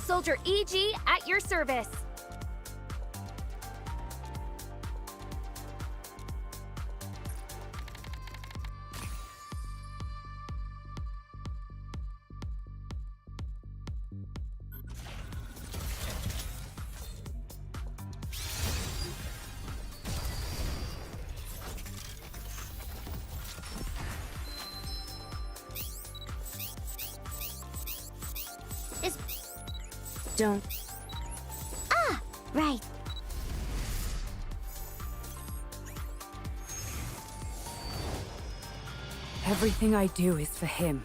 Soldier EG at your service. Don't. Ah, right. Everything I do is for him.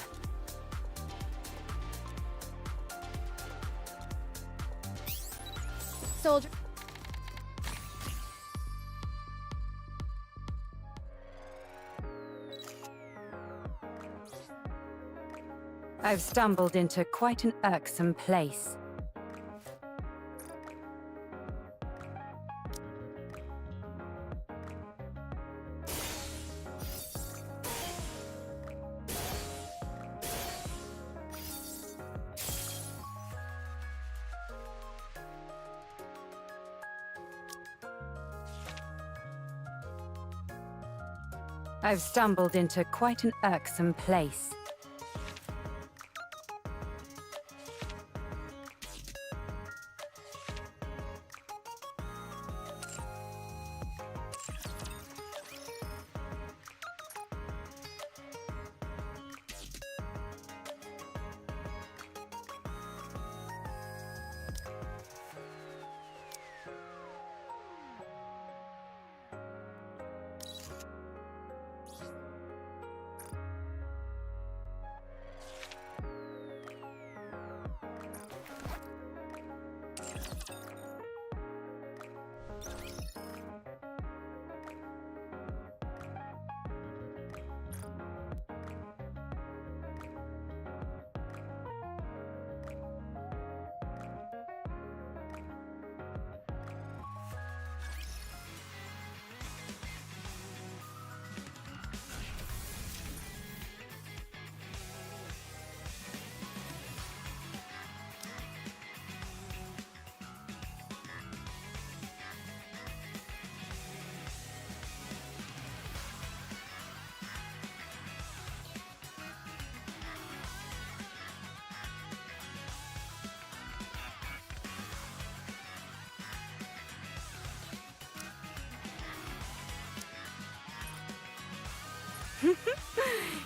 Soldier. I've stumbled into quite an irksome place. I've stumbled into quite an irksome place.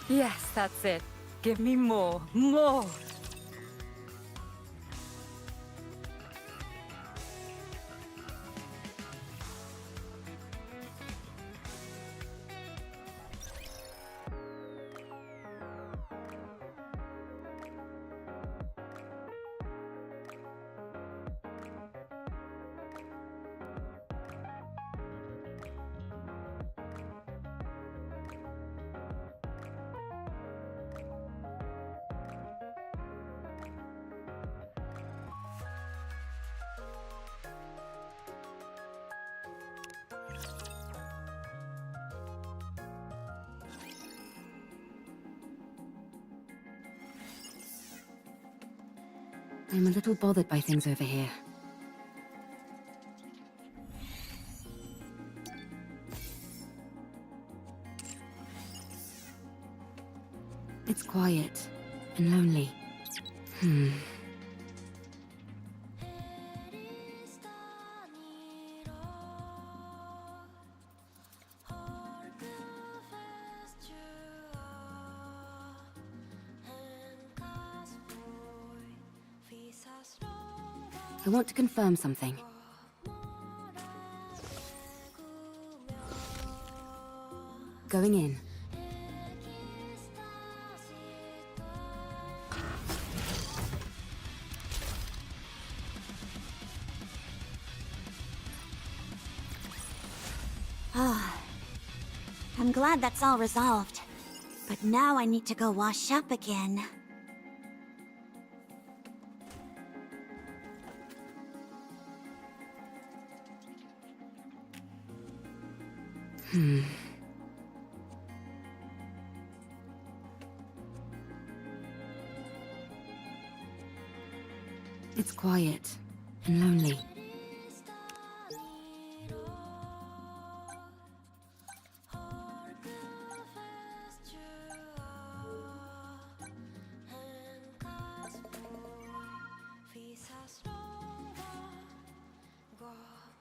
Yes, that's it. Give me more, more! I'm a little bothered by things over here. It's quiet and lonely. I want to confirm something. Going in. Ah, I'm glad that's all resolved. But now I need to go wash up again. It's quiet and lonely.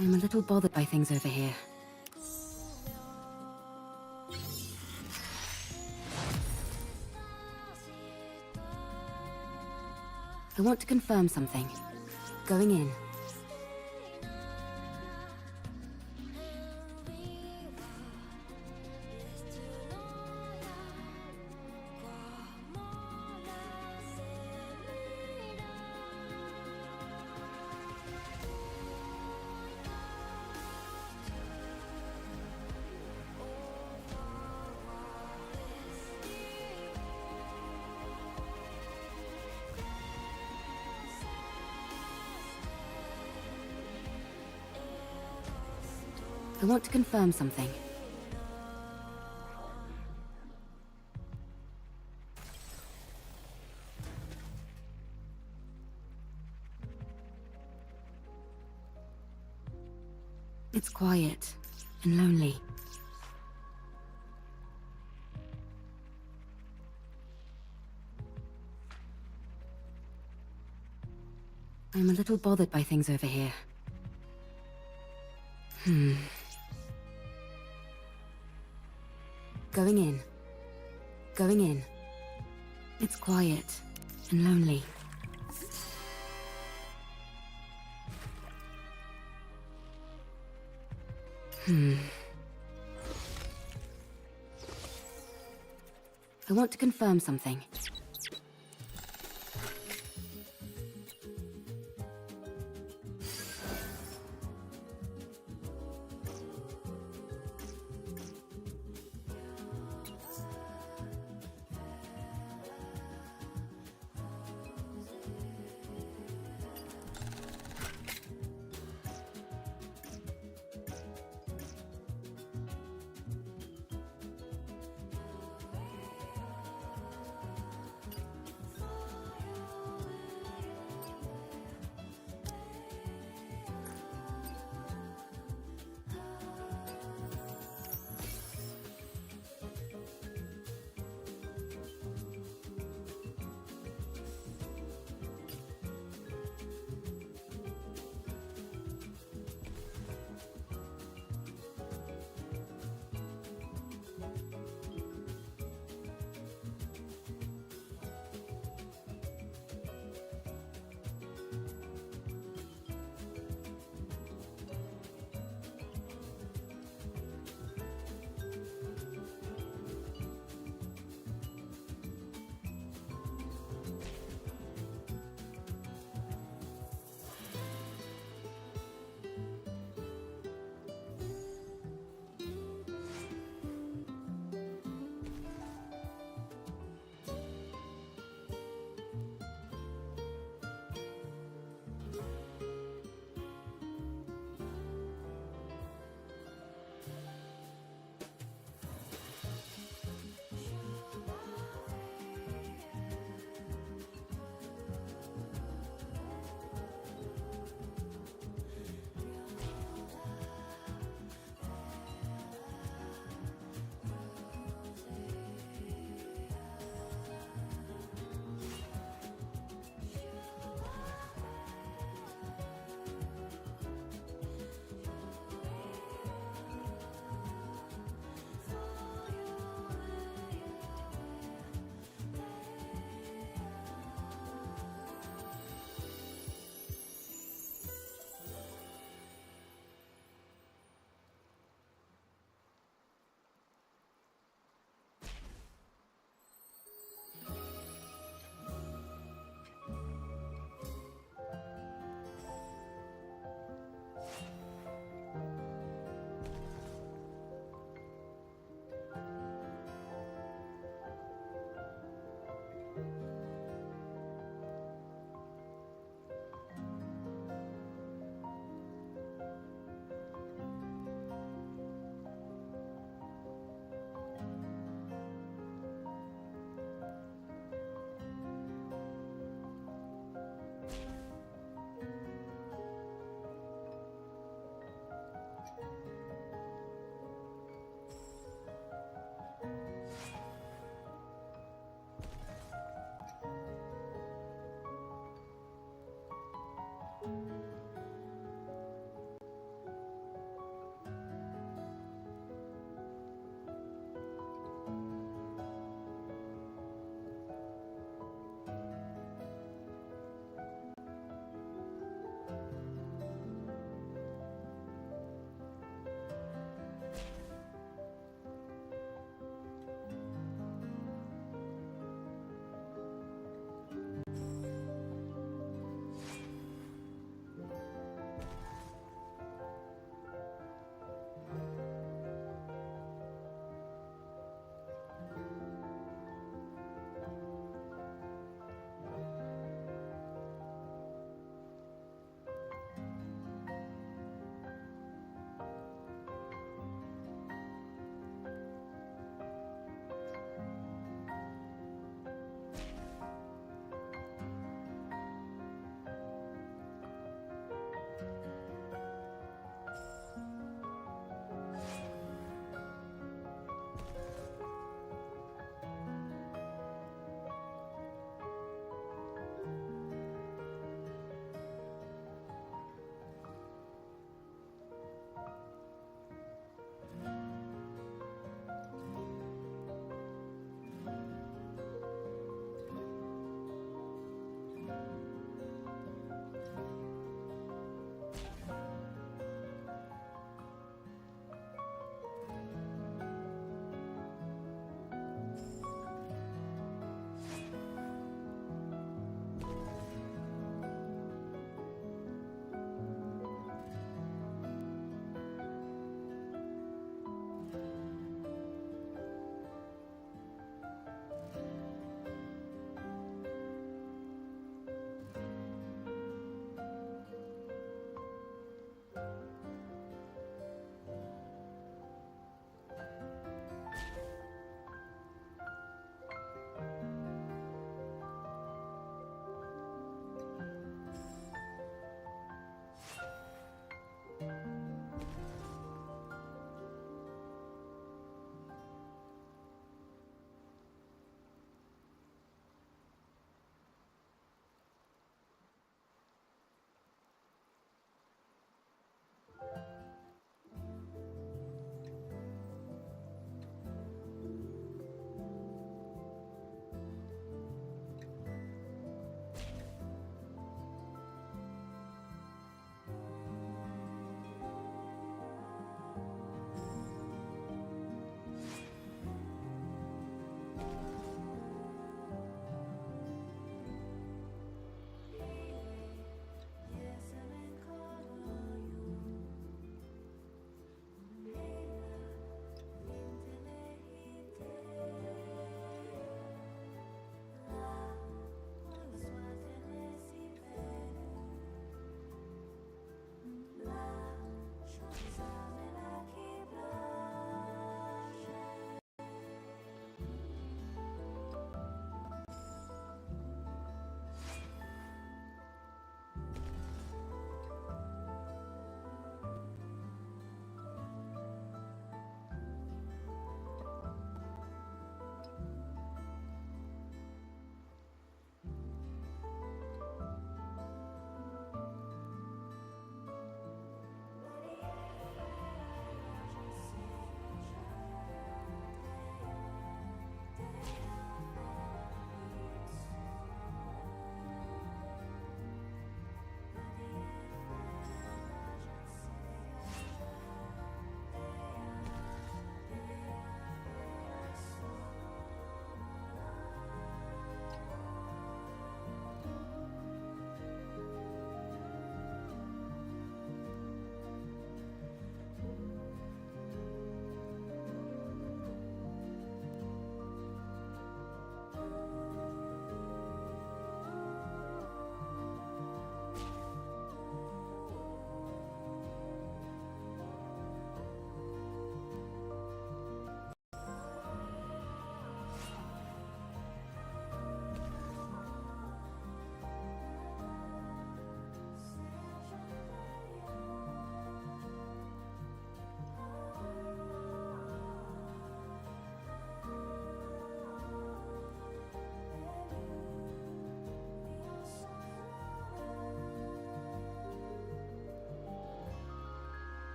I'm a little bothered by things over here. I want to confirm something. Going in. I want to confirm something. It's quiet and lonely. I'm a little bothered by things over here. Going in. Going in. It's quiet and lonely. I want to confirm something.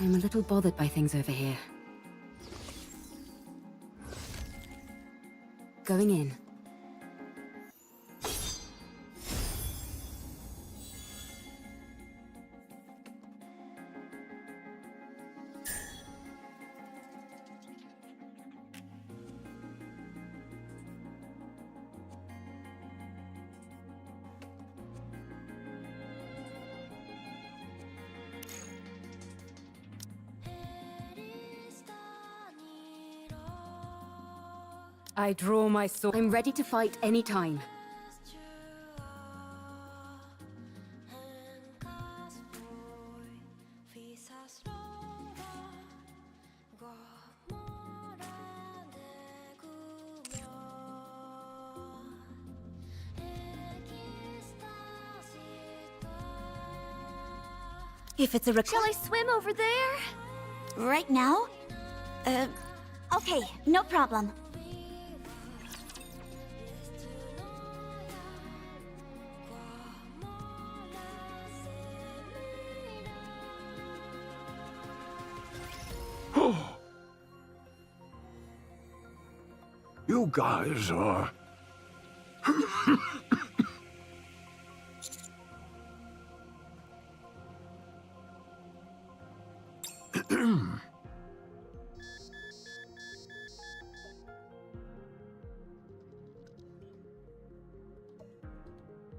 I'm a little bothered by things over here. Going in. I draw my sword. I'm ready to fight anytime. If it's a Shall I swim over there? Right now? Okay, no problem. You guys are...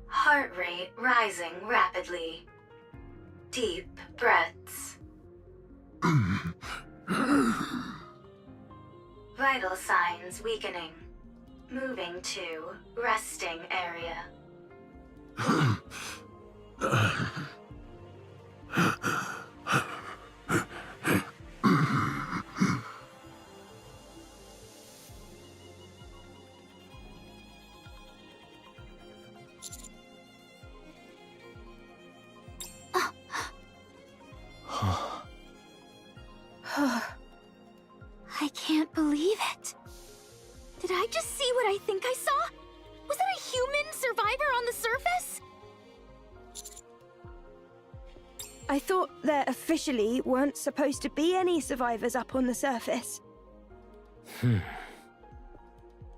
Heart rate rising rapidly. Deep breaths. Vital signs weakening. Moving to resting area. I can't believe it. Did I just see what I think I saw? Was that a human survivor on the surface? I thought there officially weren't supposed to be any survivors up on the surface.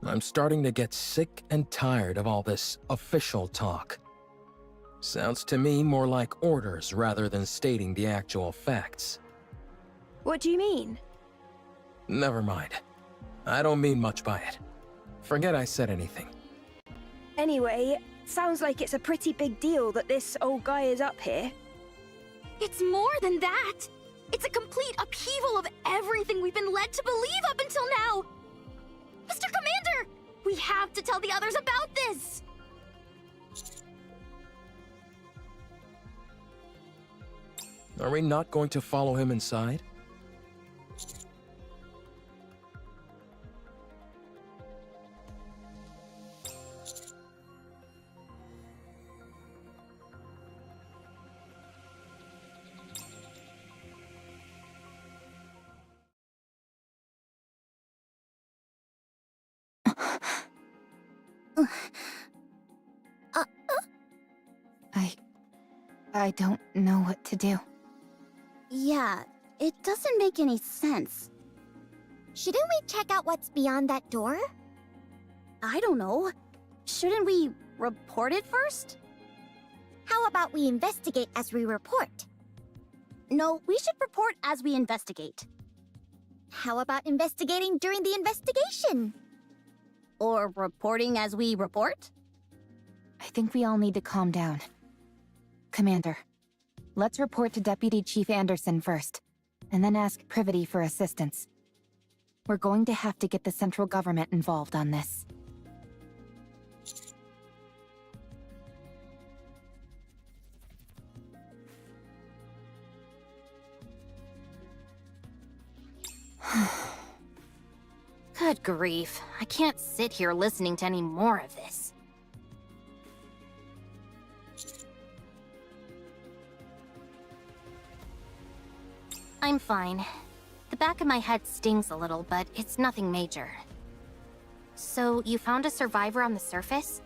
I'm starting to get sick and tired of all this official talk. Sounds to me more like orders rather than stating the actual facts. What do you mean? Never mind. I don't mean much by it. Forget I said anything. Anyway, sounds like it's a pretty big deal that this old guy is up here. It's more than that. It's a complete upheaval of everything we've been led to believe up until now. Mr. Commander, we have to tell the others about this. Are we not going to follow him inside? I don't know what to do. Yeah, it doesn't make any sense. Shouldn't we check out what's beyond that door? I don't know. Shouldn't we report it first? How about we investigate as we report? No, we should report as we investigate. How about investigating during the investigation? Or reporting as we report? I think we all need to calm down. Commander, let's report to Deputy Chief Anderson first, and then ask Privity for assistance. We're going to have to get the central government involved on this. Good grief. I can't sit here listening to any more of this. I'm fine. The back of my head stings a little, but it's nothing major. So, you found a survivor on the surface?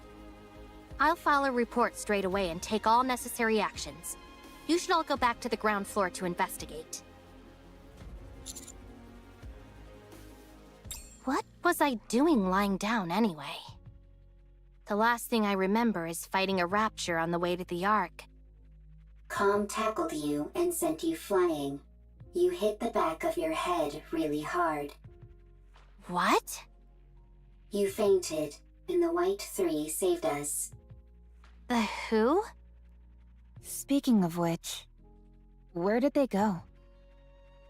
I'll file a report straight away and take all necessary actions. You should all go back to the ground floor to investigate. was I doing lying down anyway? The last thing I remember is fighting a rapture on the way to the Ark. Com tackled you and sent you flying. You hit the back of your head really hard. What? You fainted, and the White Three saved us. The who? Speaking of which, where did they go?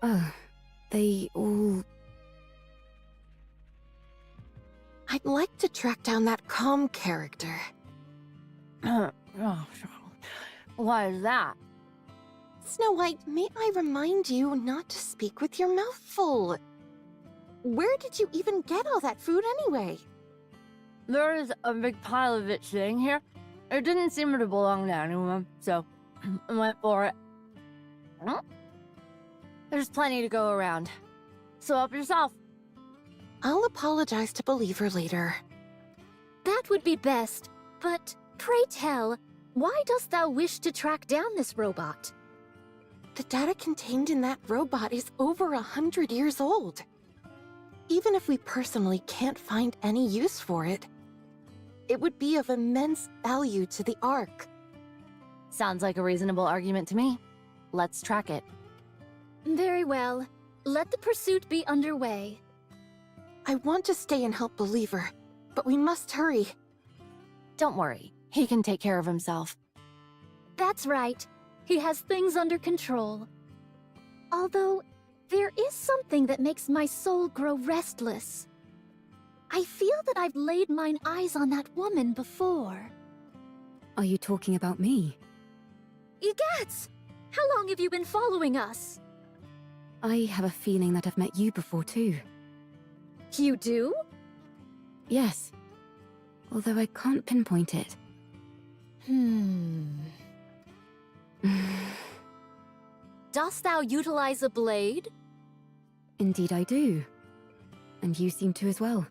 Oh, they all... I'd like to track down that calm character. Why is that? Snow White, may I remind you not to speak with your mouth full? Where did you even get all that food anyway? There is a big pile of it sitting here. It didn't seem to belong to anyone, so I went for it. There's plenty to go around. So help yourself. I'll apologize to Believer later. That would be best, but pray tell, why dost thou wish to track down this robot? The data contained in that robot is over 100 years old. Even if we personally can't find any use for it, it would be of immense value to the Ark. Sounds like a reasonable argument to me. Let's track it. Very well. Let the pursuit be underway. I want to stay and help Believer, but we must hurry. Don't worry. He can take care of himself. That's right. He has things under control. Although, there is something that makes my soul grow restless. I feel that I've laid mine eyes on that woman before. Are you talking about me? Egatz! How long have you been following us? I have a feeling that I've met you before too. You do? Yes. Although I can't pinpoint it. Dost thou utilize a blade? Indeed I do. And you seem to as well.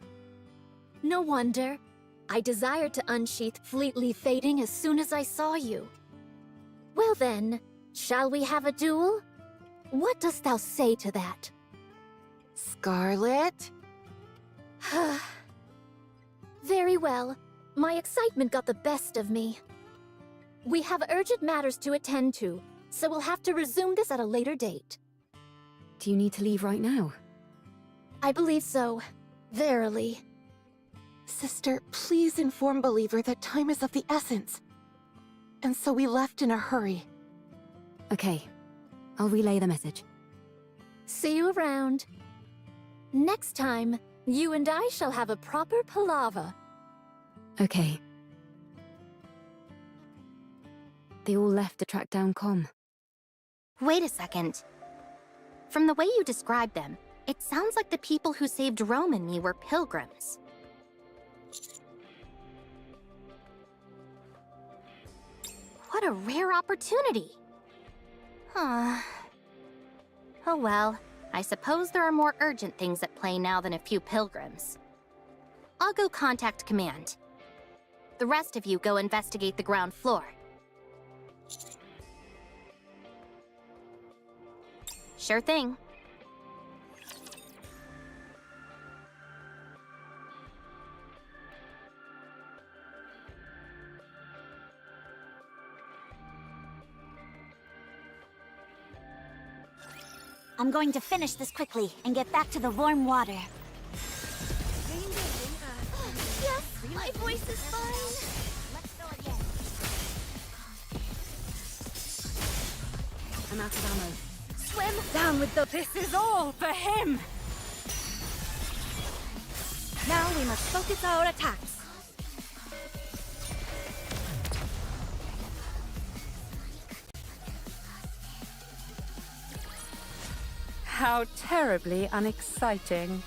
No wonder. I desired to unsheath fleetly fading as soon as I saw you. Well then, shall we have a duel? What dost thou say to that? Scarlet? Very well. My excitement got the best of me. We have urgent matters to attend to, so we'll have to resume this at a later date. Do you need to leave right now? I believe so. Verily. Sister, please inform Believer that time is of the essence. And so we left in a hurry. Okay. I'll relay the message. See you around. Next time, you and I shall have a proper palaver. Okay. They all left to track down Com. Wait a second. From the way you described them, it sounds like the people who saved Rome and me were pilgrims. What a rare opportunity! Huh. Oh well, I suppose there are more urgent things at play now than a few pilgrims. I'll go contact command. The rest of you go investigate the ground floor. Sure thing. I'm going to finish this quickly and get back to the warm water. Yes, my voice is fine. Let's go again. I'm out of ammo. Swim! Down with the... This is all for him! Now we must focus our attacks. How terribly unexciting.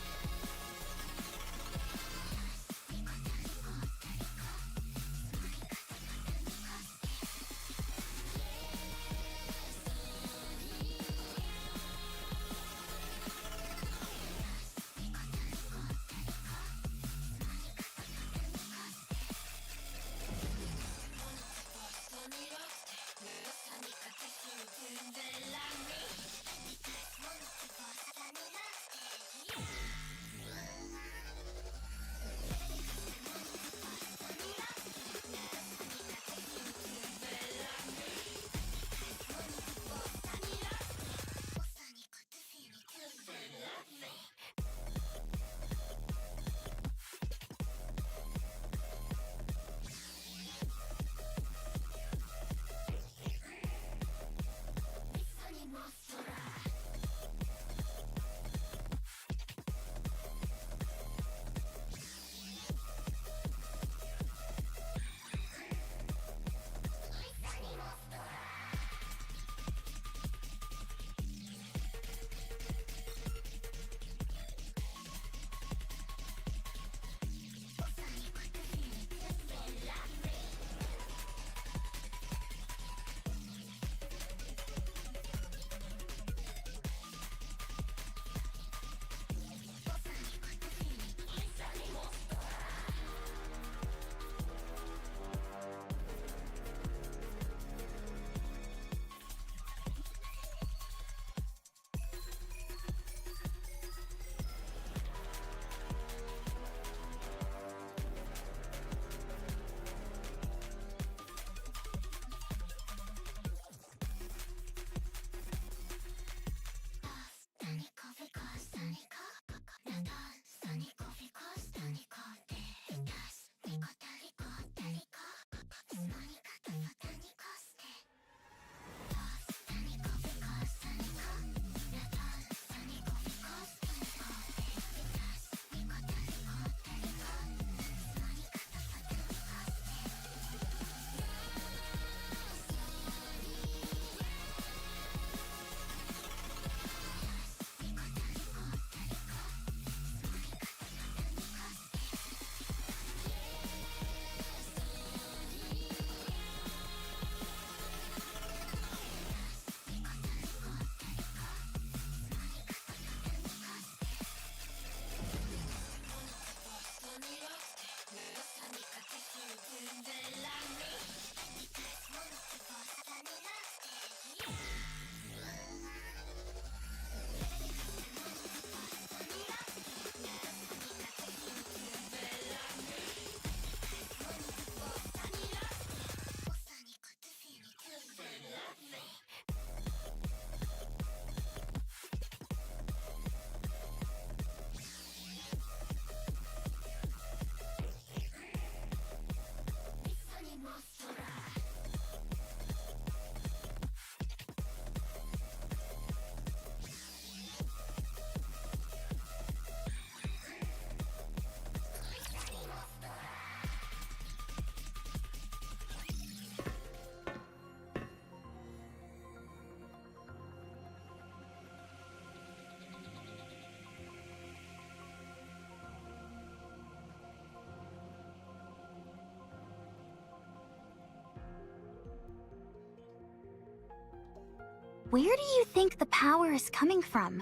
Where do you think the power is coming from?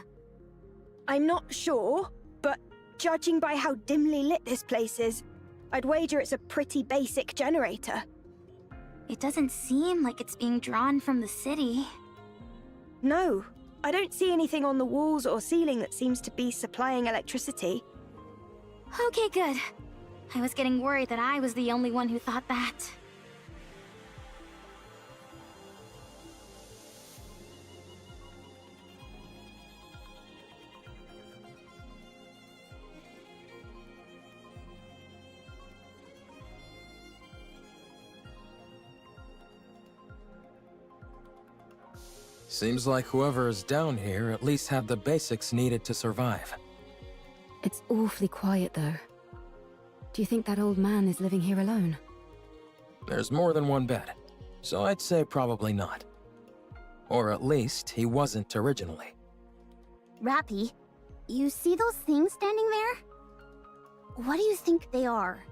I'm not sure, but judging by how dimly lit this place is, I'd wager it's a pretty basic generator. It doesn't seem like it's being drawn from the city. No, I don't see anything on the walls or ceiling that seems to be supplying electricity. Okay, good. I was getting worried that I was the only one who thought that. Seems like whoever is down here at least had the basics needed to survive. It's awfully quiet, though. Do you think that old man is living here alone? There's more than one bed, so I'd say probably not. Or at least he wasn't originally. Rappy, you see those things standing there? What do you think they are?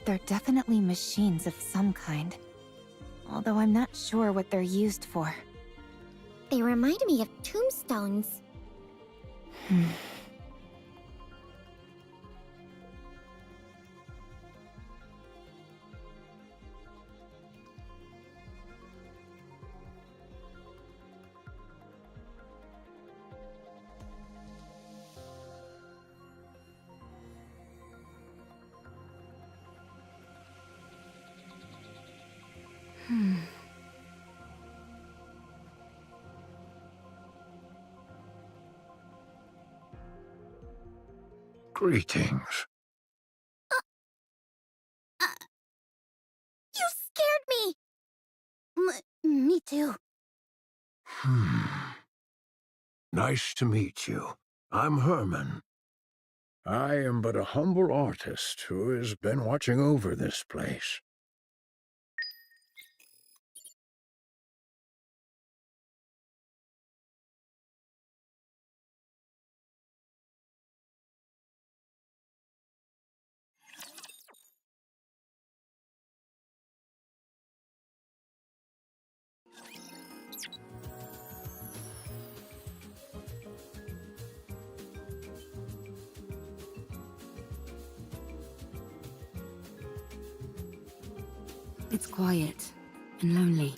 They're definitely machines of some kind. Although I'm not sure what they're used for. They remind me of tombstones. Greetings. You scared me! Me too. Nice to meet you. I'm Herman. I am but a humble artist who has been watching over this place. It's quiet and lonely.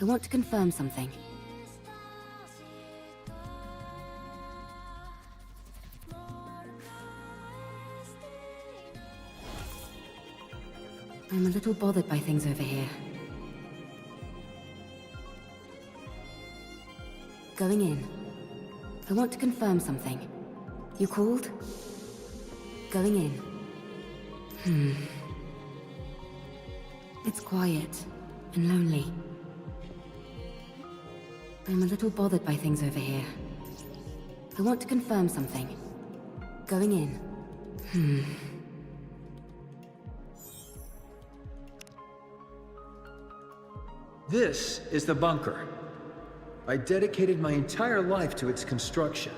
I want to confirm something. I'm a little bothered by things over here. Going in. I want to confirm something. You called? Going in. It's quiet and lonely. I'm a little bothered by things over here. I want to confirm something. Going in. This is the bunker. I dedicated my entire life to its construction.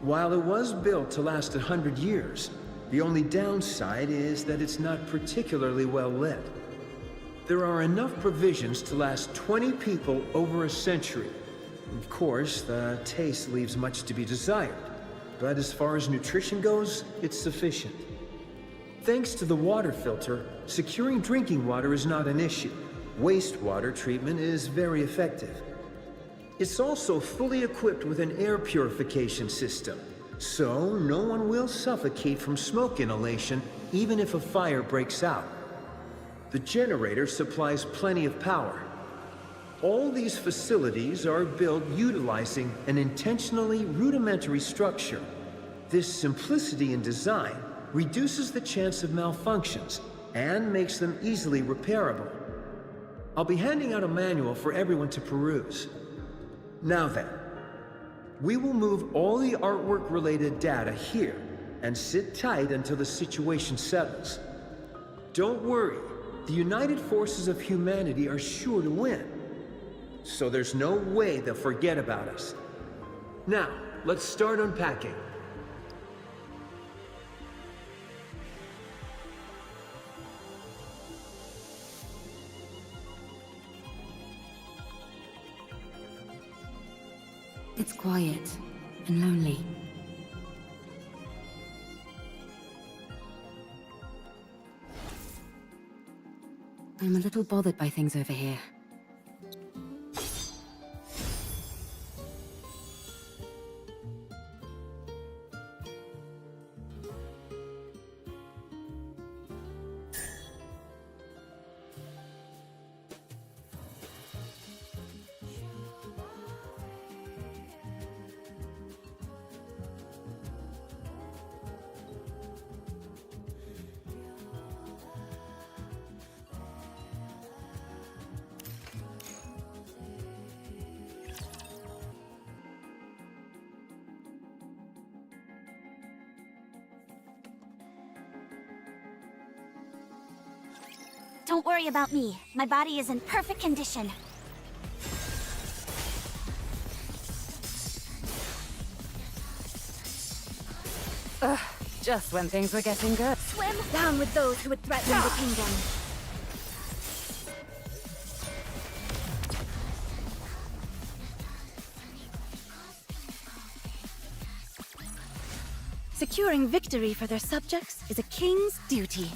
While it was built to last 100 years, the only downside is that it's not particularly well lit. There are enough provisions to last 20 people over a century. Of course, the taste leaves much to be desired, but as far as nutrition goes, it's sufficient. Thanks to the water filter, securing drinking water is not an issue. Wastewater treatment is very effective. It's also fully equipped with an air purification system. so no one will suffocate from smoke inhalation even if a fire breaks out. The generator supplies plenty of power. All these facilities are built utilizing an intentionally rudimentary structure. This simplicity in design reduces the chance of malfunctions and makes them easily repairable. I'll be handing out a manual for everyone to peruse. Now then, we will move all the artwork-related data here and sit tight until the situation settles. Don't worry, the united forces of humanity are sure to win. So there's no way they'll forget about us. Now, let's start unpacking. It's quiet and lonely. I'm a little bothered by things over here. Don't worry about me. My body is in perfect condition. Ugh, just when things were getting good. Swim down with those who would threaten the kingdom. Securing victory for their subjects is a king's duty.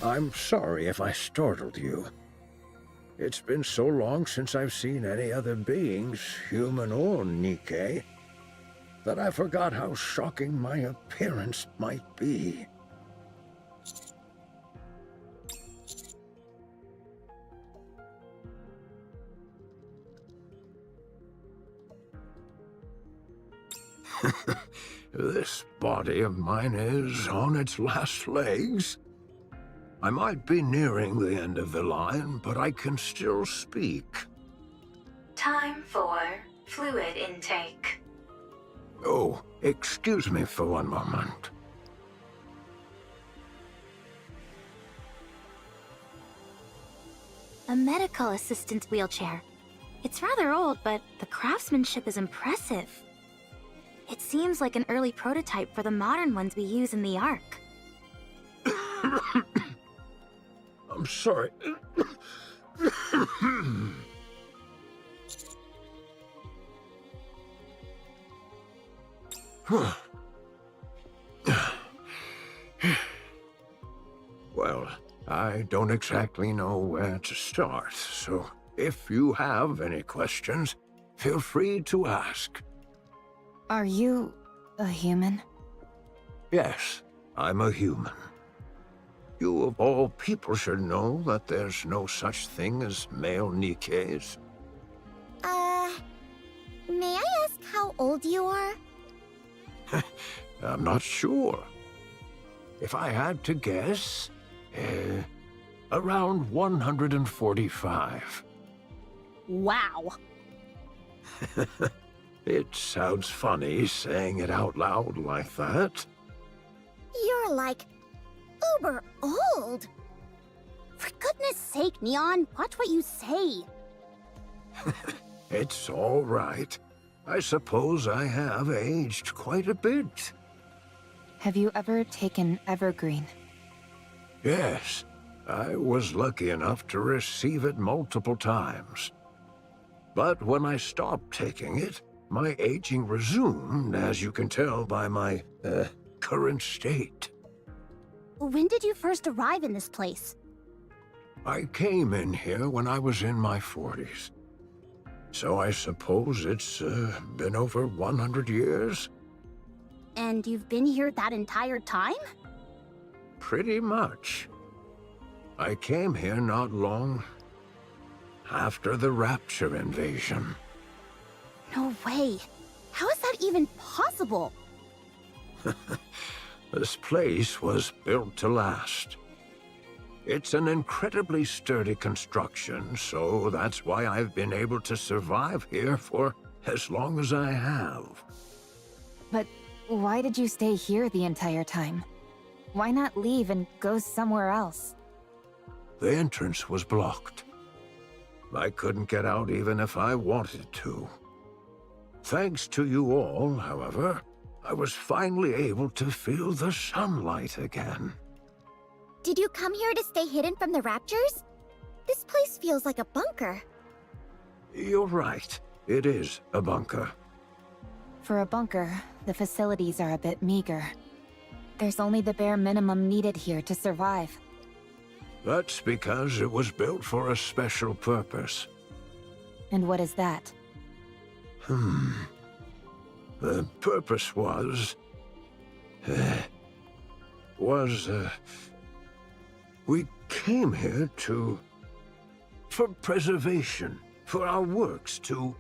I'm sorry if I startled you. It's been so long since I've seen any other beings, human or Nikke, that I forgot how shocking my appearance might be. This body of mine is on its last legs. I might be nearing the end of the line, but I can still speak. Time for fluid intake. Oh, excuse me for one moment. A medical assistant's wheelchair. It's rather old, but the craftsmanship is impressive. It seems like an early prototype for the modern ones we use in the Ark. I'm sorry. Well, I don't exactly know where to start, so if you have any questions, feel free to ask. Are you a human? Yes, I'm a human. You of all people should know that there's no such thing as male Nikkes. May I ask how old you are? I'm not sure. If I had to guess, around 145. Wow. It sounds funny saying it out loud like that. You're like uber old. For goodness sake, Neon, watch what you say. It's all right. I suppose I have aged quite a bit. Have you ever taken Evergreen? Yes, I was lucky enough to receive it multiple times. But when I stopped taking it, my aging resumed, as you can tell by my, current state. When did you first arrive in this place? I came in here when I was in my 40s. So I suppose it's been over 100 years? And you've been here that entire time? Pretty much. I came here not long after the Rapture invasion. No way. How is that even possible? This place was built to last. It's an incredibly sturdy construction, so that's why I've been able to survive here for as long as I have. But why did you stay here the entire time? Why not leave and go somewhere else? The entrance was blocked. I couldn't get out even if I wanted to. Thanks to you all, however, I was finally able to feel the sunlight again. Did you come here to stay hidden from the Raptures? This place feels like a bunker. You're right. It is a bunker. For a bunker, the facilities are a bit meager. There's only the bare minimum needed here to survive. That's because it was built for a special purpose. And what is that? The purpose we came here for preservation, for our works to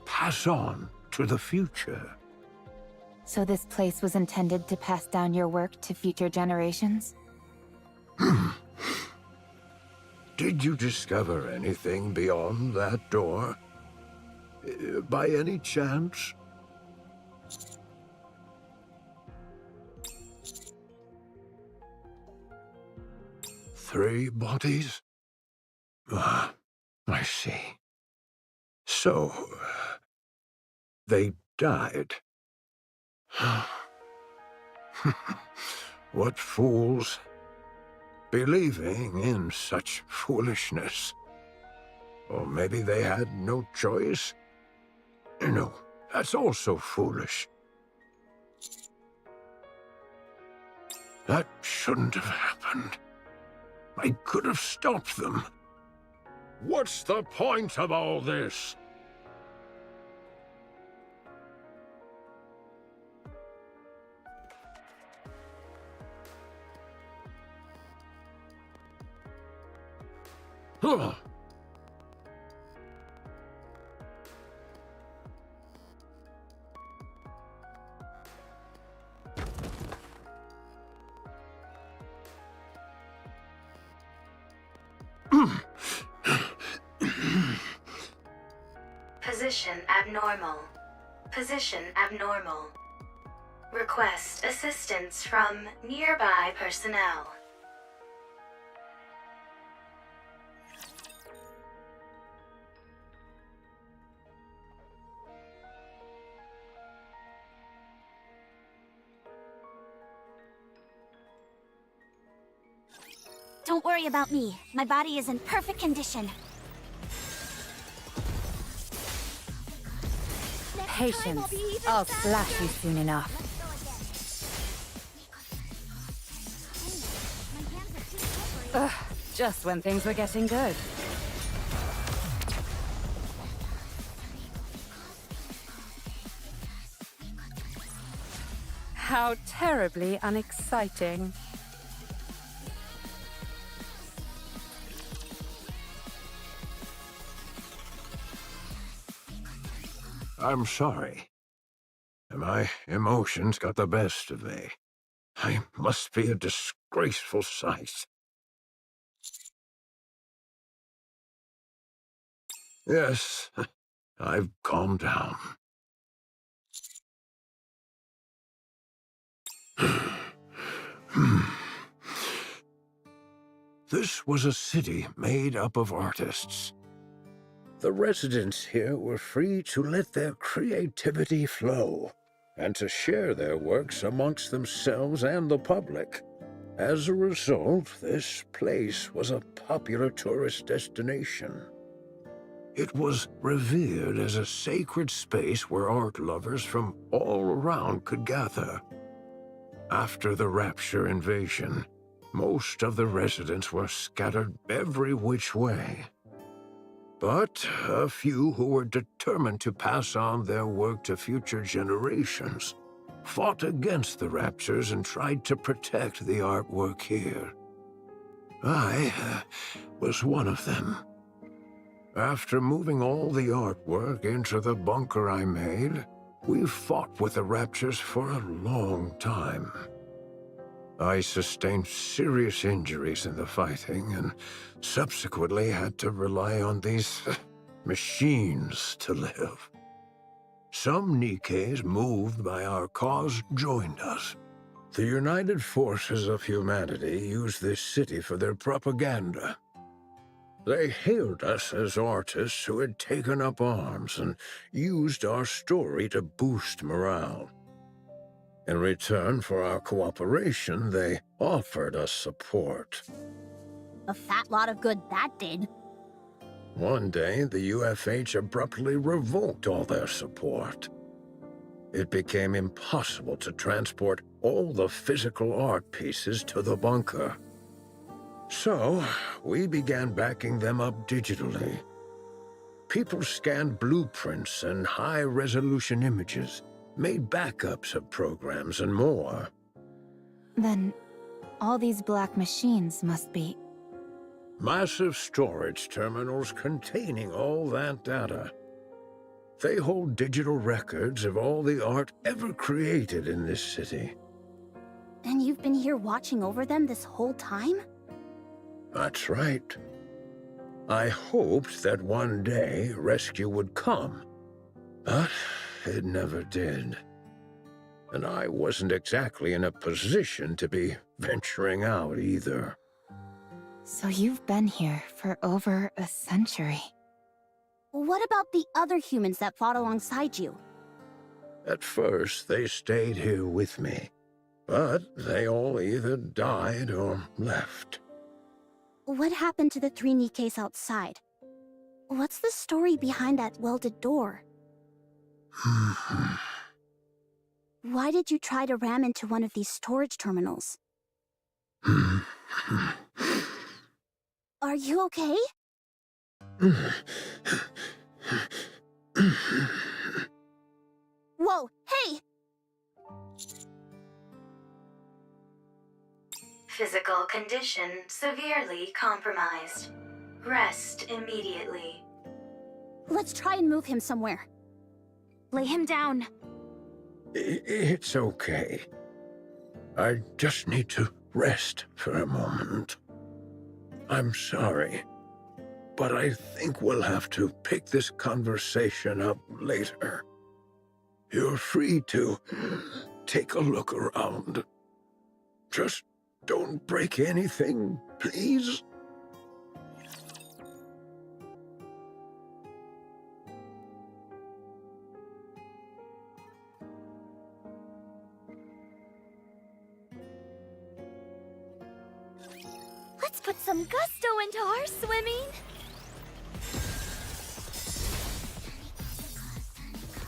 pass on to the future. So this place was intended to pass down your work to future generations? Did you discover anything beyond that door? By any chance? Three bodies? Ah, I see. So, they died. What fools. Believing in such foolishness. Or maybe they had no choice? No, that's also foolish. That shouldn't have happened. I could have stopped them. What's the point of all this? Huh. Position abnormal. Position abnormal. Request assistance from nearby personnel. Don't worry about me. My body is in perfect condition. Patience. I'll slash you soon enough. Ugh, just when things were getting good. How terribly unexciting. I'm sorry. My emotions got the best of me. I must be a disgraceful sight. Yes, I've calmed down. This was a city made up of artists. The residents here were free to let their creativity flow, and to share their works amongst themselves and the public. As a result, this place was a popular tourist destination. It was revered as a sacred space where art lovers from all around could gather. After the Rapture invasion, Most of the residents were scattered every which way. But a few who were determined to pass on their work to future generations fought against the raptures and tried to protect the artwork here. I was one of them. After moving all the artwork into the bunker I made, we fought with the raptures for a long time. I sustained serious injuries in the fighting and subsequently had to rely on these machines to live. Some Nikkes moved by our cause joined us. The United Forces of Humanity used this city for their propaganda. They hailed us as artists who had taken up arms and used our story to boost morale. In return for our cooperation, they offered us support. A fat lot of good that did. One day, the UFH abruptly revoked all their support. It became impossible to transport all the physical art pieces to the bunker. So, we began backing them up digitally. People scanned blueprints and high-resolution images, made backups of programs and more. Then, all these black machines must be... Massive storage terminals containing all that data. They hold digital records of all the art ever created in this city. And you've been here watching over them this whole time? That's right. I hoped that one day rescue would come, but it never did. And I wasn't exactly in a position to be venturing out either. So you've been here for over a century. What about the other humans that fought alongside you? At first, they stayed here with me, but they all either died or left. What happened to the 3 Nikkes outside? What's the story behind that welded door? Why did you try to ram into one of these storage terminals? Are you okay? Whoa, hey! Physical condition severely compromised. Rest immediately. Let's try and move him somewhere. Lay him down. It's okay. I just need to rest for a moment. I'm sorry, but I think we'll have to pick this conversation up later. You're free to take a look around. Just don't break anything, please. Let's put some gusto into our swimming.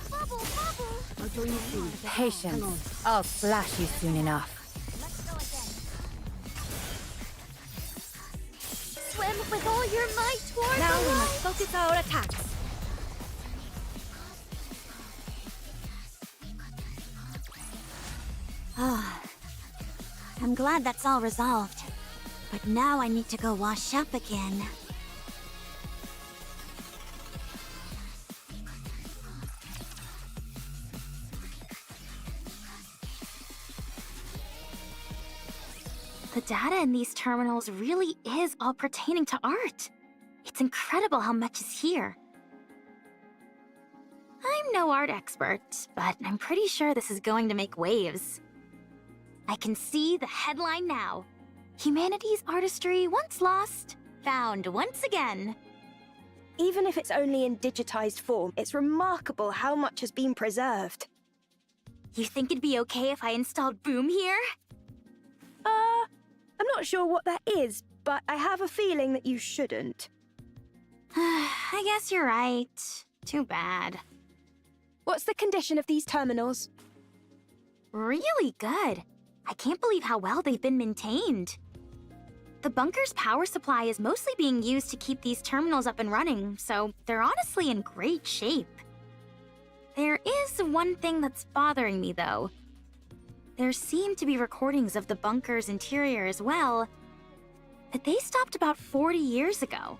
Bubble, bubble. Patience. I'll slash you soon enough. Swim with all your might towards Now the we light. must focus our attacks. I'm glad that's all resolved. But now I need to go wash up again. The data in these terminals really is all pertaining to art. It's incredible how much is here. I'm no art expert, but I'm pretty sure this is going to make waves. I can see the headline now. Humanity's artistry once lost, found once again. Even if it's only in digitized form, it's remarkable how much has been preserved. You think it'd be okay if I installed Boom here? I'm not sure what that is, but I have a feeling that you shouldn't. I guess you're right. Too bad. What's the condition of these terminals? Really good. I can't believe how well they've been maintained. The bunker's power supply is mostly being used to keep these terminals up and running, so they're honestly in great shape. There is one thing that's bothering me, though. There seem to be recordings of the bunker's interior as well, but they stopped about 40 years ago.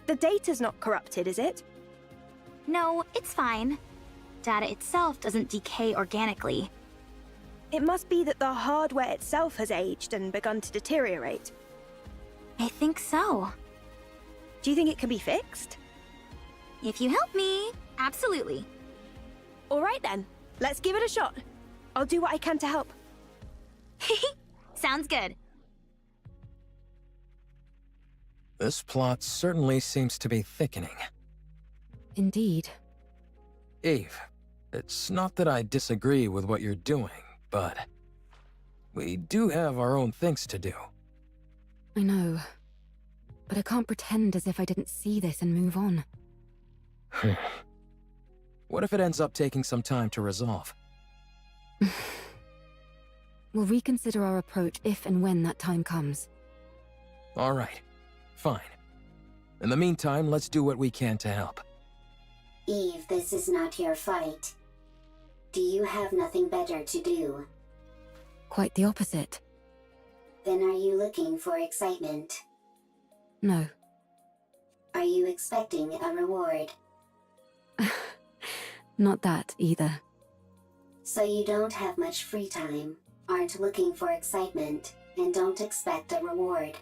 The data's not corrupted, is it? No, it's fine. Data itself doesn't decay organically. It must be that the hardware itself has aged and begun to deteriorate. I think so. Do you think it can be fixed? If you help me, absolutely. All right then, let's give it a shot. I'll do what I can to help. Sounds good. This plot certainly seems to be thickening. Indeed. Eve, it's not that I disagree with what you're doing, but we do have our own things to do. I know. But I can't pretend as if I didn't see this and move on. What if it ends up taking some time to resolve? We'll reconsider our approach if and when that time comes. All right. Fine. In the meantime, let's do what we can to help. Eve, this is not your fight. Do you have nothing better to do? Quite the opposite. Then are you looking for excitement? No. Are you expecting a reward? Not that, either. So you don't have much free time, aren't looking for excitement, and don't expect a reward.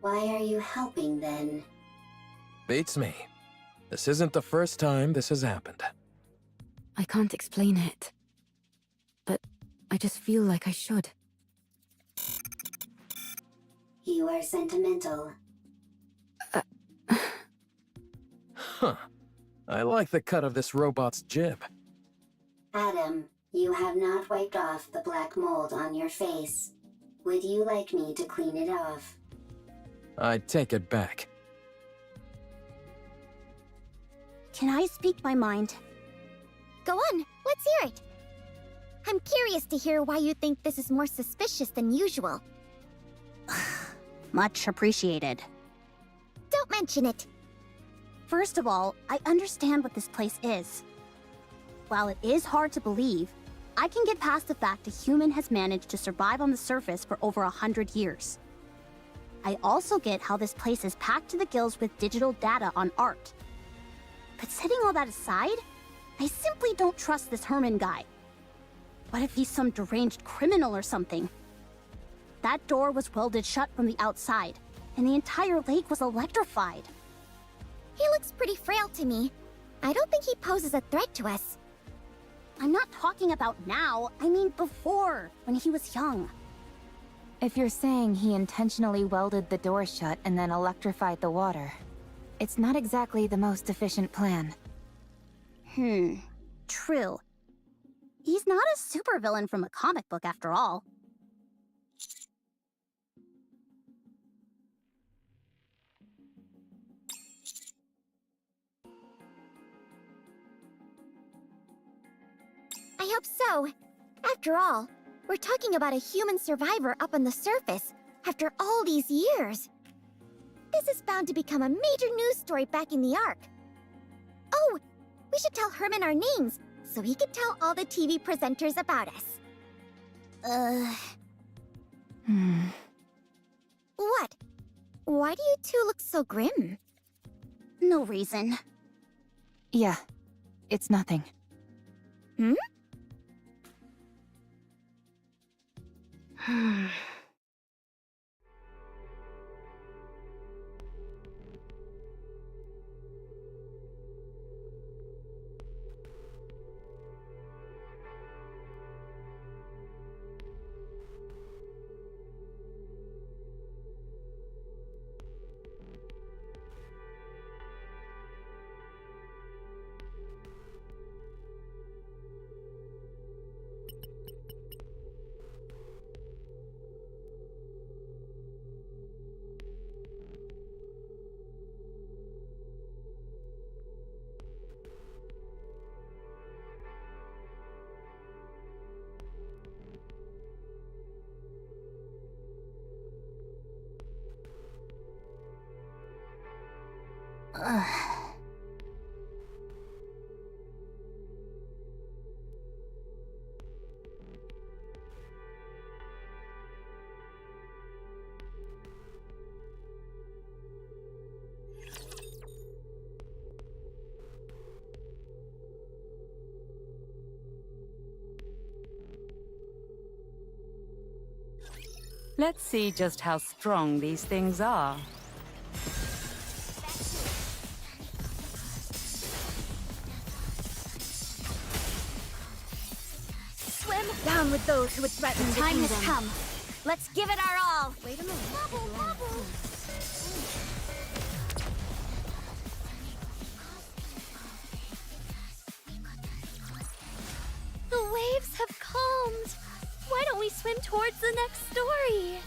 Why are you helping, then? Beats me. This isn't the first time this has happened. I can't explain it. But I just feel like I should. You are sentimental. Huh. I like the cut of this robot's jib. Adam, you have not wiped off the black mold on your face. Would you like me to clean it off? I take it back. Can I speak my mind? Go on, let's hear it. I'm curious to hear why you think this is more suspicious than usual. Much appreciated. Don't mention it. First of all, I understand what this place is. While it is hard to believe, I can get past the fact a human has managed to survive on the surface for over 100 years. I also get how this place is packed to the gills with digital data on art. But setting all that aside, I simply don't trust this Herman guy. What if he's some deranged criminal or something? That door was welded shut from the outside, and the entire lake was electrified. He looks pretty frail to me. I don't think he poses a threat to us. I'm not talking about now, I mean before, when he was young. If you're saying he intentionally welded the door shut and then electrified the water, it's not exactly the most efficient plan. True. He's not a supervillain from a comic book after all. I hope so. After all, we're talking about a human survivor up on the surface after all these years. This is bound to become a major news story back in the Ark. Oh, we should tell Herman our names so he can tell all the TV presenters about us. What? Why do you two look so grim? No reason. Yeah, it's nothing. Let's see just how strong these things are. Swim down with those who would threaten the Time has kingdom. come. Let's give it our all. Wait a minute. Bubble, bubble. The waves have calmed. Why don't we swim towards the next story?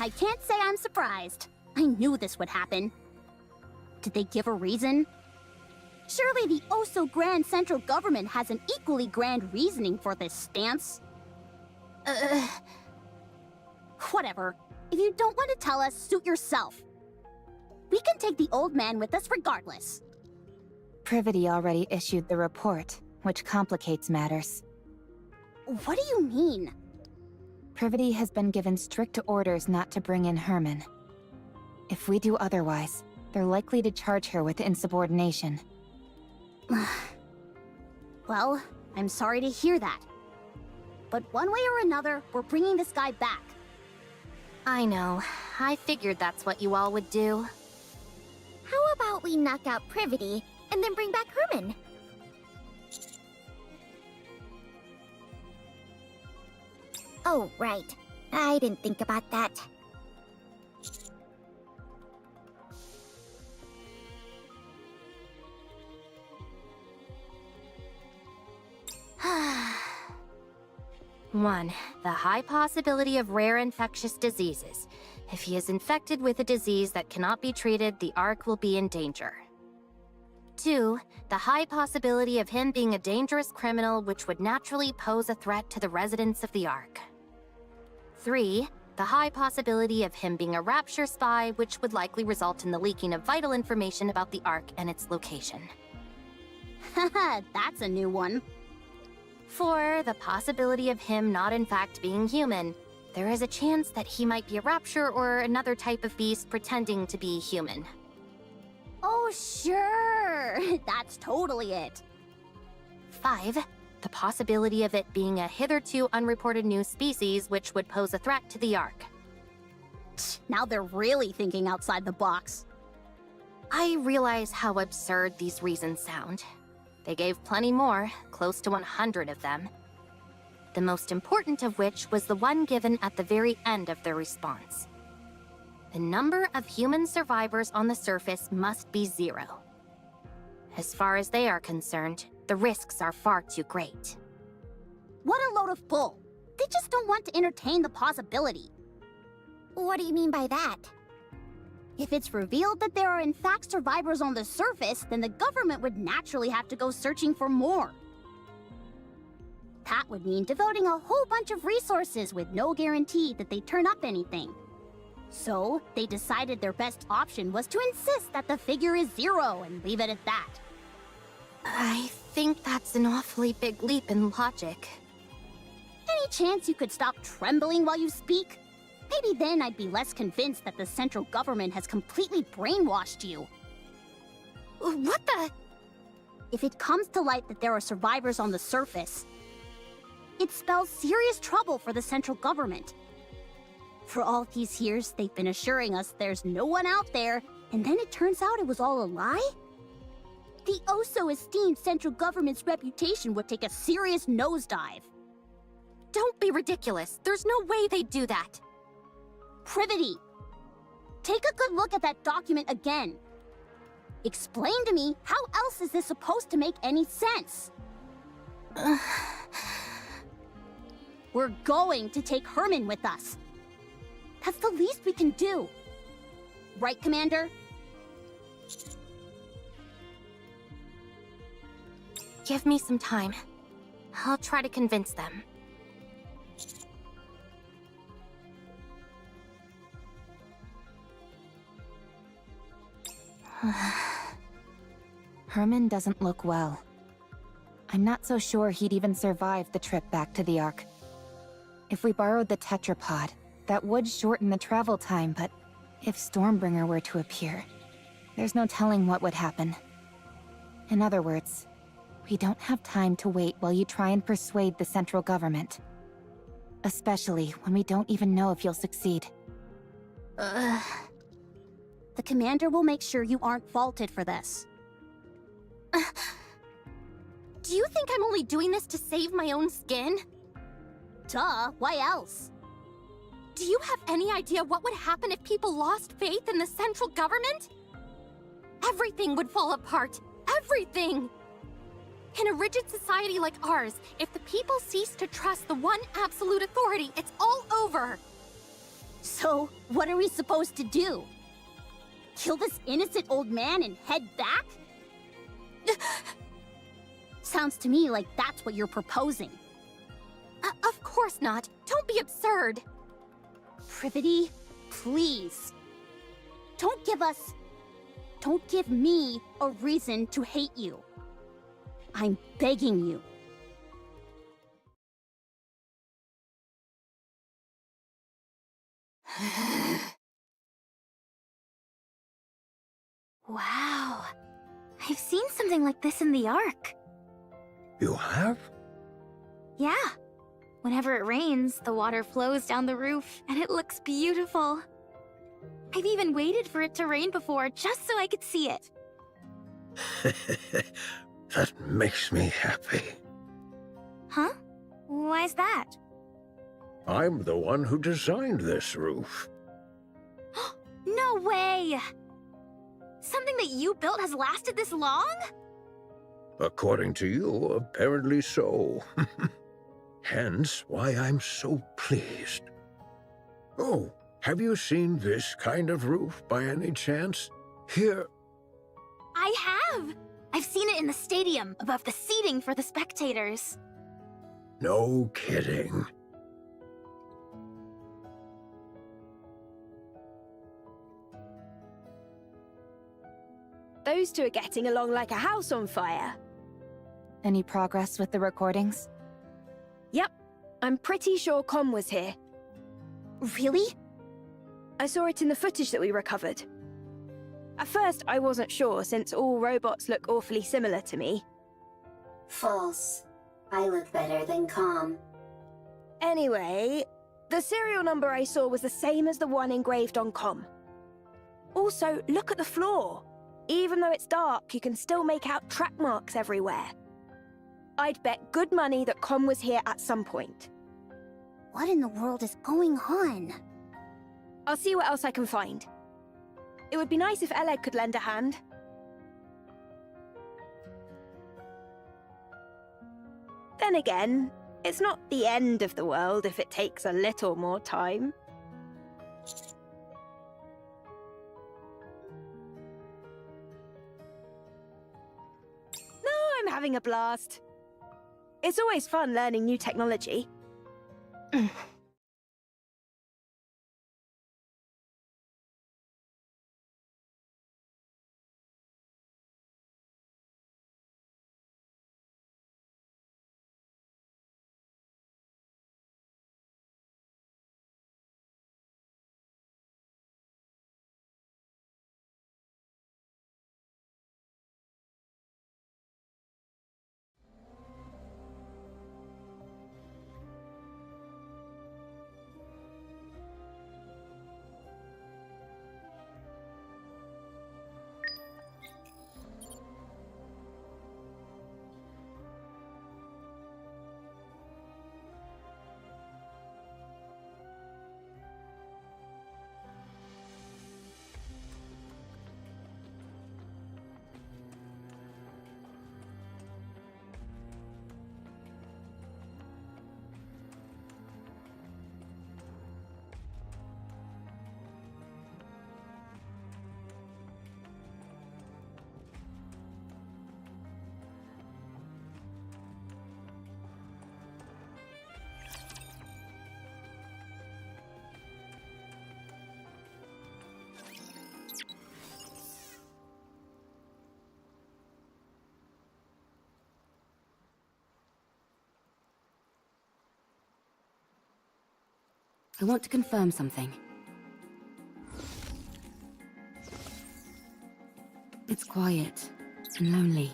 I can't say I'm surprised. I knew this would happen. Did they give a reason? Surely the oh-so-grand central government has an equally grand reasoning for this stance. Whatever. If you don't want to tell us, suit yourself. We can take the old man with us regardless. Privity already issued the report, which complicates matters. What do you mean? Privity has been given strict orders not to bring in Herman. If we do otherwise, they're likely to charge her with insubordination. Well, I'm sorry to hear that. But one way or another, we're bringing this guy back. I know. I figured that's what you all would do. How about we knock out Privity and then bring back Herman? Oh, right. I didn't think about that. One, the high possibility of rare infectious diseases. If he is infected with a disease that cannot be treated, the Ark will be in danger. 2, the high possibility of him being a dangerous criminal which would naturally pose a threat to the residents of the Ark. 3, the high possibility of him being a Rapture spy which would likely result in the leaking of vital information about the Ark and its location. Haha, that's a new one. 4, the possibility of him not in fact being human. There is a chance that he might be a Rapture or another type of beast pretending to be human. Oh, sure. That's totally it. 5, the possibility of it being a hitherto unreported new species which would pose a threat to the Ark. Now they're really thinking outside the box. I realize how absurd these reasons sound. They gave plenty more, close to 100 of them. The most important of which was the one given at the very end of their response. The number of human survivors on the surface must be 0. As far as they are concerned, the risks are far too great. What a load of bull. They just don't want to entertain the possibility. What do you mean by that? If it's revealed that there are in fact survivors on the surface, then the government would naturally have to go searching for more. That would mean devoting a whole bunch of resources with no guarantee that they turn up anything. So, they decided their best option was to insist that the figure is 0 and leave it at that. I think that's an awfully big leap in logic. Any chance you could stop trembling while you speak? Maybe then I'd be less convinced that the central government has completely brainwashed you. What the? If it comes to light that there are survivors on the surface, it spells serious trouble for the central government. For all these years, they've been assuring us there's no one out there, and then it turns out it was all a lie? The oh-so-esteemed central government's reputation would take a serious nosedive. Don't be ridiculous. There's no way they'd do that. Privity! Take a good look at that document again. Explain to me, how else is this supposed to make any sense? We're going to take Herman with us. That's the least we can do. Right, Commander? Give me some time. I'll try to convince them. Herman doesn't look well. I'm not so sure he'd even survive the trip back to the Ark. If we borrowed the tetrapod, that would shorten the travel time, but if Stormbringer were to appear, there's no telling what would happen. In other words, we don't have time to wait while you try and persuade the central government. Especially when we don't even know if you'll succeed. The commander will make sure you aren't faulted for this. Do you think I'm only doing this to save my own skin? Duh, why else? Do you have any idea what would happen if people lost faith in the central government? Everything would fall apart. Everything! In a rigid society like ours, if the people cease to trust the one absolute authority, it's all over! So, what are we supposed to do? Kill this innocent old man and head back? Sounds to me like that's what you're proposing. Of course not. Don't be absurd. Privity, please. Don't give me a reason to hate you. I'm begging you. Wow. I've seen something like this in the Ark. You have? Yeah. Whenever it rains, the water flows down the roof, and it looks beautiful. I've even waited for it to rain before, just so I could see it. That makes me happy. Huh? Why's that? I'm the one who designed this roof. No way! Something that you built has lasted this long? According to you, apparently so. Hence why I'm so pleased. Oh, have you seen this kind of roof by any chance? Here... I have! I've seen it in the stadium, above the seating for the spectators. No kidding. Those two are getting along like a house on fire. Any progress with the recordings? Yep. I'm pretty sure Com was here. Really? I saw it in the footage that we recovered. At first, I wasn't sure, since all robots look awfully similar to me. False. I look better than Com. Anyway, the serial number I saw was the same as the one engraved on Com. Also, look at the floor. Even though it's dark, you can still make out track marks everywhere. I'd bet good money that Com was here at some point. What in the world is going on? I'll see what else I can find. It would be nice if Eleg could lend a hand. Then again, it's not the end of the world if it takes a little more time. No, I'm having a blast. It's always fun learning new technology. I want to confirm something. It's quiet and lonely.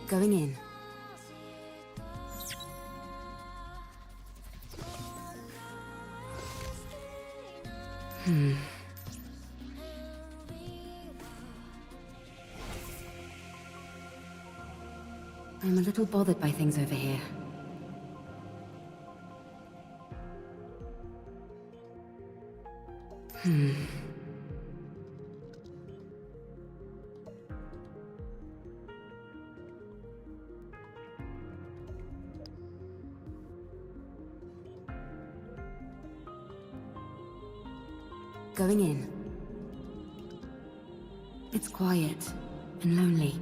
Going in. I'm a little bothered by things over here. Going in. It's quiet and lonely.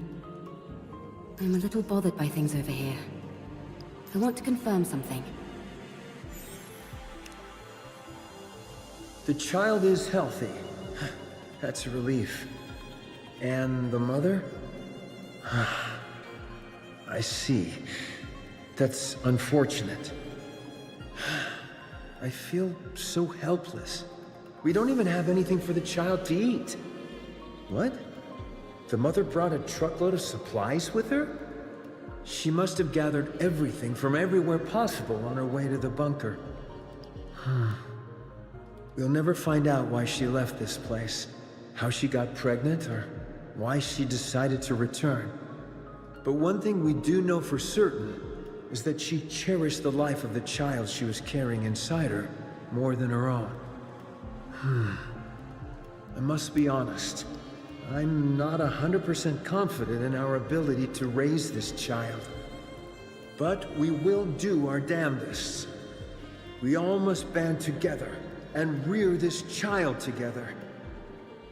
I'm a little bothered by things over here. I want to confirm something. The child is healthy. That's a relief. And the mother? I see. That's unfortunate. I feel so helpless. We don't even have anything for the child to eat. What? The mother brought a truckload of supplies with her? She must have gathered everything from everywhere possible on her way to the bunker. We'll never find out why she left this place, how she got pregnant, or why she decided to return. But one thing we do know for certain is that she cherished the life of the child she was carrying inside her more than her own. I must be honest. I'm not 100% confident in our ability to raise this child. But we will do our damnedest. We all must band together and rear this child together.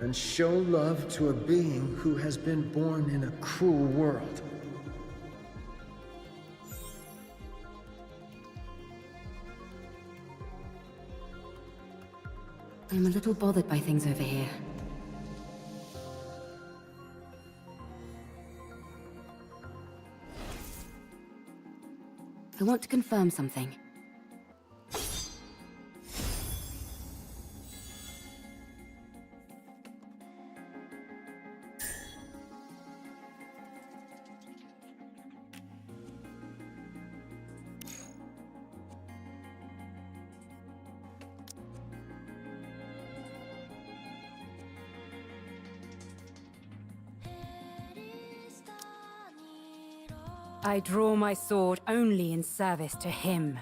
And show love to a being who has been born in a cruel world. I'm a little bothered by things over here. I want to confirm something. I draw my sword only in service to him.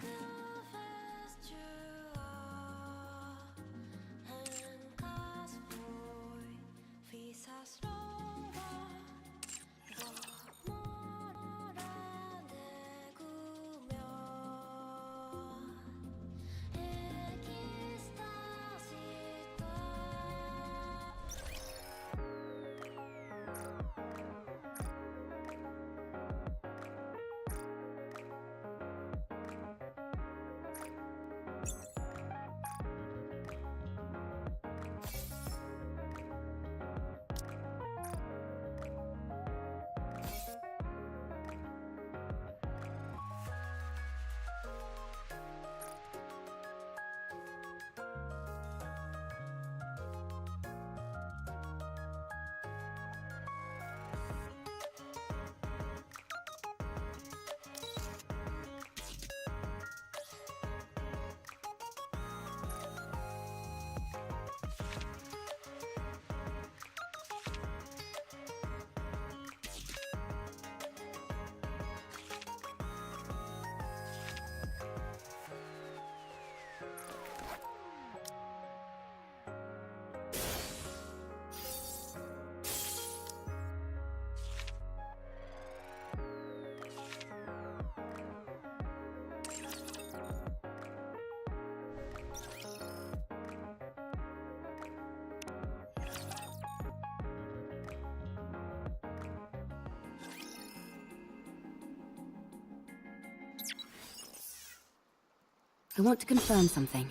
I want to confirm something.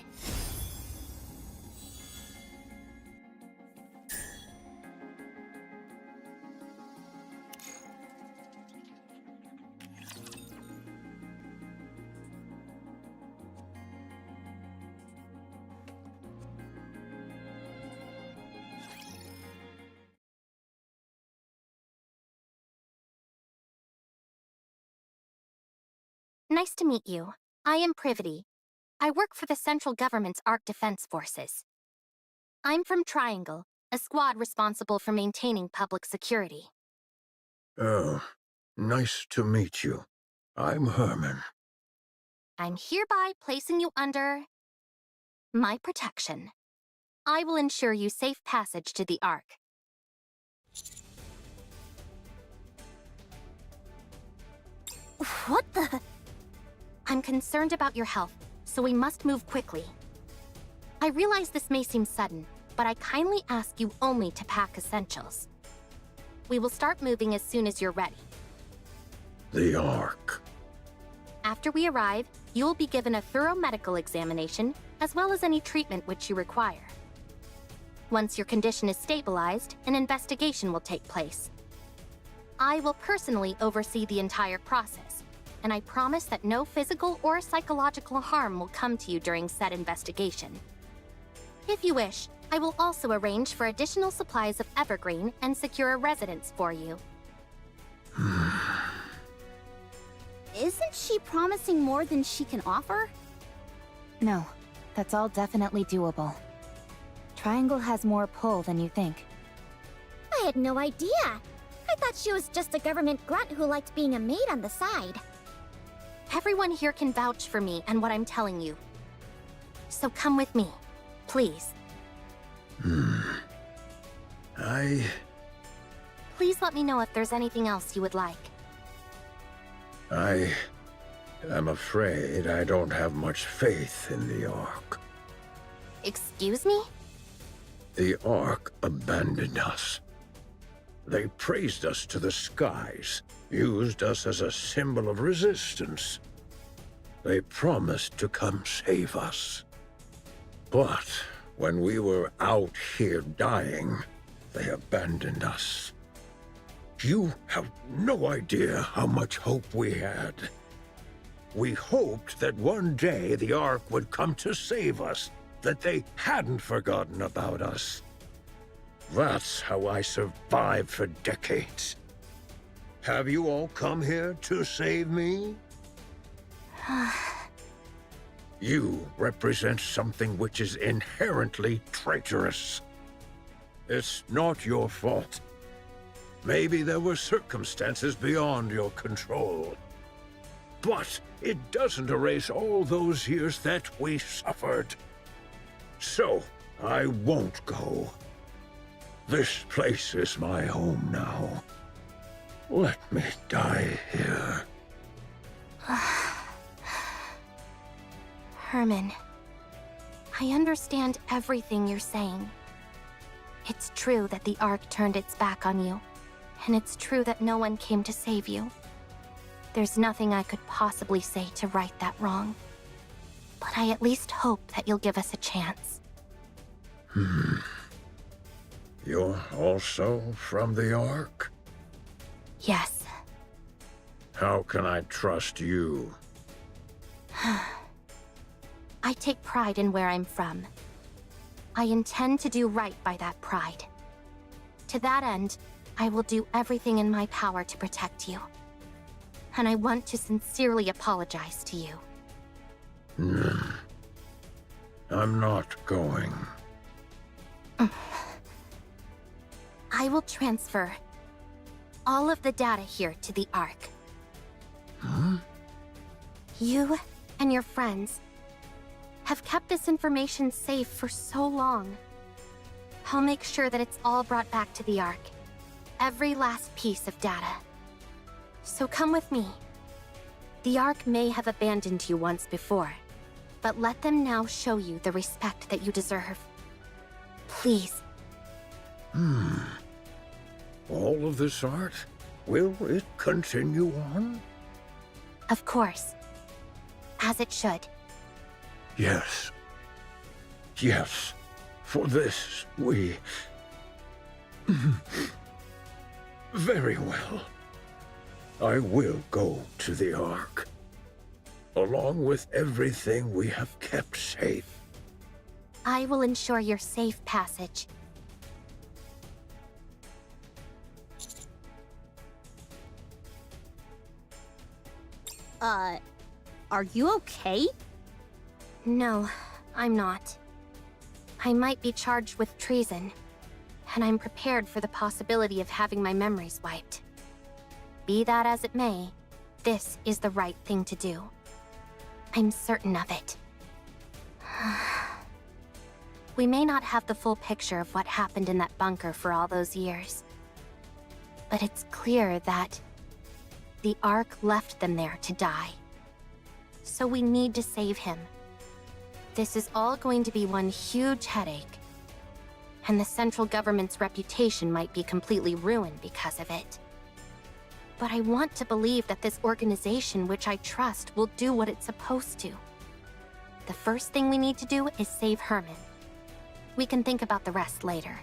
Nice to meet you. I am Privity. I work for the central government's Ark Defense Forces. I'm from Triangle, a squad responsible for maintaining public security. Oh, nice to meet you. I'm Herman. I'm hereby placing you under my protection. I will ensure you safe passage to the Ark. What the? I'm concerned about your health, so we must move quickly. I realize this may seem sudden, but I kindly ask you only to pack essentials. We will start moving as soon as you're ready. The Ark. After we arrive, you will be given a thorough medical examination, as well as any treatment which you require. Once your condition is stabilized, an investigation will take place. I will personally oversee the entire process, and I promise that no physical or psychological harm will come to you during said investigation. If you wish, I will also arrange for additional supplies of evergreen and secure a residence for you. Isn't she promising more than she can offer? No, that's all definitely doable. Triangle has more pull than you think. I had no idea. I thought she was just a government grunt who liked being a maid on the side. Everyone here can vouch for me and what I'm telling you. So come with me, please. Please let me know if there's anything else you would like. I am afraid I don't have much faith in the Ark. Excuse me? The Ark abandoned us. They praised us to the skies, used us as a symbol of resistance. They promised to come save us. But when we were out here dying, they abandoned us. You have no idea how much hope we had. We hoped that one day the Ark would come to save us, that they hadn't forgotten about us. That's how I survived for decades. Have you all come here to save me? You represent something which is inherently traitorous. It's not your fault. Maybe there were circumstances beyond your control. But it doesn't erase all those years that we suffered. So, I won't go. This place is my home now. Let me die here. Herman, I understand everything you're saying. It's true that the Ark turned its back on you, and it's true that no one came to save you. There's nothing I could possibly say to right that wrong. But I at least hope that you'll give us a chance. You're also from the Ark? Yes. How can I trust you? I take pride in where I'm from. I intend to do right by that pride. To that end, I will do everything in my power to protect you. And I want to sincerely apologize to you. I'm not going. I will transfer all of the data here to the Ark. You and your friends have kept this information safe for so long. I'll make sure that it's all brought back to the Ark. Every last piece of data. So come with me. The Ark may have abandoned you once before, but let them now show you the respect that you deserve. Please. All of this art? Will it continue on? Of course. As it should. Yes. Yes. For this, we... Very well. I will go to the Ark. Along with everything we have kept safe. I will ensure your safe passage. Are you okay? No, I'm not. I might be charged with treason, and I'm prepared for the possibility of having my memories wiped. Be that as it may, this is the right thing to do. I'm certain of it. We may not have the full picture of what happened in that bunker for all those years, but it's clear that the Ark left them there to die. So we need to save him. This is all going to be one huge headache, and the central government's reputation might be completely ruined because of it. But I want to believe that this organization, which I trust, will do what it's supposed to. The first thing we need to do is save Herman. We can think about the rest later.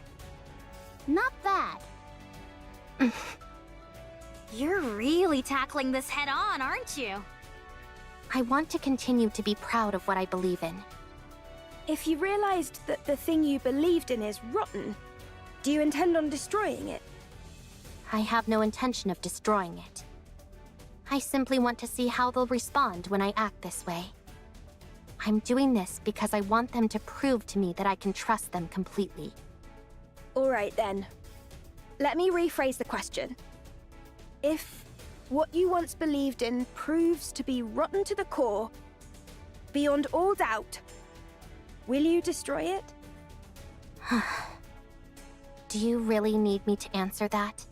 Not bad. You're really tackling this head on, aren't you? I want to continue to be proud of what I believe in. If you realized that the thing you believed in is rotten, do you intend on destroying it? I have no intention of destroying it. I simply want to see how they'll respond when I act this way. I'm doing this because I want them to prove to me that I can trust them completely. All right then. Let me rephrase the question. If what you once believed in proves to be rotten to the core, beyond all doubt, will you destroy it? Do you really need me to answer that?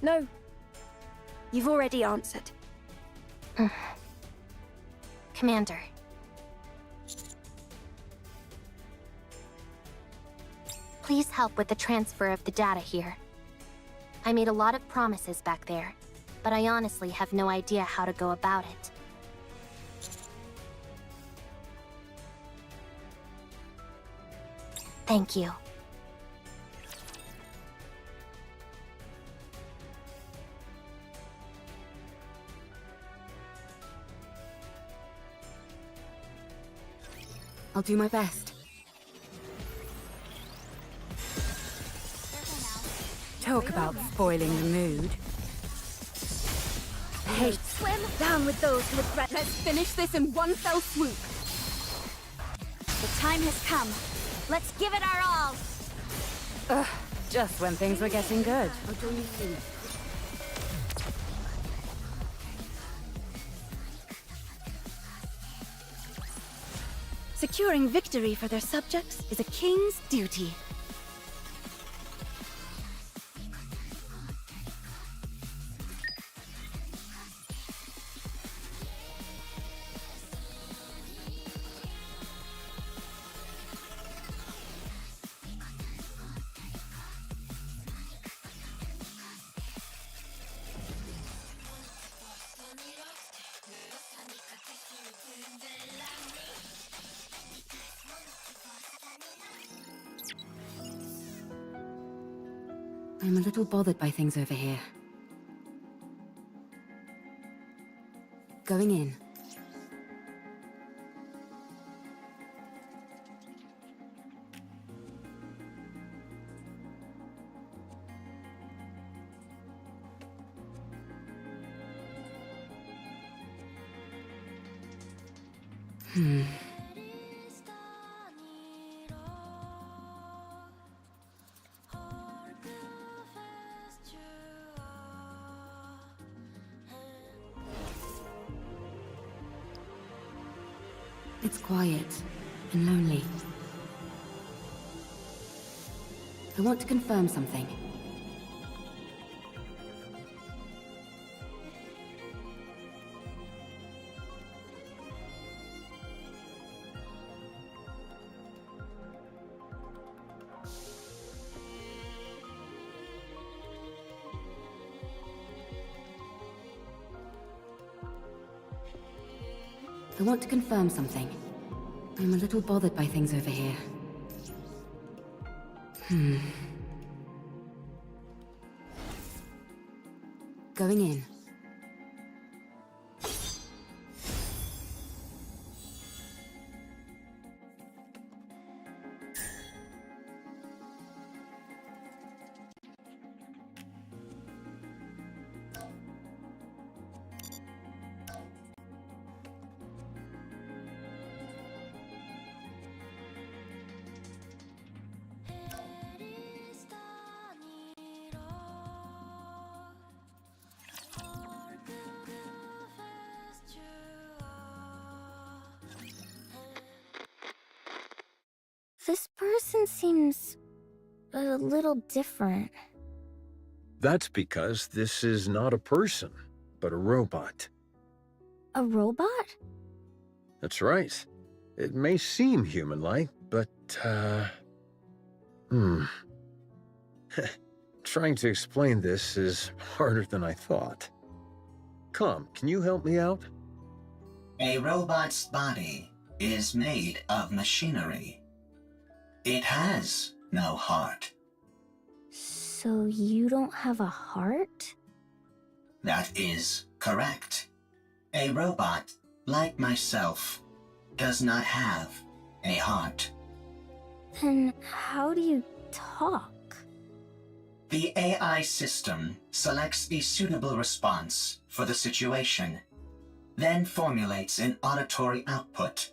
No. You've already answered. Commander. Please help with the transfer of the data here. I made a lot of promises back there, but I honestly have no idea how to go about it. Thank you. I'll do my best. Talk about spoiling the mood. Hey, swim down with those who would threaten. Let's finish this in one fell swoop. The time has come. Let's give it our all. Ugh, just when things were getting good. I'll join you soon. Securing victory for their subjects is a king's duty. I'm a little bothered by things over here. Going in. It's quiet and lonely. I want to confirm something. I want to confirm something. I'm a little bothered by things over here. Going in. This person seems a little different. That's because this is not a person, but a robot. A robot? That's right. It may seem human-like, but, Trying to explain this is harder than I thought. Come, can you help me out? A robot's body is made of machinery. It has no heart. So you don't have a heart? That is correct. A robot, like myself, does not have a heart. Then how do you talk? The AI system selects a suitable response for the situation, then formulates an auditory output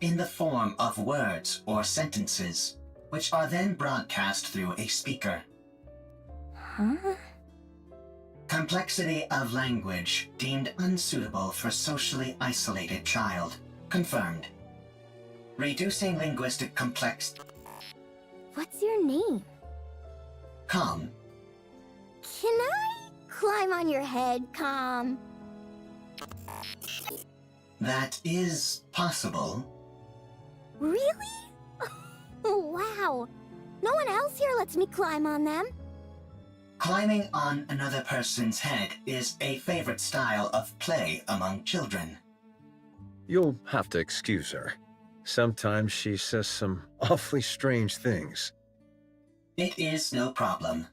in the form of words or sentences, which are then broadcast through a speaker. Huh? Complexity of language deemed unsuitable for socially isolated child. Confirmed. Reducing linguistic complexity. What's your name? Calm. Can I climb on your head, Calm? That is possible. Really? Wow. No one else here lets me climb on them. Climbing on another person's head is a favorite style of play among children. You'll have to excuse her. Sometimes she says some awfully strange things. It is no problem.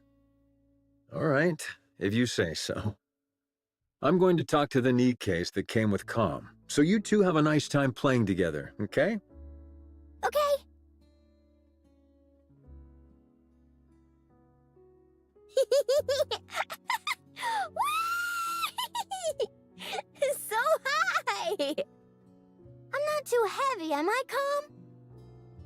All right, if you say so. I'm going to talk to the Nikkes that came with Calm, so you two have a nice time playing together, okay? Okay. So high! I'm not too heavy, am I, Calm?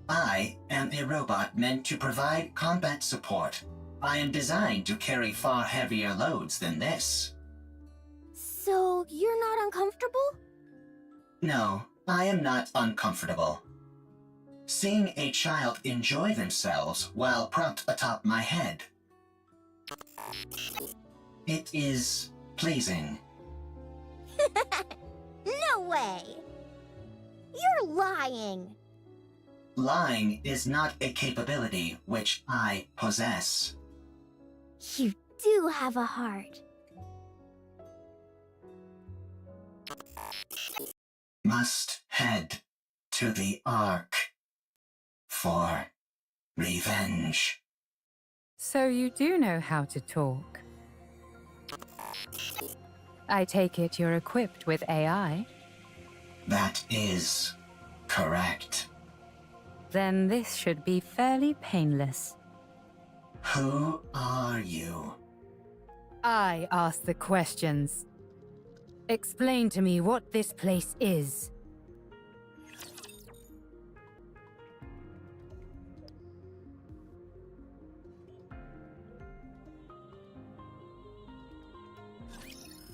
I am a robot meant to provide combat support. I am designed to carry far heavier loads than this. So you're not uncomfortable? No, I am not uncomfortable. Seeing a child enjoy themselves while propped atop my head. It is pleasing. No way! You're lying! Lying is not a capability which I possess. You do have a heart. Must head to the Ark for revenge. So you do know how to talk. I take it you're equipped with AI? That is correct. Then this should be fairly painless. Who are you? I ask the questions. Explain to me what this place is.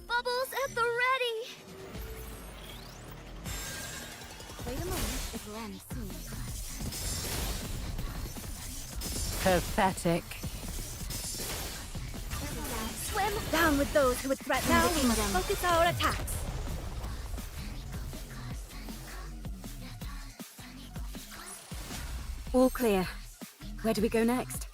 Bubbles at the ready! Wait a moment, if we're on the scene. Pathetic. Swim down with those who would threaten. Now we must focus our attacks. All clear. Where do we go next?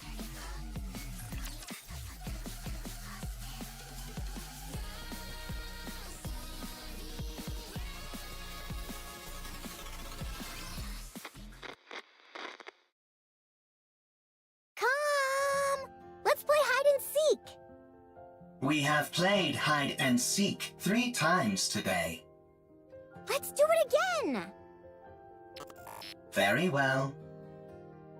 We have played hide and seek 3 times today. Let's do it again! Very well.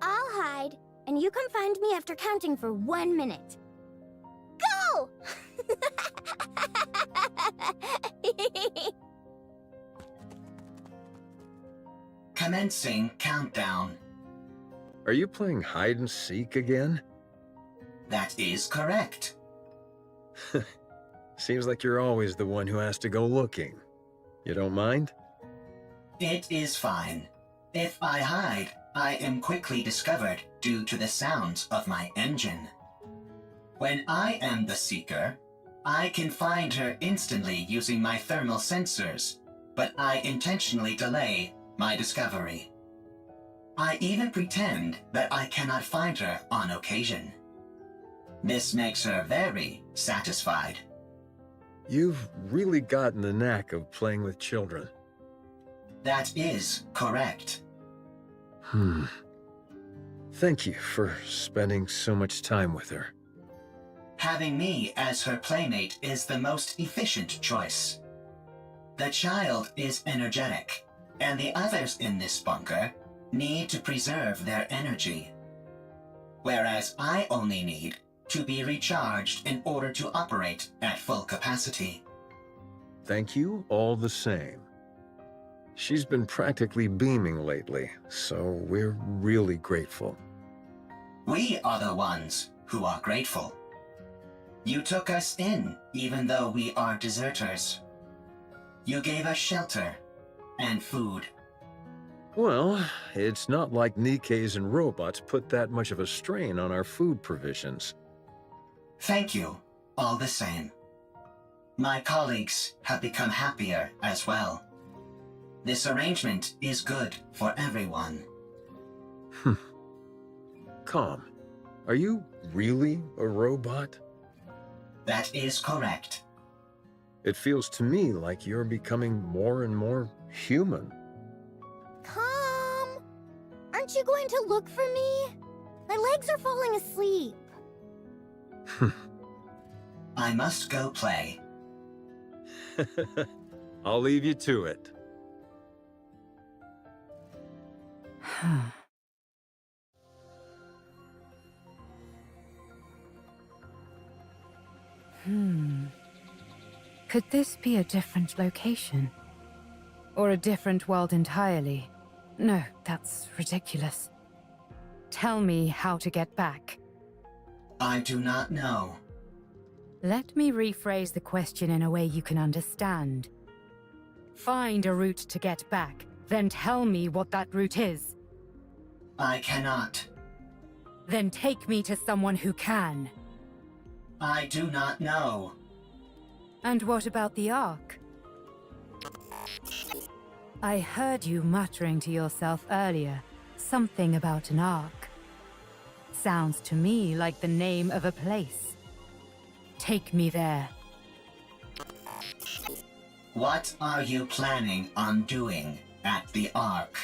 I'll hide, and you come find me after counting for 1 minute. Go! Commencing countdown. Are you playing hide and seek again? That is correct. Seems like you're always the one who has to go looking. You don't mind? It is fine. If I hide, I am quickly discovered due to the sounds of my engine. When I am the seeker, I can find her instantly using my thermal sensors, but I intentionally delay my discovery. I even pretend that I cannot find her on occasion. This makes her very satisfied. You've really gotten the knack of playing with children. That is correct. Thank you for spending so much time with her. Having me as her playmate is the most efficient choice. The child is energetic, and the others in this bunker need to preserve their energy. Whereas I only need to be recharged in order to operate at full capacity. Thank you all the same. She's been practically beaming lately, so we're really grateful. We are the ones who are grateful. You took us in, even though we are deserters. You gave us shelter and food. Well, it's not like Nikkes and robots put that much of a strain on our food provisions. Thank you, all the same. My colleagues have become happier as well. This arrangement is good for everyone. Calm. Are you really a robot? That is correct. It feels to me like you're becoming more and more human. Come! Aren't you going to look for me? My legs are falling asleep. I must go play. I'll leave you to it. Could this be a different location? Or a different world entirely? No, that's ridiculous. Tell me how to get back. I do not know. Let me rephrase the question in a way you can understand. Find a route to get back, then tell me what that route is. I cannot. Then take me to someone who can. I do not know. And what about the Ark? I heard you muttering to yourself earlier, something about an Ark. Sounds to me like the name of a place. Take me there. What are you planning on doing at the Ark?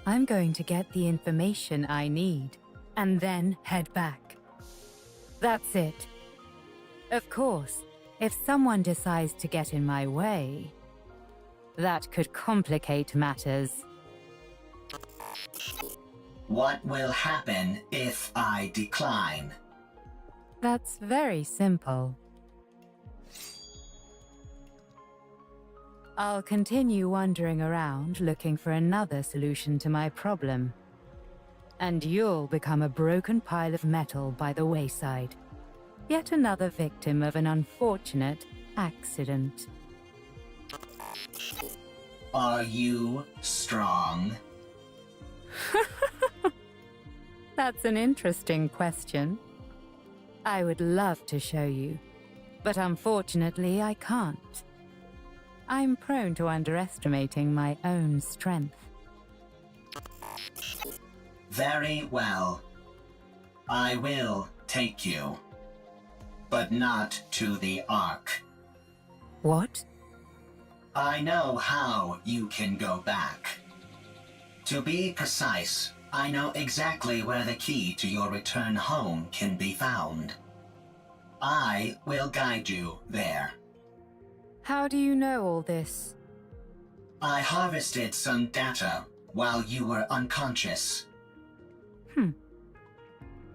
I'm going to get the information I need, and then head back. That's it. Of course, if someone decides to get in my way, that could complicate matters. What will happen if I decline? That's very simple. I'll continue wandering around looking for another solution to my problem. And you'll become a broken pile of metal by the wayside. Yet another victim of an unfortunate accident. Are you strong? That's an interesting question. I would love to show you, but unfortunately I can't. I'm prone to underestimating my own strength. Very well. I will take you. But not to the Ark. What? I know how you can go back. To be precise, I know exactly where the key to your return home can be found. I will guide you there. How do you know all this? I harvested some data while you were unconscious.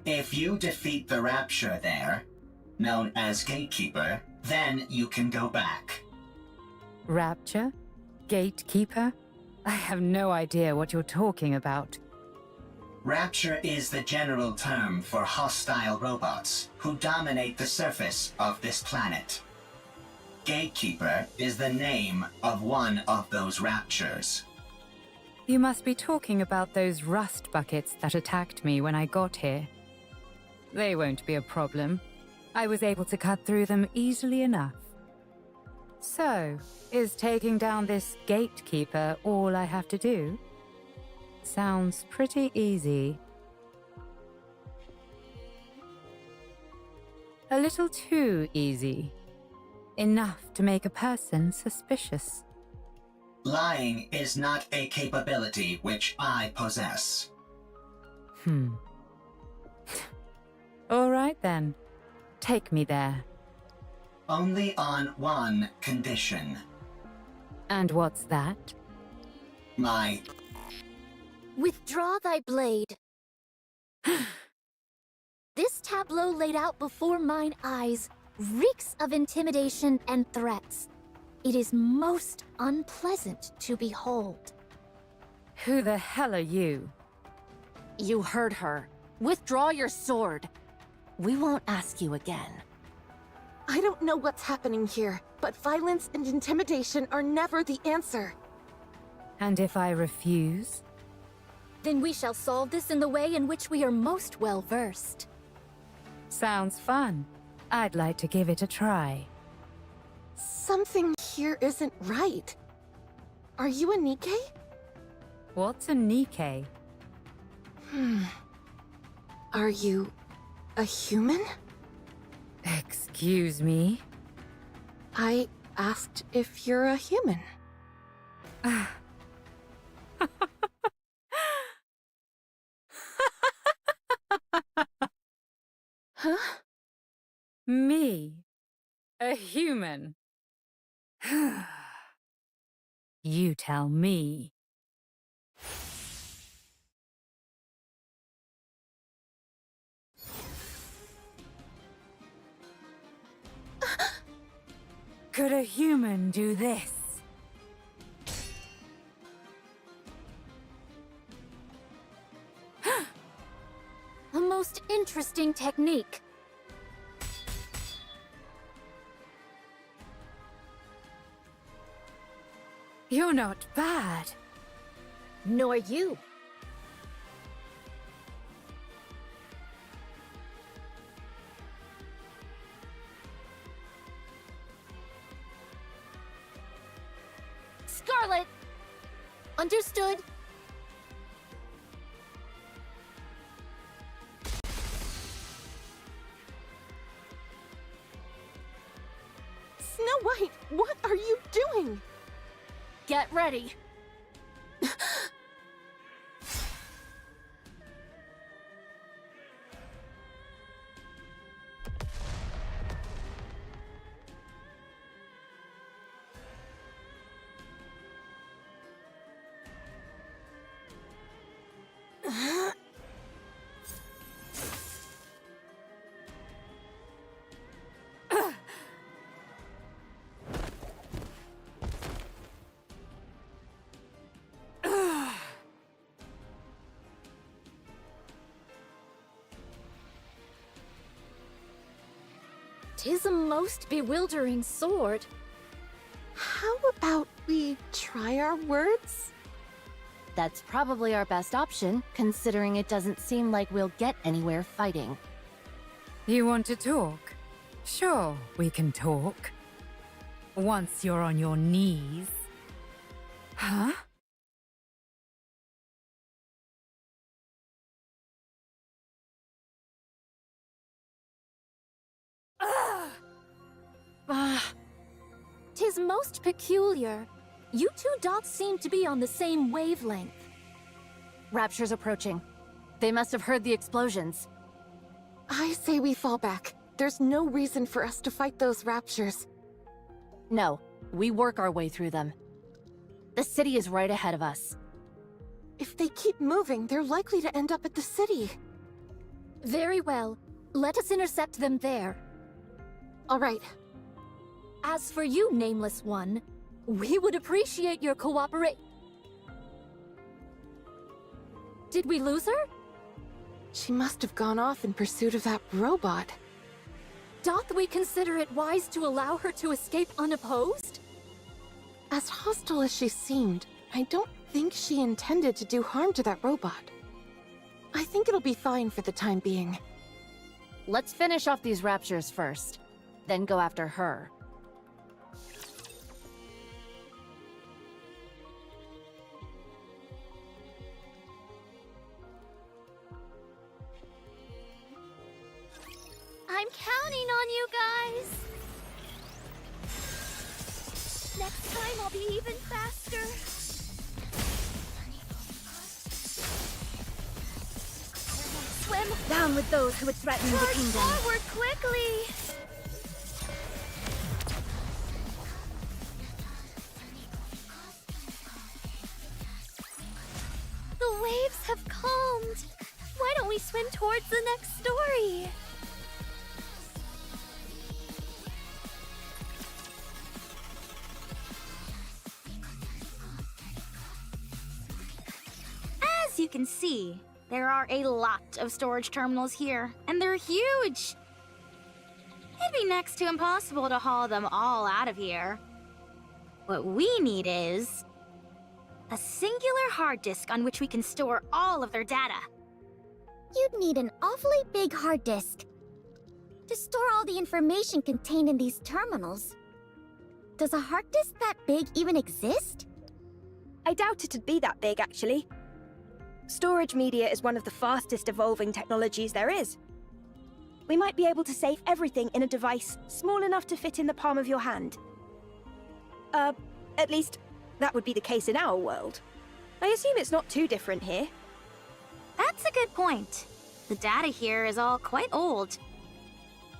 If you defeat the Rapture there, known as Gatekeeper, then you can go back. Rapture? Gatekeeper? I have no idea what you're talking about. Rapture is the general term for hostile robots who dominate the surface of this planet. Gatekeeper is the name of one of those Raptures. You must be talking about those rust buckets that attacked me when I got here. They won't be a problem. I was able to cut through them easily enough. So, is taking down this gatekeeper all I have to do? Sounds pretty easy. A little too easy. Enough to make a person suspicious. Lying is not a capability which I possess. All right then. Take me there. Only on one condition. And what's that? My... Withdraw thy blade. This tableau laid out before mine eyes reeks of intimidation and threats. It is most unpleasant to behold. Who the hell are you? You heard her. Withdraw your sword. We won't ask you again. I don't know what's happening here, but violence and intimidation are never the answer. And if I refuse? Then we shall solve this in the way in which we are most well-versed. Sounds fun. I'd like to give it a try. Something here isn't right. Are you a Nikke? What's a Nikke? Are you a human? Excuse me? I asked if you're a human. Huh? Me? A human? You tell me. Could a human do this? A most interesting technique. You're not bad. Nor you. Scarlet! Understood. Snow White, what are you doing? Get ready. Tis a most bewildering sword. How about we try our words? That's probably our best option, considering it doesn't seem like we'll get anywhere fighting. You want to talk? Sure, we can talk. Once you're on your knees. Huh? Tis most peculiar. You two dots seem to be on the same wavelength. Rapture's approaching. They must have heard the explosions. I say we fall back. There's no reason for us to fight those raptures. No, we work our way through them. The city is right ahead of us. If they keep moving, they're likely to end up at the city. Very well. Let us intercept them there. All right. As for you, Nameless One, we would appreciate your cooperation. Did we lose her? She must have gone off in pursuit of that robot. Doth we consider it wise to allow her to escape unopposed? As hostile as she seemed, I don't think she intended to do harm to that robot. I think it'll be fine for the time being. Let's finish off these raptures first, then go after her. I'm counting on you guys! Next time I'll be even faster. Swim! Down with those who would threaten the Charge kingdom. forward quickly! The waves have calmed. Why don't we swim towards the next story? As you can see, there are a lot of storage terminals here, and they're huge. It'd be next to impossible to haul them all out of here. What we need is a singular hard disk on which we can store all of their data. You'd need an awfully big hard disk to store all the information contained in these terminals. Does a hard disk that big even exist? I doubt it'd be that big, actually. Storage media is one of the fastest evolving technologies there is. We might be able to save everything in a device small enough to fit in the palm of your hand. At least, that would be the case in our world. I assume it's not too different here. That's a good point. The data here is all quite old.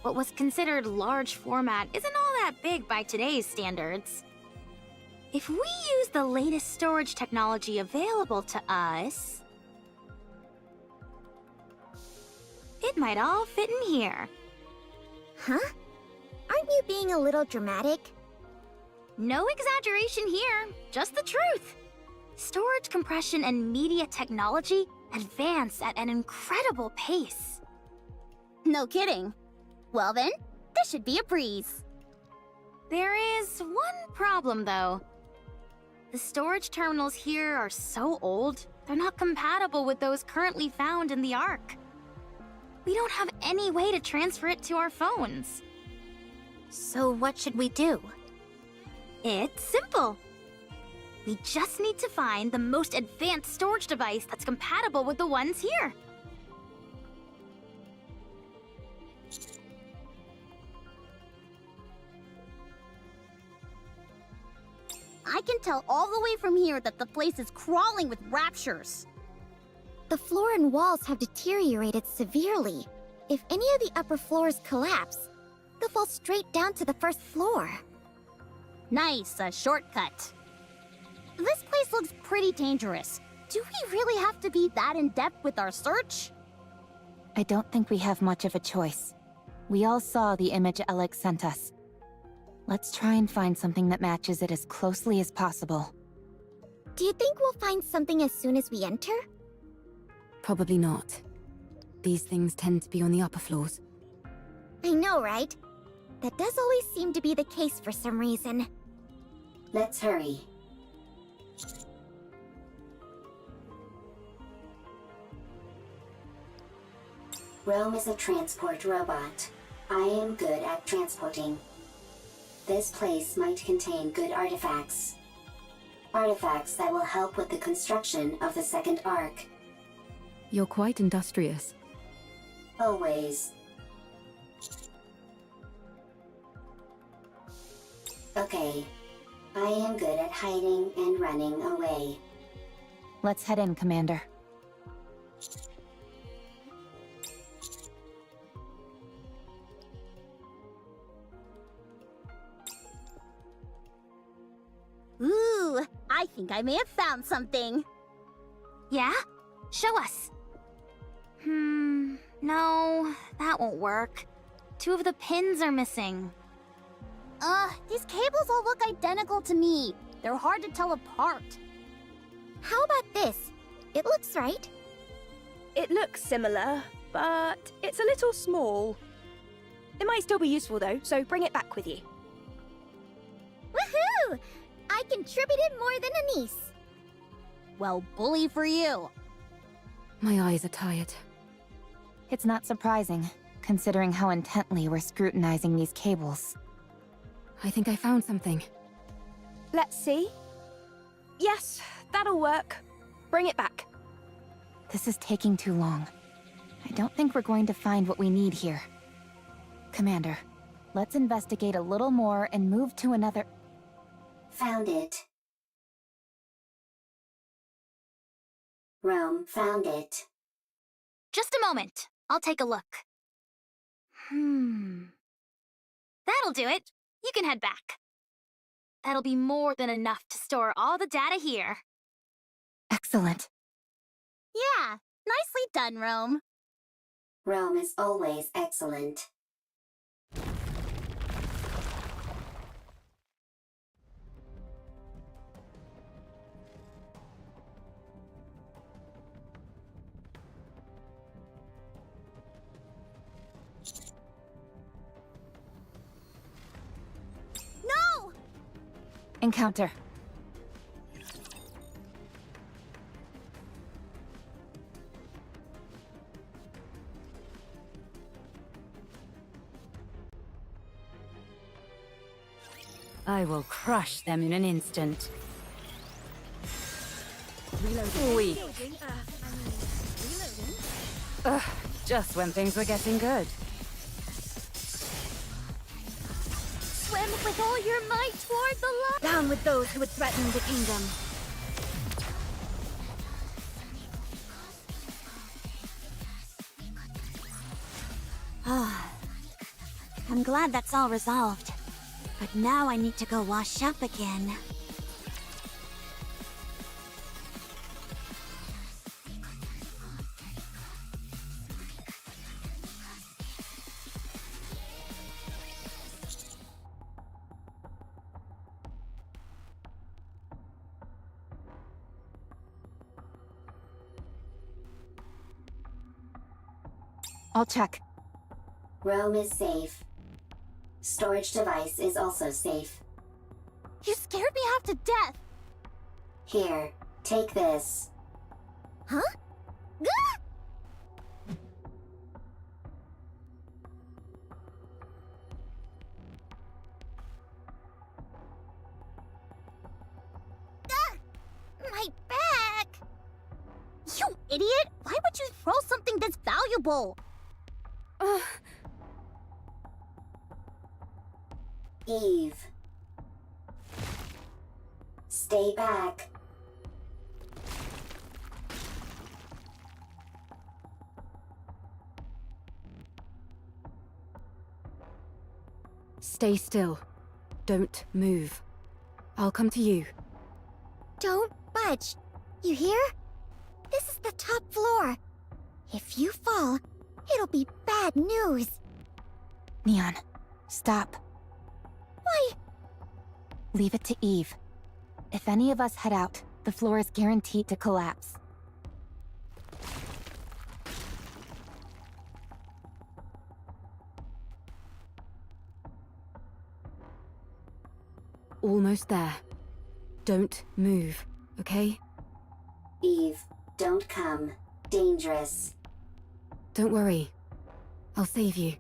What was considered large format isn't all that big by today's standards. If we use the latest storage technology available to us, it might all fit in here. Huh? Aren't you being a little dramatic? No exaggeration here, just the truth. Storage compression and media technology advance at an incredible pace. No kidding. Well then, this should be a breeze. There is one problem, though. The storage terminals here are so old, they're not compatible with those currently found in the Ark. We don't have any way to transfer it to our phones. So what should we do? It's simple. We just need to find the most advanced storage device that's compatible with the ones here. I can tell all the way from here that the place is crawling with raptures. The floor and walls have deteriorated severely. If any of the upper floors collapse, they'll fall straight down to the first floor. Nice, a shortcut. This place looks pretty dangerous. Do we really have to be that in-depth with our search? I don't think we have much of a choice. We all saw the image Alex sent us. Let's try and find something that matches it as closely as possible. Do you think we'll find something as soon as we enter? Probably not. These things tend to be on the upper floors. I know, right? That does always seem to be the case for some reason. Let's hurry. Rome is a transport robot. I am good at transporting. This place might contain good artifacts. Artifacts that will help with the construction of the second Ark. You're quite industrious. Always. Okay. I am good at hiding and running away. Let's head in, Commander. think I may have found something. Yeah? Show us. No, that won't work. 2 of the pins are missing. These cables all look identical to me. They're hard to tell apart. How about this? It looks right. It looks similar, but it's a little small. It might still be useful though, so bring it back with you. Woohoo! I contributed more than a niece. Well, bully for you. My eyes are tired. It's not surprising, considering how intently we're scrutinizing these cables. I think I found something. Let's see. Yes, that'll work. Bring it back. This is taking too long. I don't think we're going to find what we need here. Commander, let's investigate a little more and move to another... Found it. Rome found it. Just a moment. I'll take a look. That'll do it. You can head back. That'll be more than enough to store all the data here. Excellent. Yeah, nicely done, Rome. Rome is always excellent. No! Encounter. I will crush them in an instant. Weak. Ugh, just when things were getting good. Swim with all your might toward the light! Down with those who would threaten the kingdom. I'm glad that's all resolved. But now I need to go wash up again. I'll check. Rome is safe. Storage device is also safe. You scared me half to death! Here, take this. Huh? My back! You idiot! Why would you throw something this valuable? Eve. Stay back. Stay still. Don't move. I'll come to you. Don't budge. You hear? This is the top floor. If you fall, it'll be bad news. Neon, stop. Why? Leave it to Eve. If any of us head out, the floor is guaranteed to collapse. Almost there. Don't move, okay? Eve, don't come. Dangerous. Don't worry. I'll save you.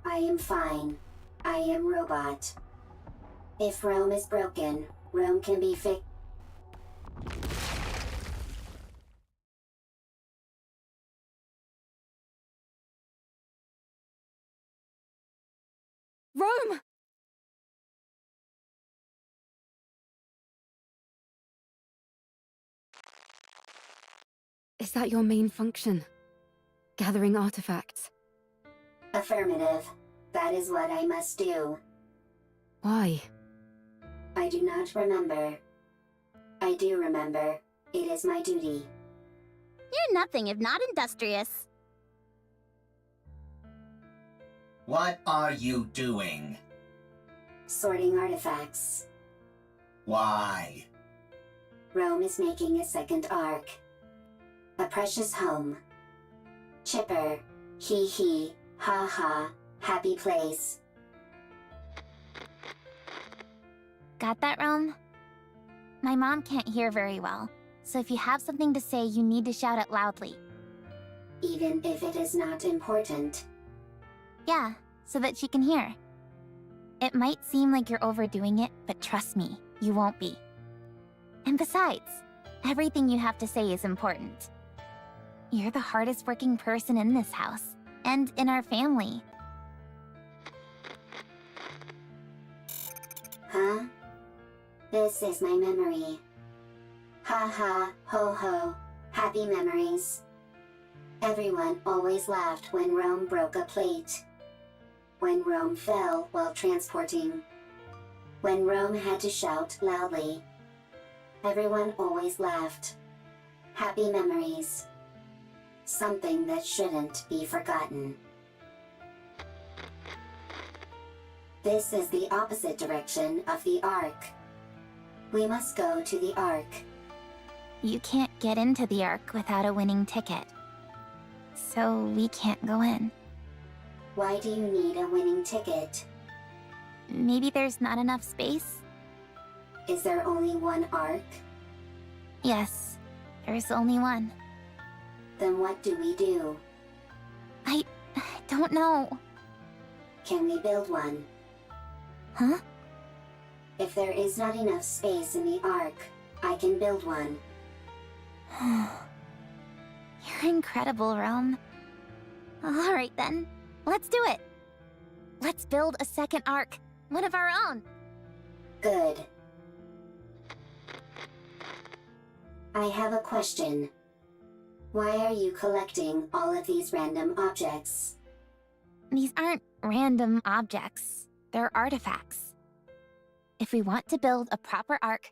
I am fine. I am robot. If Rome is broken, Rome can be fixed. Rome! Is that your main function? Gathering artifacts? Affirmative. That is what I must do. Why? I do not remember. I do remember. It is my duty. You're nothing if not industrious. What are you doing? Sorting artifacts. Why? Rome is making a second arc. A precious home. Chipper. Hee hee. Ha ha. Happy place. Got that, Rome? My mom can't hear very well, so if you have something to say, you need to shout it loudly. Even if it is not important. Yeah, so that she can hear. It might seem like you're overdoing it, but trust me, you won't be. And besides, everything you have to say is important. You're the hardest working person in this house, and in our family. Huh? This is my memory. Ha ha, ho ho, happy memories. Everyone always laughed when Rome broke a plate. When Rome fell while transporting. When Rome had to shout loudly. Everyone always laughed. Happy memories. Something that shouldn't be forgotten. This is the opposite direction of the Ark. We must go to the Ark. You can't get into the Ark without a winning ticket. So we can't go in. Why do you need a winning ticket? Maybe there's not enough space? Is there only one Ark? Yes, there's only one. Then what do we do? I don't know. Can we build one? Huh? If there is not enough space in the Ark, I can build one. You're incredible, Rome. Alright then, let's do it. Let's build a second Ark, one of our own. Good. I have a question. Why are you collecting all of these random objects? These aren't random objects. They're artifacts. If we want to build a proper Ark,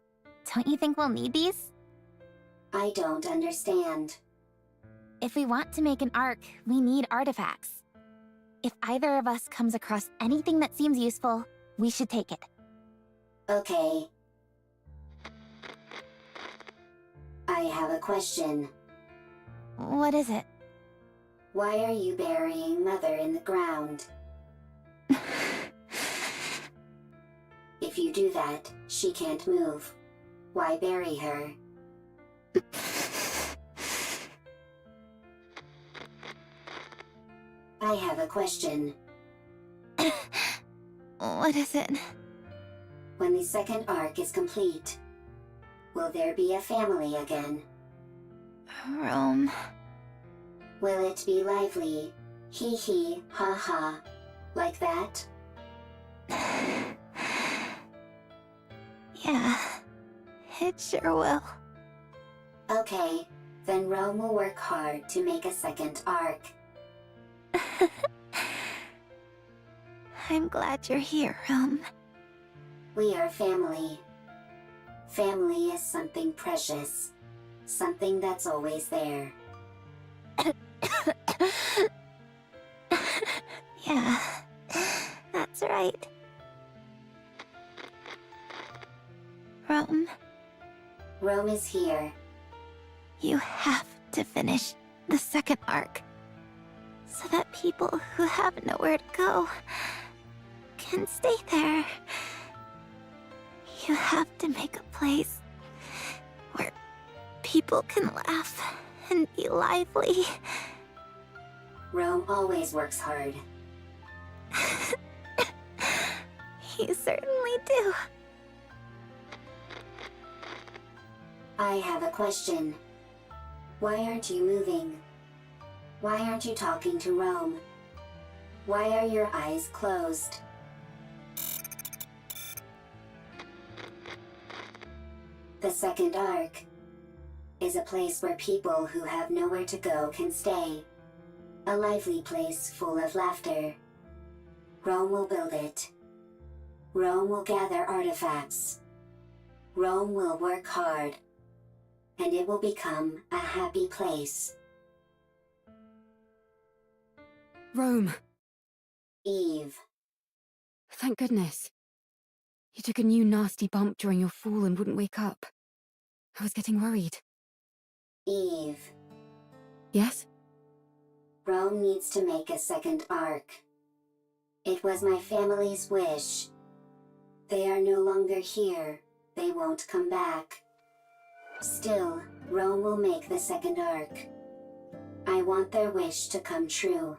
don't you think we'll need these? I don't understand. If we want to make an Ark, we need artifacts. If either of us comes across anything that seems useful, we should take it. Okay. I have a question. What is it? Why are you burying Mother in the ground? If you do that, she can't move. Why bury her? I have a question. What is it? When the second arc is complete, will there be a family again? Rome. Will it be lively? Hee hee, ha ha. Like that? Yeah, it sure will. Okay, then Rome will work hard to make a second arc. I'm glad you're here, Rome. We are family. Family is something precious. Something that's always there. Yeah, that's right. Rome. Rome is here. You have to finish the second arc, so that people who have nowhere to go can stay there. You have to make a place where people can laugh and be lively. Rome always works hard. You certainly do. I have a question. Why aren't you moving? Why aren't you talking to Rome? Why are your eyes closed? The second arc is a place where people who have nowhere to go can stay. A lively place full of laughter. Rome will build it. Rome will gather artifacts. Rome will work hard, and it will become a happy place. Rome. Eve. Thank goodness. You took a new nasty bump during your fall and wouldn't wake up. I was getting worried. Eve. Yes? Rome needs to make a second arc. It was my family's wish. They are no longer here. They won't come back. Still, Rome will make the second arc. I want their wish to come true.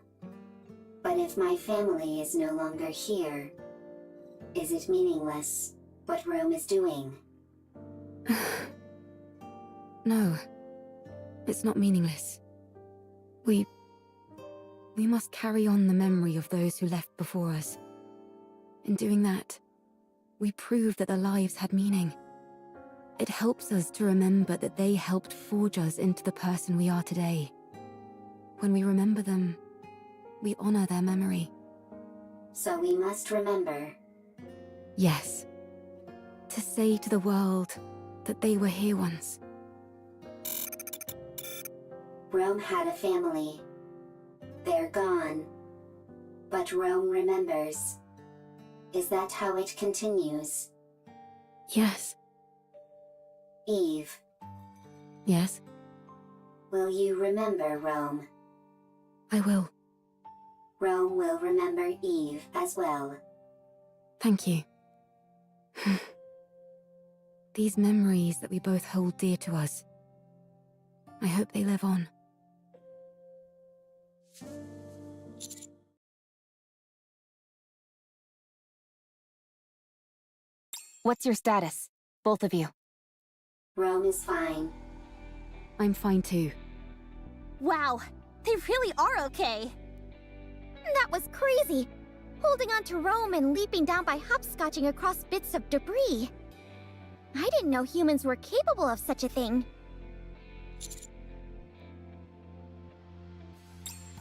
But if my family is no longer here, is it meaningless, what Rome is doing? No. It's not meaningless. We must carry on the memory of those who left before us. In doing that, we prove that their lives had meaning. It helps us to remember that they helped forge us into the person we are today. When we remember them, we honor their memory. So we must remember. Yes. To say to the world that they were here once. Rome had a family. They're gone. But Rome remembers. Is that how it continues? Yes. Eve. Yes? Will you remember Rome? I will. Rome will remember Eve as well. Thank you. These memories that we both hold dear to us. I hope they live on. What's your status, both of you? Rome is fine. I'm fine too. Wow, they really are okay. That was crazy. Holding on to Rome and leaping down by hopscotching across bits of debris. I didn't know humans were capable of such a thing.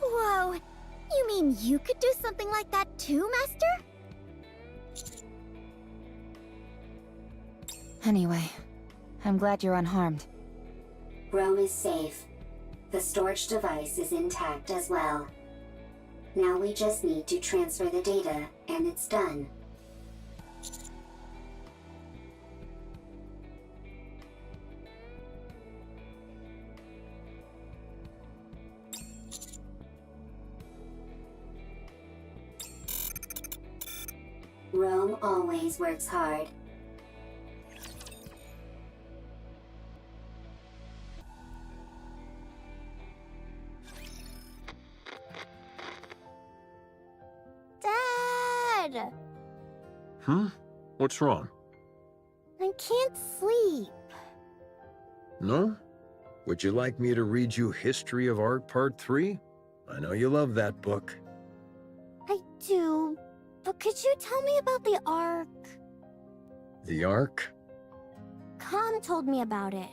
Whoa, you mean you could do something like that too, Master? Anyway, I'm glad you're unharmed. Rome is safe. The storage device is intact as well. Now we just need to transfer the data, and it's done. Rome always works hard. Dad! What's wrong? I can't sleep. No? Would you like me to read you History of Art Part 3? I know you love that book. I do, but could you tell me about the Ark? The Ark? Com told me about it.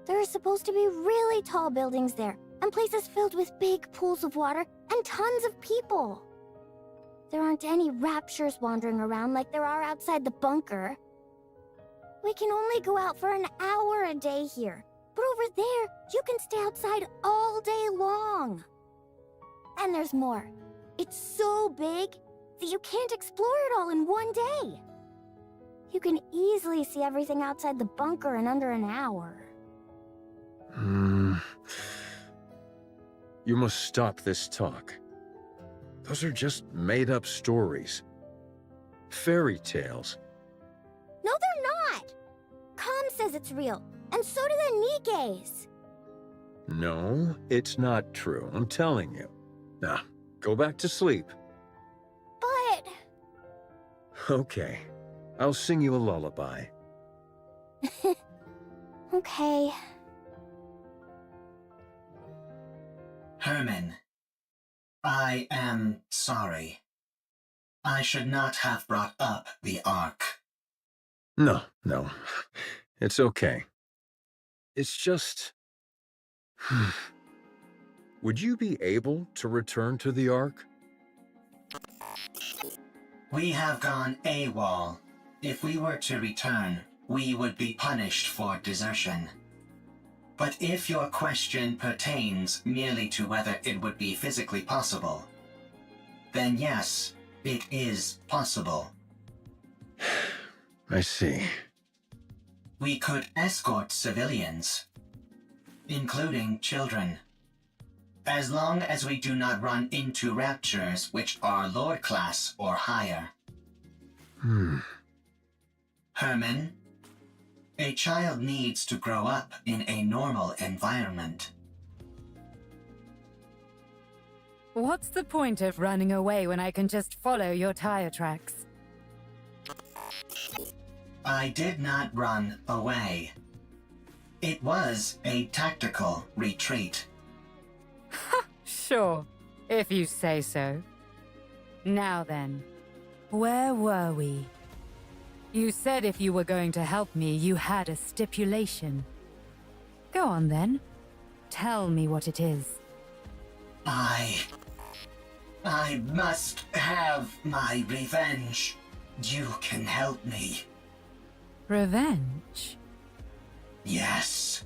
There are supposed to be really tall buildings there, and places filled with big pools of water, and tons of people. There aren't any raptures wandering around like there are outside the bunker. We can only go out for an hour a day here, but over there, you can stay outside all day long. And there's more. It's so big that you can't explore it all in one day. You can easily see everything outside the bunker in under an hour. You must stop this talk. Those are just made-up stories. Fairy tales. No, they're not! Com says it's real, and so do the Nikkes. No, it's not true, I'm telling you. Now, go back to sleep. But... Okay, I'll sing you a lullaby. Okay. Herman, I am sorry. I should not have brought up the Ark. No, it's okay. It's just... Would you be able to return to the Ark? We have gone AWOL. If we were to return, we would be punished for desertion. But if your question pertains merely to whether it would be physically possible, then yes, it is possible. I see. We could escort civilians, including children, as long as we do not run into raptures which are Lord class or higher. Herman, a child needs to grow up in a normal environment. What's the point of running away when I can just follow your tire tracks? I did not run away. It was a tactical retreat. Sure, if you say so. Now then, where were we? You said if you were going to help me, you had a stipulation. Go on then. Tell me what it is. I must have my revenge. You can help me. Revenge? Yes.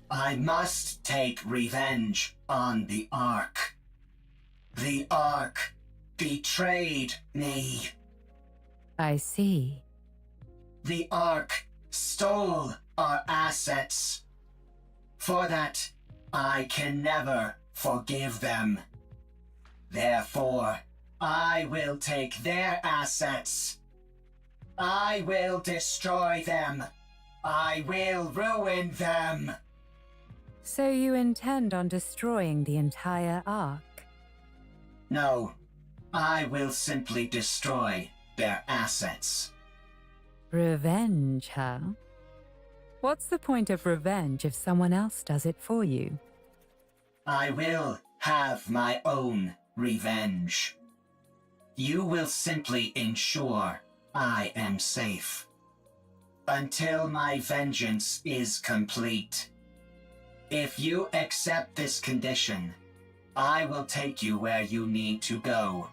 I must take revenge on the Ark. The Ark betrayed me. I see. The Ark stole our assets. For that, I can never forgive them. Therefore, I will take their assets. I will destroy them. I will ruin them. So you intend on destroying the entire Ark? No, I will simply destroy their assets. Revenge, huh? What's the point of revenge if someone else does it for you? I will have my own revenge. You will simply ensure I am safe. Until my vengeance is complete. If you accept this condition, I will take you where you need to go.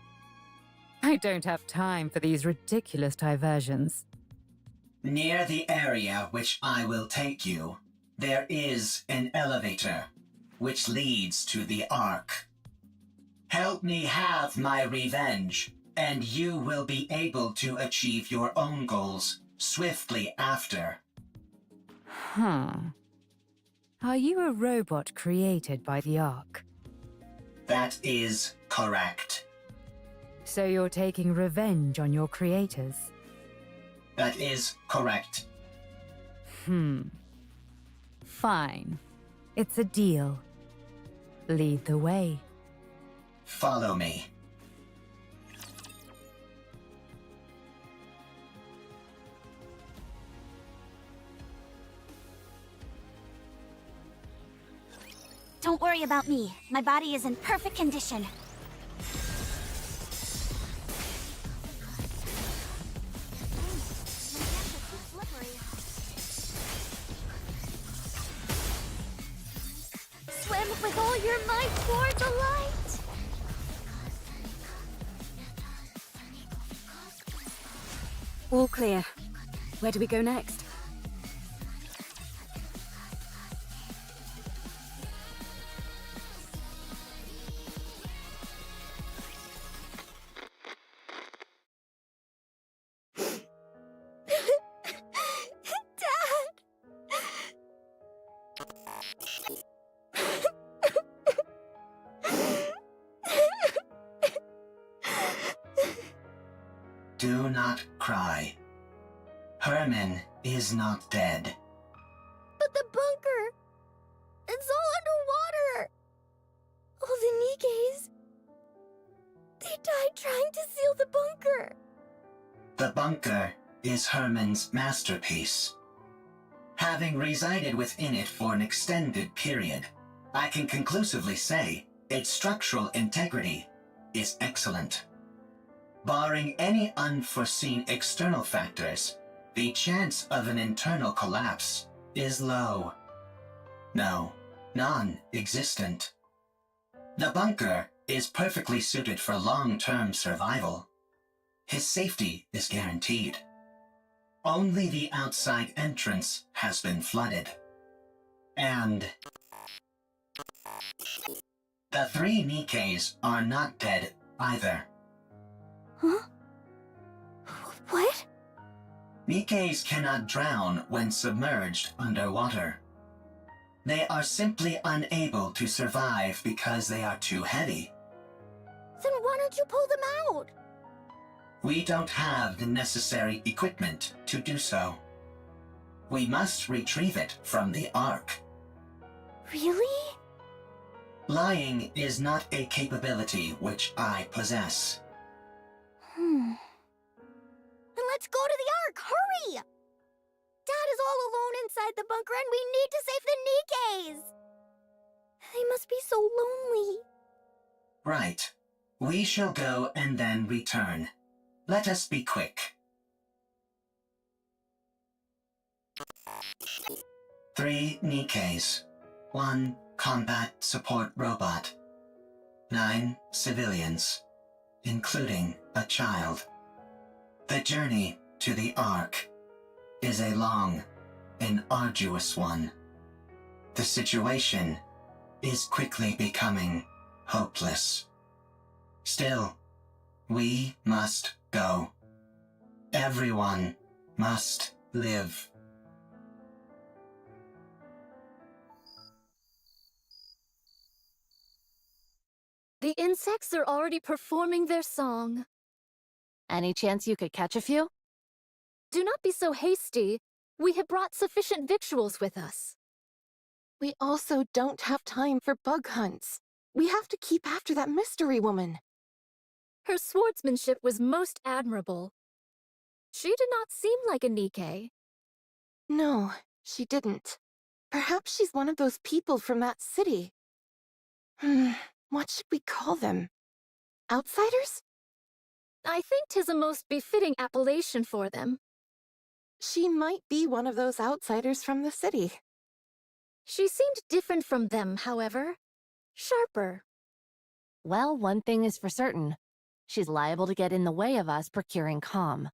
I don't have time for these ridiculous diversions. Near the area which I will take you, there is an elevator, which leads to the Ark. Help me have my revenge, and you will be able to achieve your own goals swiftly after. Are you a robot created by the Ark? That is correct. So you're taking revenge on your creators? That is correct. Fine. It's a deal. Lead the way. Follow me. Don't worry about me. My body is in perfect condition. Swim with all your might toward the light! All clear. Where do we go next? Do not cry. Herman is not dead. But the bunker! It's all underwater! All the Nikkes... They died trying to seal the bunker! The bunker is Herman's masterpiece. Having resided within it for an extended period, I can conclusively say its structural integrity is excellent. Barring any unforeseen external factors, the chance of an internal collapse is low. No, non-existent. The bunker is perfectly suited for long-term survival. His safety is guaranteed. Only the outside entrance has been flooded. And the 3 Nikkes are not dead either. Huh? What? Nikkes cannot drown when submerged underwater. They are simply unable to survive because they are too heavy. Then why don't you pull them out? We don't have the necessary equipment to do so. We must retrieve it from the Ark. Really? Lying is not a capability which I possess. Then let's go to the Ark! Hurry! Dad is all alone inside the bunker and we need to save the Nikkes! They must be so lonely. Right. We shall go and then return. Let us be quick. 3 Nikkes. 1 combat support robot. 9 civilians, including a child. The journey to the Ark is a long and arduous one. The situation is quickly becoming hopeless. Still, we must go. Everyone must live. The insects are already performing their song. Any chance you could catch a few? Do not be so hasty. We have brought sufficient victuals with us. We also don't have time for bug hunts. We have to keep after that mystery woman. Her swordsmanship was most admirable. She did not seem like a Nikke. No, she didn't. Perhaps she's one of those people from that city. What should we call them? Outsiders? I think 'tis a most befitting appellation for them. She might be one of those outsiders from the city. She seemed different from them, however. Sharper. Well, one thing is for certain. She's liable to get in the way of us procuring calm.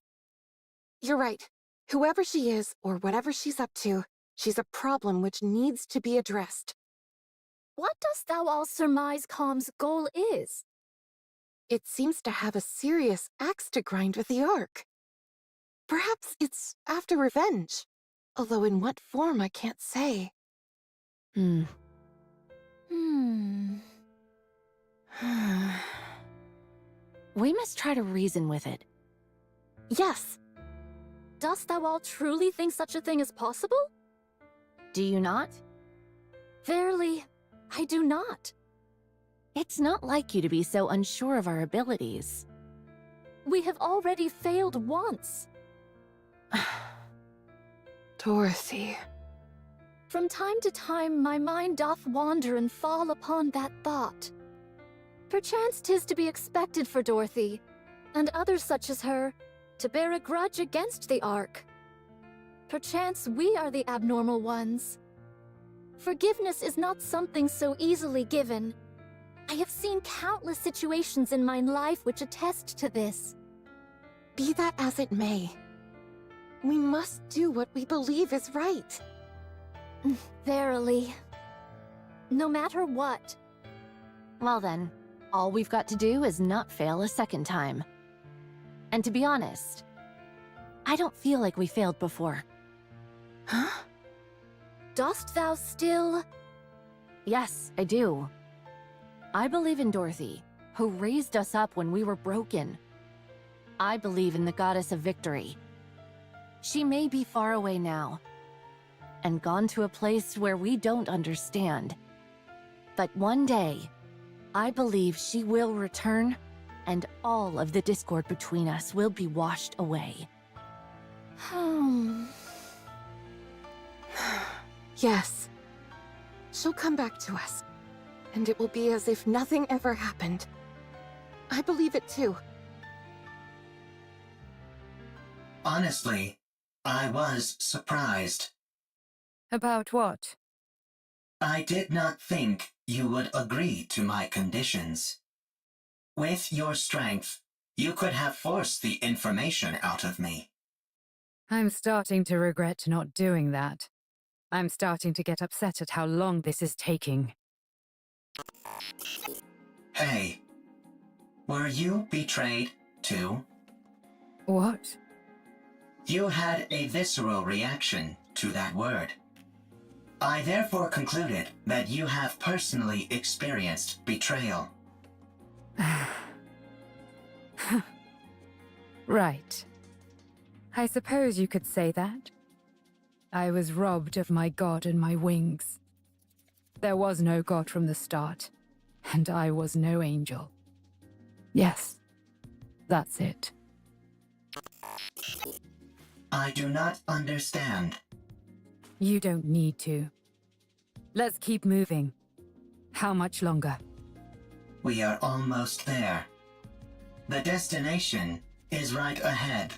You're right. Whoever she is, or whatever she's up to, she's a problem which needs to be addressed. What dost thou all surmise Calm's goal is? It seems to have a serious axe to grind with the Ark. Perhaps it's after revenge, although in what form I can't say. We must try to reason with it. Yes. Dost thou all truly think such a thing is possible? Do you not? Verily, I do not. It's not like you to be so unsure of our abilities. We have already failed once. Dorothy. From time to time my mind doth wander and fall upon that thought. Perchance 'tis to be expected for Dorothy, and others such as her, to bear a grudge against the Ark. Perchance we are the abnormal ones. Forgiveness is not something so easily given. I have seen countless situations in my life which attest to this. Be that as it may, we must do what we believe is right. Verily. No matter what. Well then, all we've got to do is not fail a second time. And to be honest, I don't feel like we failed before. Huh? Dost thou still? Yes, I do. I believe in Dorothy, who raised us up when we were broken. I believe in the goddess of victory. She may be far away now, and gone to a place where we don't understand. But one day, I believe she will return, and all of the discord between us will be washed away. Yes. She'll come back to us, and it will be as if nothing ever happened. I believe it too. Honestly, I was surprised. About what? I did not think you would agree to my conditions. With your strength, you could have forced the information out of me. I'm starting to regret not doing that. I'm starting to get upset at how long this is taking. Hey, were you betrayed too? What? You had a visceral reaction to that word. I therefore concluded that you have personally experienced betrayal. Right. I suppose you could say that. I was robbed of my god and my wings. There was no god from the start, and I was no angel. Yes, that's it. I do not understand. You don't need to. Let's keep moving. How much longer? We are almost there. The destination is right ahead.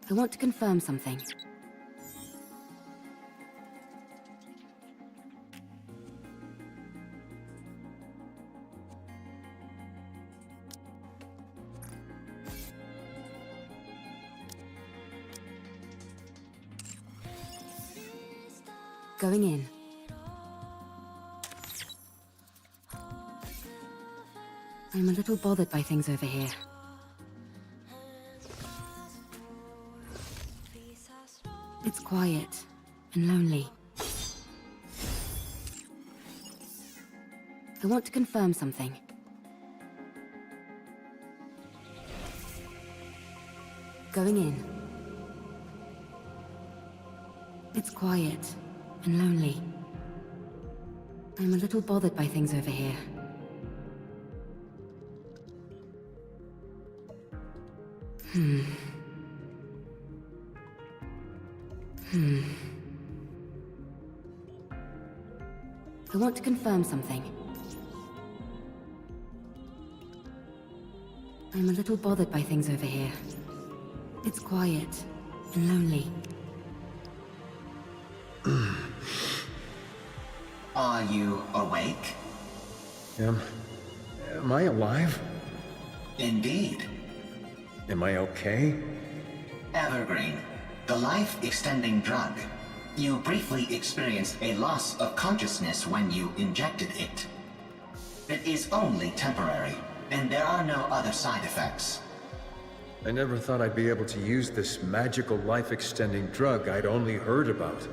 I want to confirm something. Going in. I'm a little bothered by things over here. It's quiet and lonely. I want to confirm something. Going in. It's quiet and lonely. I'm a little bothered by things over here. I want to confirm something. I'm a little bothered by things over here. It's quiet and lonely. Are you awake? Am I alive? Indeed. Am I okay? Evergreen, the life-extending drug. You briefly experienced a loss of consciousness when you injected it. It is only temporary, and there are no other side effects. I never thought I'd be able to use this magical life-extending drug I'd only heard about.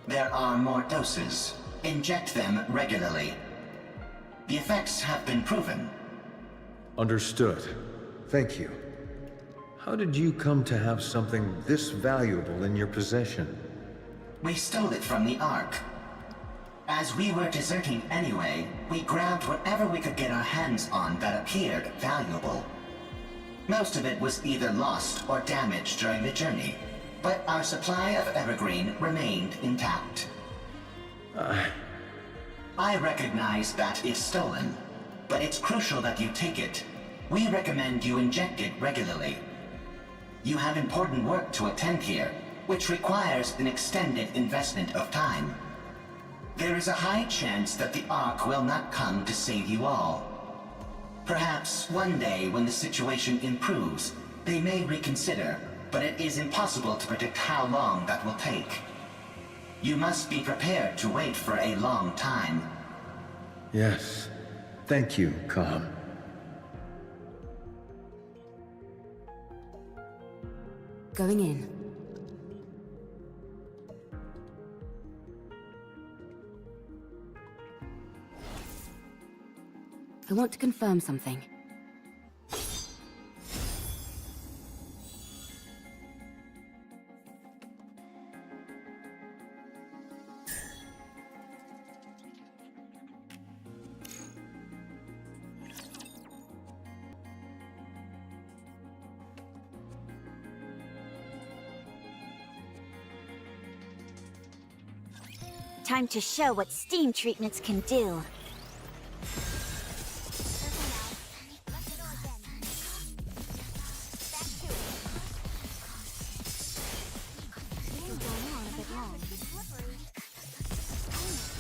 There are more doses. Inject them regularly. The effects have been proven. Understood. Thank you. How did you come to have something this valuable in your possession? We stole it from the Ark. As we were deserting anyway, we grabbed whatever we could get our hands on that appeared valuable. Most of it was either lost or damaged during the journey, but our supply of Evergreen remained intact. I recognize that it's stolen, but it's crucial that you take it. We recommend you inject it regularly. You have important work to attend here, which requires an extended investment of time. There is a high chance that the Ark will not come to save you all. Perhaps one day when the situation improves, they may reconsider, but it is impossible to predict how long that will take. You must be prepared to wait for a long time. Yes. Thank you, Com. Going in. I want to confirm something. Time to show what steam treatments can do.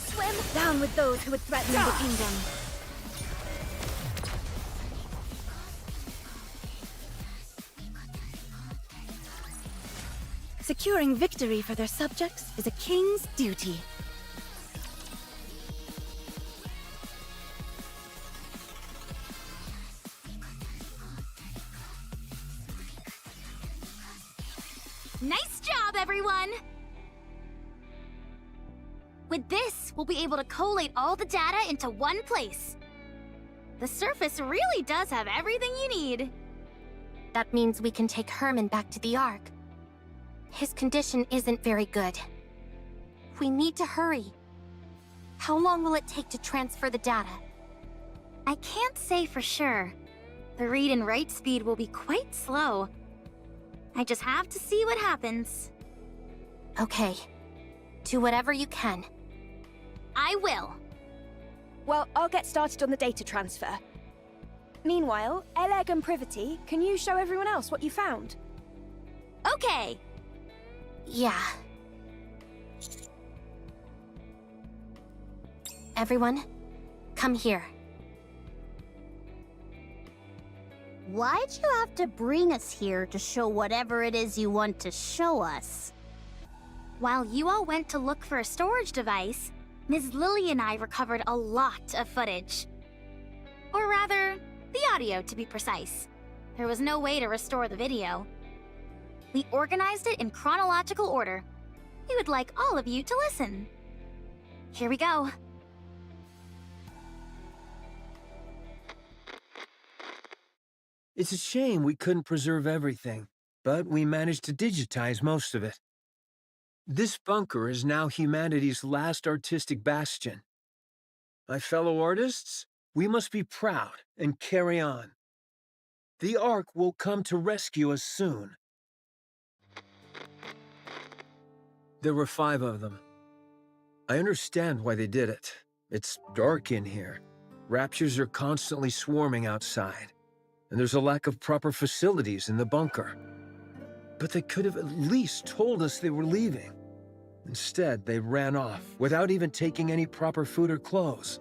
Swim down with those who would threaten the kingdom. Securing victory for their subjects is a king's duty. Nice job, everyone! With this, we'll be able to collate all the data into one place. The surface really does have everything you need. That means we can take Herman back to the Ark. His condition isn't very good. We need to hurry. How long will it take to transfer the data? I can't say for sure. The read and write speed will be quite slow. I just have to see what happens. Okay. Do whatever you can. I will. Well, I'll get started on the data transfer. Meanwhile, Eleg and Privity, can you show everyone else what you found? Okay. Yeah. Everyone, come here. Why'd you have to bring us here to show whatever it is you want to show us? While you all went to look for a storage device, Ms. Lily and I recovered a lot of footage. Or rather, the audio to be precise. There was no way to restore the video. We organized it in chronological order. We would like all of you to listen. Here we go. It's a shame we couldn't preserve everything, but we managed to digitize most of it. This bunker is now humanity's last artistic bastion. My fellow artists, we must be proud and carry on. The Ark will come to rescue us soon. There were 5 of them. I understand why they did it. It's dark in here. Raptures are constantly swarming outside, and there's a lack of proper facilities in the bunker. But they could have at least told us they were leaving. Instead, they ran off without even taking any proper food or clothes.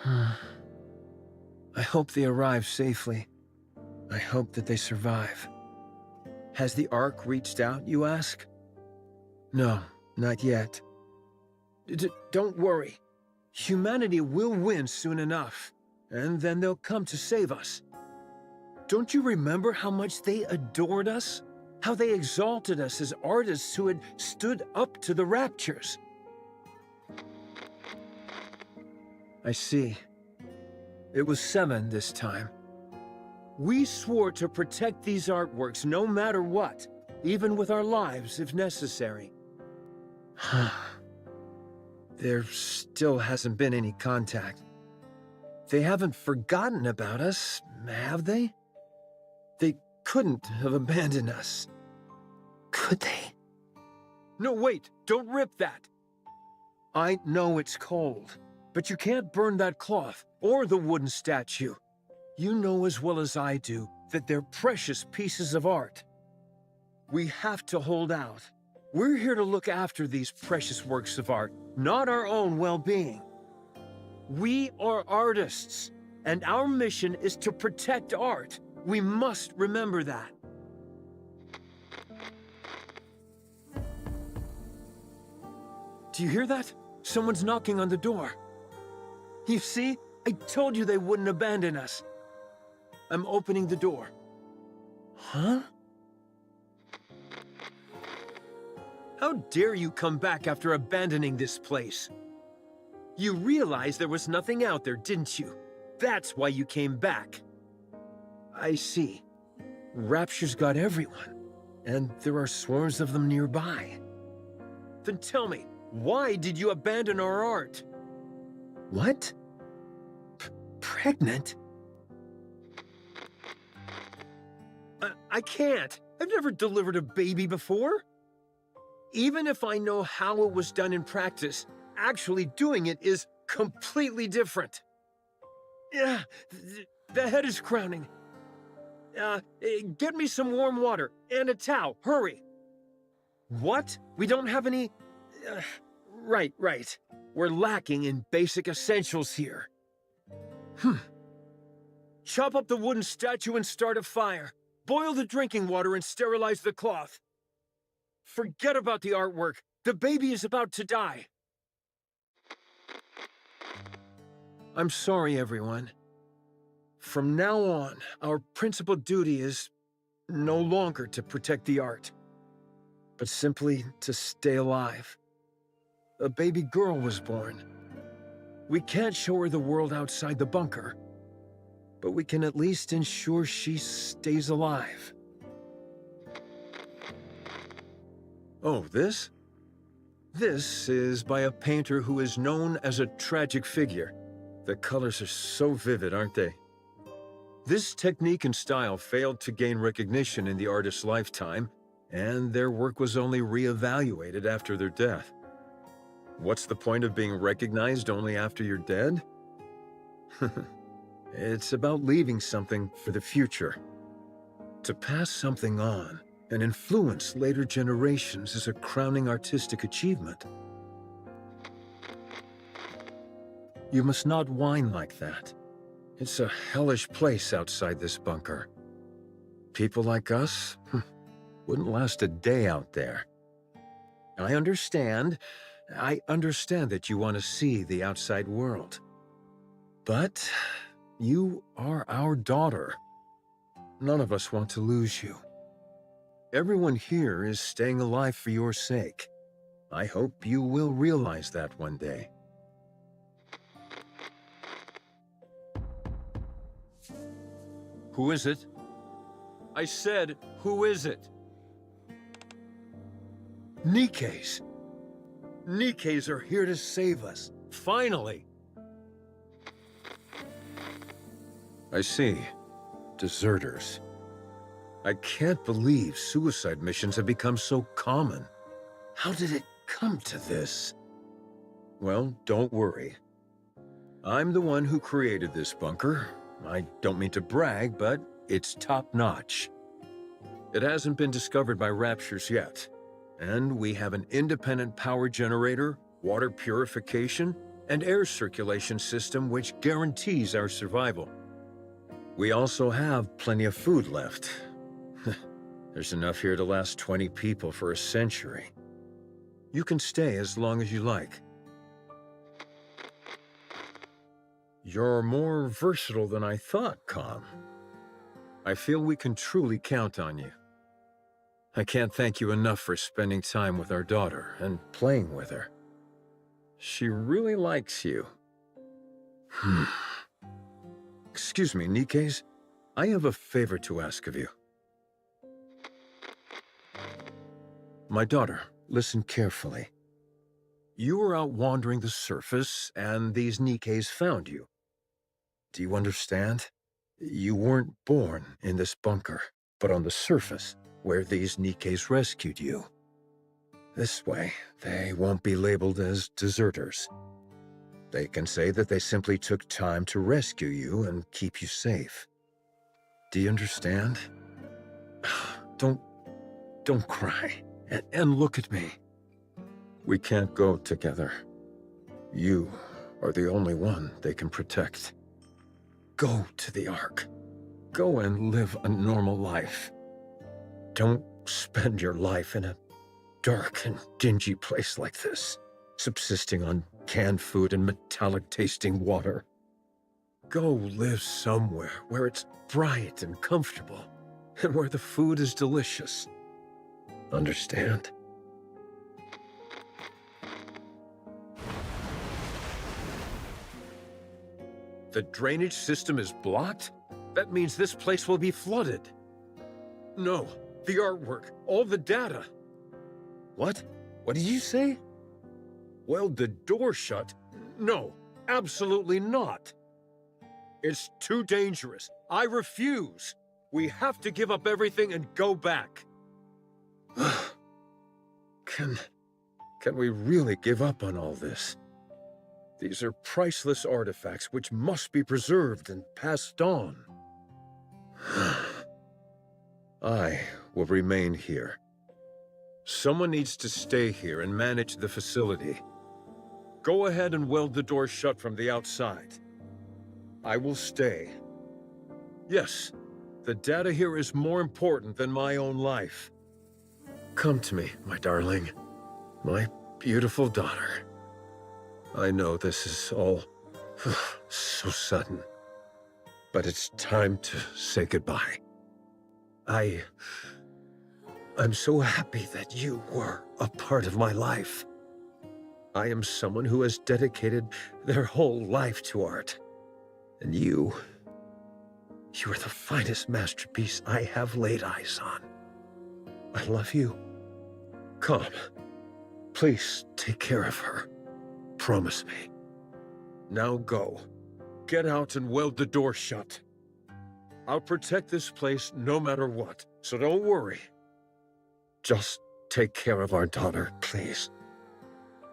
I hope they arrive safely. I hope that they survive. Has the Ark reached out, you ask? No, not yet. Don't worry. Humanity will win soon enough, and then they'll come to save us. Don't you remember how much they adored us? How they exalted us as artists who had stood up to the Raptures? I see. It was 7 this time. We swore to protect these artworks no matter what, even with our lives if necessary. There still hasn't been any contact. They haven't forgotten about us, have they? They couldn't have abandoned us. Could they? No, wait! Don't rip that! I know it's cold, but you can't burn that cloth or the wooden statue. You know as well as I do that they're precious pieces of art. We have to hold out. We're here to look after these precious works of art, not our own well-being. We are artists, and our mission is to protect art. We must remember that. Do you hear that? Someone's knocking on the door. You see? I told you they wouldn't abandon us. I'm opening the door. Huh? How dare you come back after abandoning this place? You realized there was nothing out there, didn't you? That's why you came back. I see. Rapture's got everyone, and there are swarms of them nearby. Then tell me, why did you abandon our art? What? Pregnant? I can't. I've never delivered a baby before. Even if I know how it was done in practice, actually doing it is completely different. Yeah, the head is crowning. Get me some warm water and a towel, hurry. What? We don't have any... Right. We're lacking in basic essentials here. Chop up the wooden statue and start a fire. Boil the drinking water and sterilize the cloth. Forget about the artwork. The baby is about to die. I'm sorry, everyone. From now on, our principal duty is no longer to protect the art, but simply to stay alive. A baby girl was born. We can't show her the world outside the bunker, but we can at least ensure she stays alive. Oh, this? This is by a painter who is known as a tragic figure. The colors are so vivid, aren't they? This technique and style failed to gain recognition in the artist's lifetime, and their work was only re-evaluated after their death. What's the point of being recognized only after you're dead? It's about leaving something for the future. To pass something on and influence later generations is a crowning artistic achievement. You must not whine like that. It's a hellish place outside this bunker. People like us wouldn't last a day out there. I understand that you want to see the outside world. But you are our daughter. None of us want to lose you. Everyone here is staying alive for your sake. I hope you will realize that one day. Who is it? I said, who is it? Nikke's. Nikke's are here to save us. Finally. I see. Deserters. I can't believe suicide missions have become so common. How did it come to this? Well, don't worry. I'm the one who created this bunker. I don't mean to brag, but it's top-notch. It hasn't been discovered by Raptures yet, and we have an independent power generator, water purification, and air circulation system which guarantees our survival. We also have plenty of food left. There's enough here to last 20 people for a century. You can stay as long as you like. You're more versatile than I thought, Com. I feel we can truly count on you. I can't thank you enough for spending time with our daughter and playing with her. She really likes you. Excuse me, Nikke's. I have a favor to ask of you. My daughter, listen carefully. You were out wandering the surface, and these Nikke's found you. Do you understand? You weren't born in this bunker, but on the surface, where these Nikke's rescued you. This way, they won't be labeled as deserters. They can say that they simply took time to rescue you and keep you safe. Do you understand? Don't cry, and look at me. We can't go together. You are the only one they can protect. Go to the Ark. Go and live a normal life. Don't spend your life in a dark and dingy place like this, subsisting on canned food and metallic-tasting water. Go live somewhere where it's bright and comfortable, and where the food is delicious. Understand? The drainage system is blocked? That means this place will be flooded. No, the artwork, all the data. What? What did you say? Well, the door shut? No, absolutely not. It's too dangerous. I refuse. We have to give up everything and go back. Can we really give up on all this? These are priceless artifacts which must be preserved and passed on. I will remain here. Someone needs to stay here and manage the facility. Go ahead and weld the door shut from the outside. I will stay. Yes, the data here is more important than my own life. Come to me, my darling. My beautiful daughter. I know this is all so sudden, but it's time to say goodbye. I'm so happy that you were a part of my life. I am someone who has dedicated their whole life to art. And you are the finest masterpiece I have laid eyes on. I love you. Come, please take care of her. Promise me. Now go. Get out and weld the door shut. I'll protect this place no matter what, so don't worry. Just take care of our daughter, please.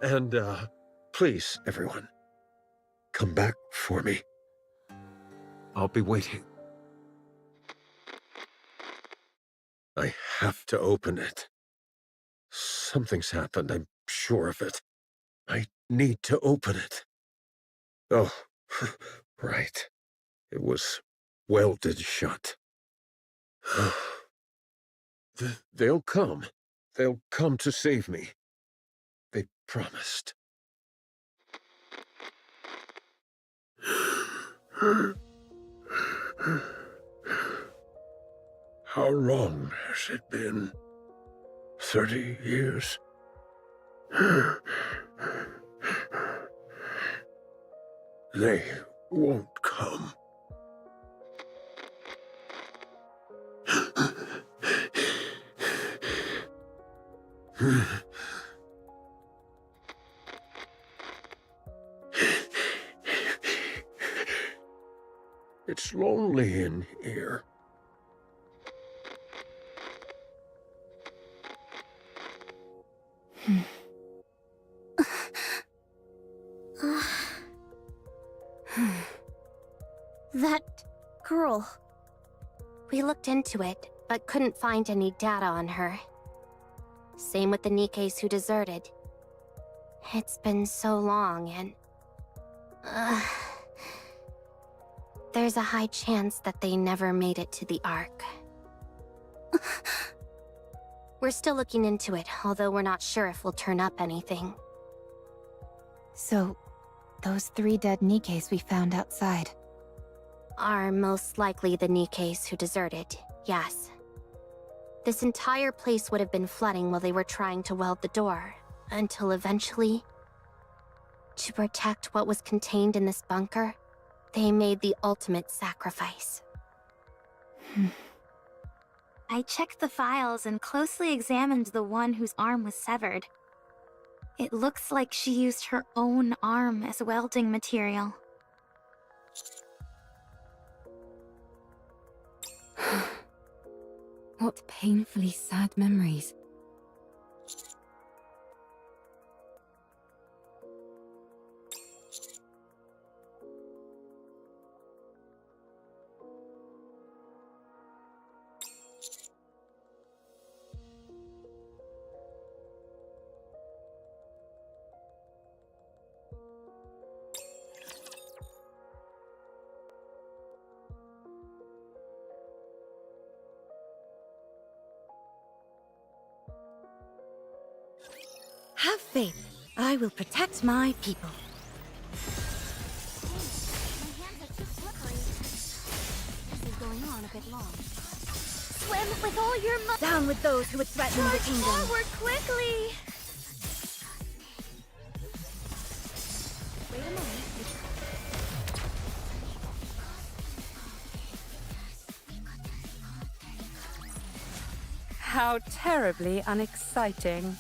And, please, everyone, come back for me. I'll be waiting. I have to open it. Something's happened, I'm sure of it. I need to open it. Oh, right. It was welded shut. They'll come. They'll come to save me. They promised. How long has it been? 30 years? They won't come. It's lonely in here. That girl. We looked into it, but couldn't find any data on her. Same with the Nikkes who deserted. It's been so long, and... there's a high chance that they never made it to the Ark. We're still looking into it, although we're not sure if we'll turn up anything. So, those 3 dead Nikkes we found outside are most likely the Nikkes who deserted, yes. This entire place would have been flooding while they were trying to weld the door, until eventually, to protect what was contained in this bunker, they made the ultimate sacrifice. I checked the files and closely examined the one whose arm was severed. It looks like she used her own arm as welding material. What painfully sad memories. Have faith. I will protect my people. Swim with all your might. Down with those who would threaten the kingdom. Forward quickly! Wait a moment. How terribly unexciting.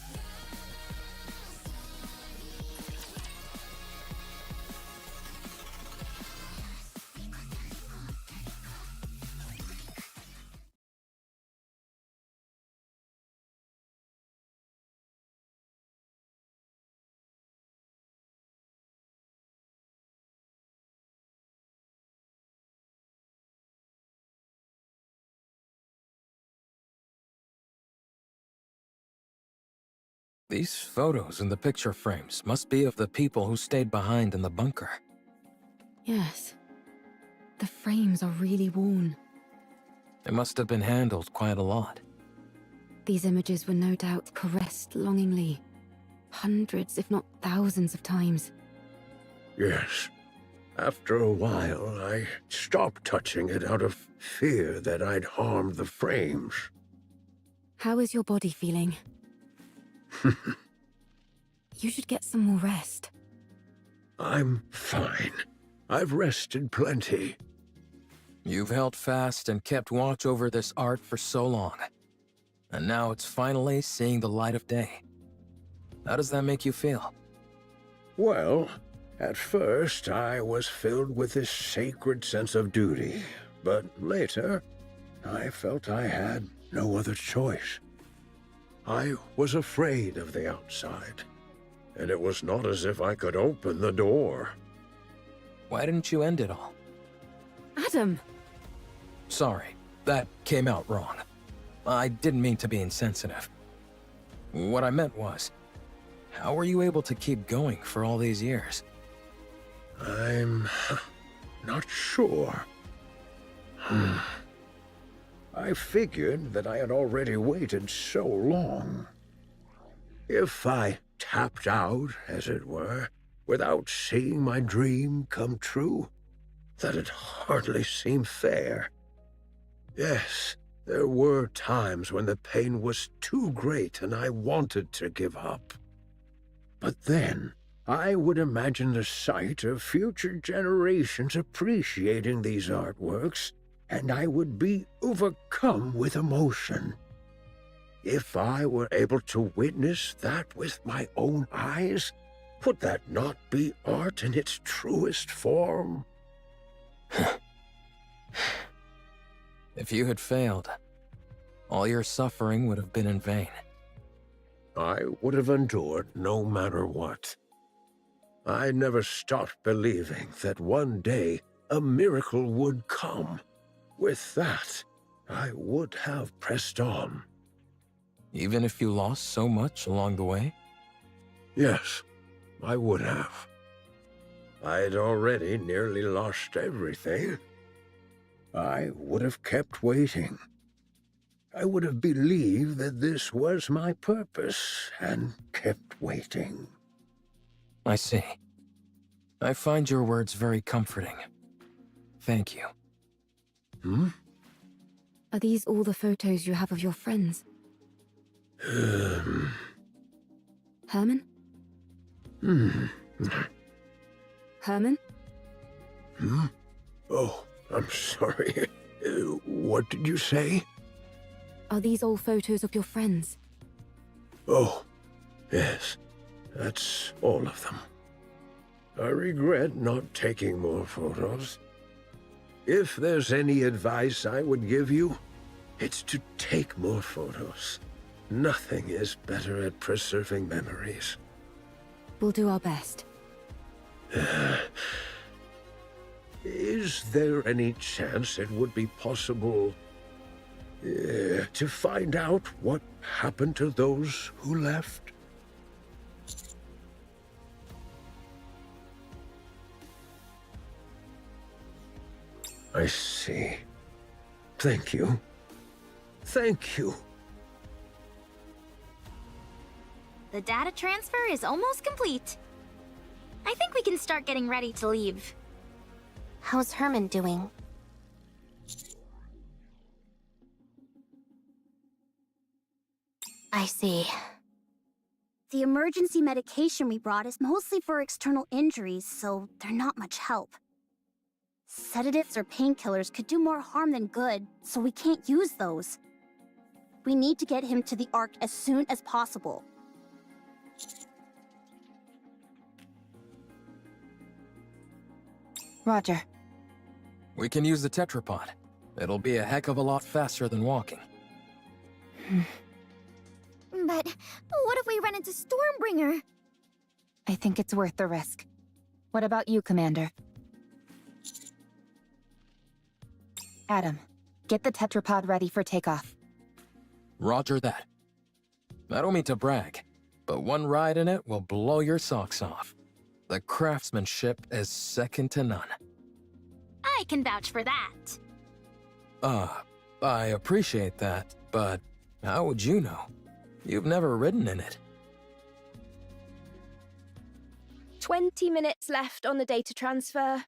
These photos in the picture frames must be of the people who stayed behind in the bunker. Yes. The frames are really worn. They must have been handled quite a lot. These images were no doubt caressed longingly. Hundreds, if not thousands of times. Yes. After a while, I stopped touching it out of fear that I'd harmed the frames. How is your body feeling? You should get some more rest. I'm fine. I've rested plenty. You've held fast and kept watch over this art for so long. And now it's finally seeing the light of day. How does that make you feel? Well, at first I was filled with this sacred sense of duty, but later I felt I had no other choice. I was afraid of the outside, and it was not as if I could open the door. Why didn't you end it all? Adam! Sorry, that came out wrong. I didn't mean to be insensitive. What I meant was, how were you able to keep going for all these years? I'm not sure. I figured that I had already waited so long. If I tapped out, as it were, without seeing my dream come true, that'd hardly seem fair. Yes, there were times when the pain was too great and I wanted to give up. But then, I would imagine the sight of future generations appreciating these artworks, and I would be overcome with emotion. If I were able to witness that with my own eyes, would that not be art in its truest form? If you had failed, all your suffering would have been in vain. I would have endured no matter what. I never stopped believing that one day a miracle would come. With that, I would have pressed on. Even if you lost so much along the way? Yes, I would have. I'd already nearly lost everything. I would have kept waiting. I would have believed that this was my purpose and kept waiting. I see. I find your words very comforting. Thank you. Are these all the photos you have of your friends? Herman? Herman? Oh, I'm sorry. What did you say? Are these all photos of your friends? Oh, yes. That's all of them. I regret not taking more photos. If there's any advice I would give you, it's to take more photos. Nothing is better at preserving memories. We'll do our best. Is there any chance it would be possible to find out what happened to those who left? I see. Thank you. Thank you. The data transfer is almost complete. I think we can start getting ready to leave. How's Herman doing? I see. The emergency medication we brought is mostly for external injuries, so they're not much help. Sedatives or painkillers could do more harm than good, so we can't use those. We need to get him to the Ark as soon as possible. Roger. We can use the tetrapod. It'll be a heck of a lot faster than walking. But what if we run into Stormbringer? I think it's worth the risk. What about you, Commander? Adam, get the tetrapod ready for takeoff. Roger that. I don't mean to brag, but one ride in it will blow your socks off. The craftsmanship is second to none. I can vouch for that. I appreciate that, but how would you know? You've never ridden in it. 20 minutes left on the data transfer.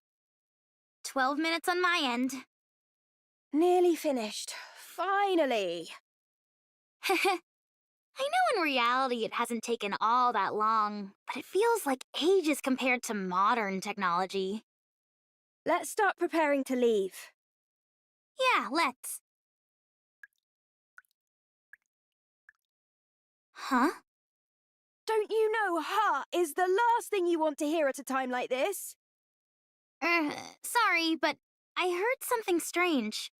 12 minutes on my end. Nearly finished. Finally. I know in reality it hasn't taken all that long, but it feels like ages compared to modern technology. Let's start preparing to leave. Yeah, let's. Huh? Don't you know "ha" is the last thing you want to hear at a time like this? Sorry, but I heard something strange.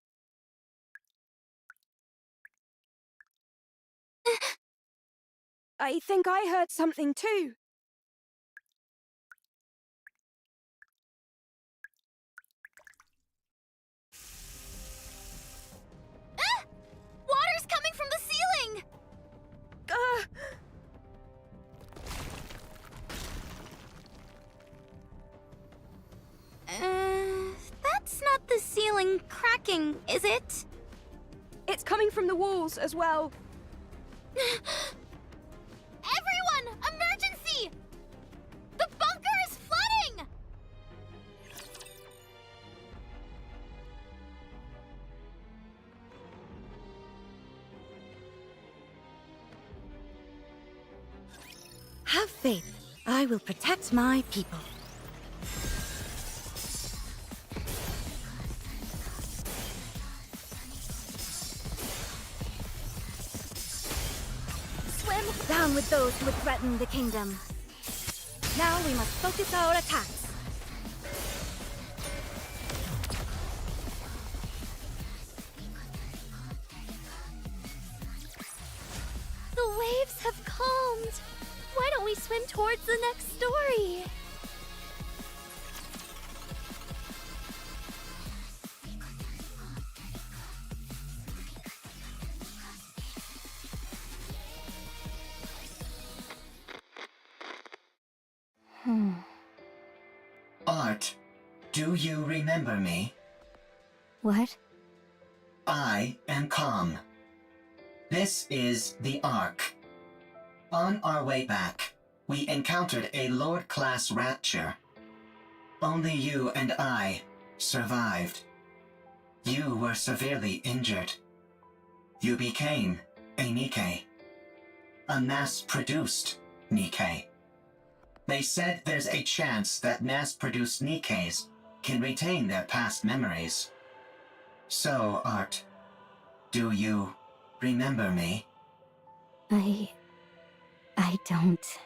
I think I heard something too. Water's coming from the ceiling! That's not the ceiling cracking, is it? It's coming from the walls as well. Everyone! Emergency! The bunker is flooding! Have faith. I will protect my people. Swim down with those who would threaten the kingdom. Now we must focus our attacks. The waves have calmed. Why don't we swim towards the next story? Art, do you remember me? What? I am Calm. This is the Ark. On our way back, we encountered a Lord-class rapture. Only you and I survived. You were severely injured. You became a Nikke. A mass-produced Nikke. They said there's a chance that mass-produced Nikkes can retain their past memories. So, Art, do you remember me? I don't.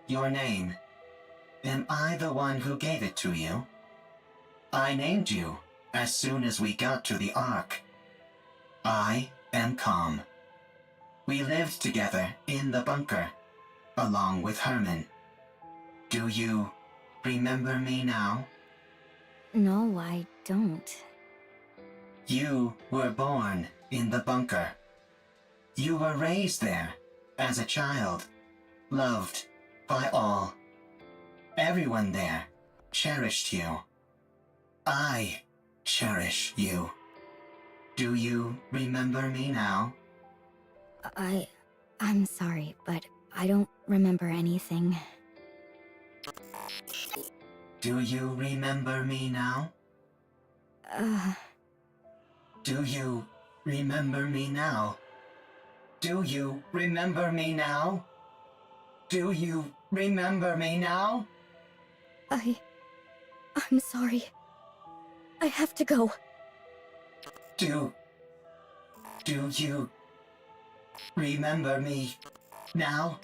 Your name. Am I the one who gave it to you? I named you as soon as we got to the Ark. I am Calm. We lived together in the bunker, along with Herman. Do you remember me now? No, I don't. You were born in the bunker. You were raised there as a child, loved by all. Everyone there cherished you. I cherish you. Do you remember me now? I'm sorry, but I don't remember anything. Do you remember me now? Do you remember me now? Do you remember me now? Do you remember me now? I'm sorry. I have to go. Do you remember me now?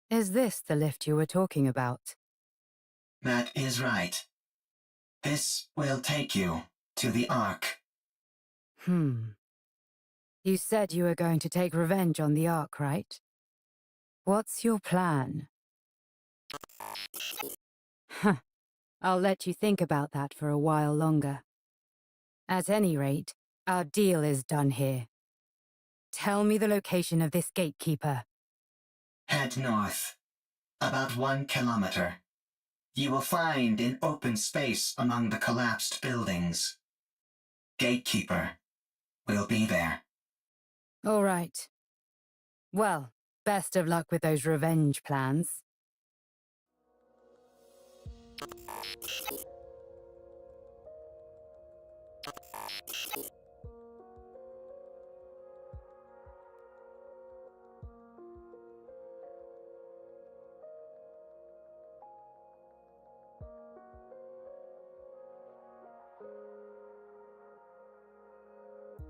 Is this the lift you were talking about? That is right. This will take you to the Ark. You said you were going to take revenge on the Ark, right? What's your plan? Huh. I'll let you think about that for a while longer. At any rate, our deal is done here. Tell me the location of this gatekeeper. Head north. About 1 kilometer. You will find an open space among the collapsed buildings. Gatekeeper will be there. All right. Well, best of luck with those revenge plans.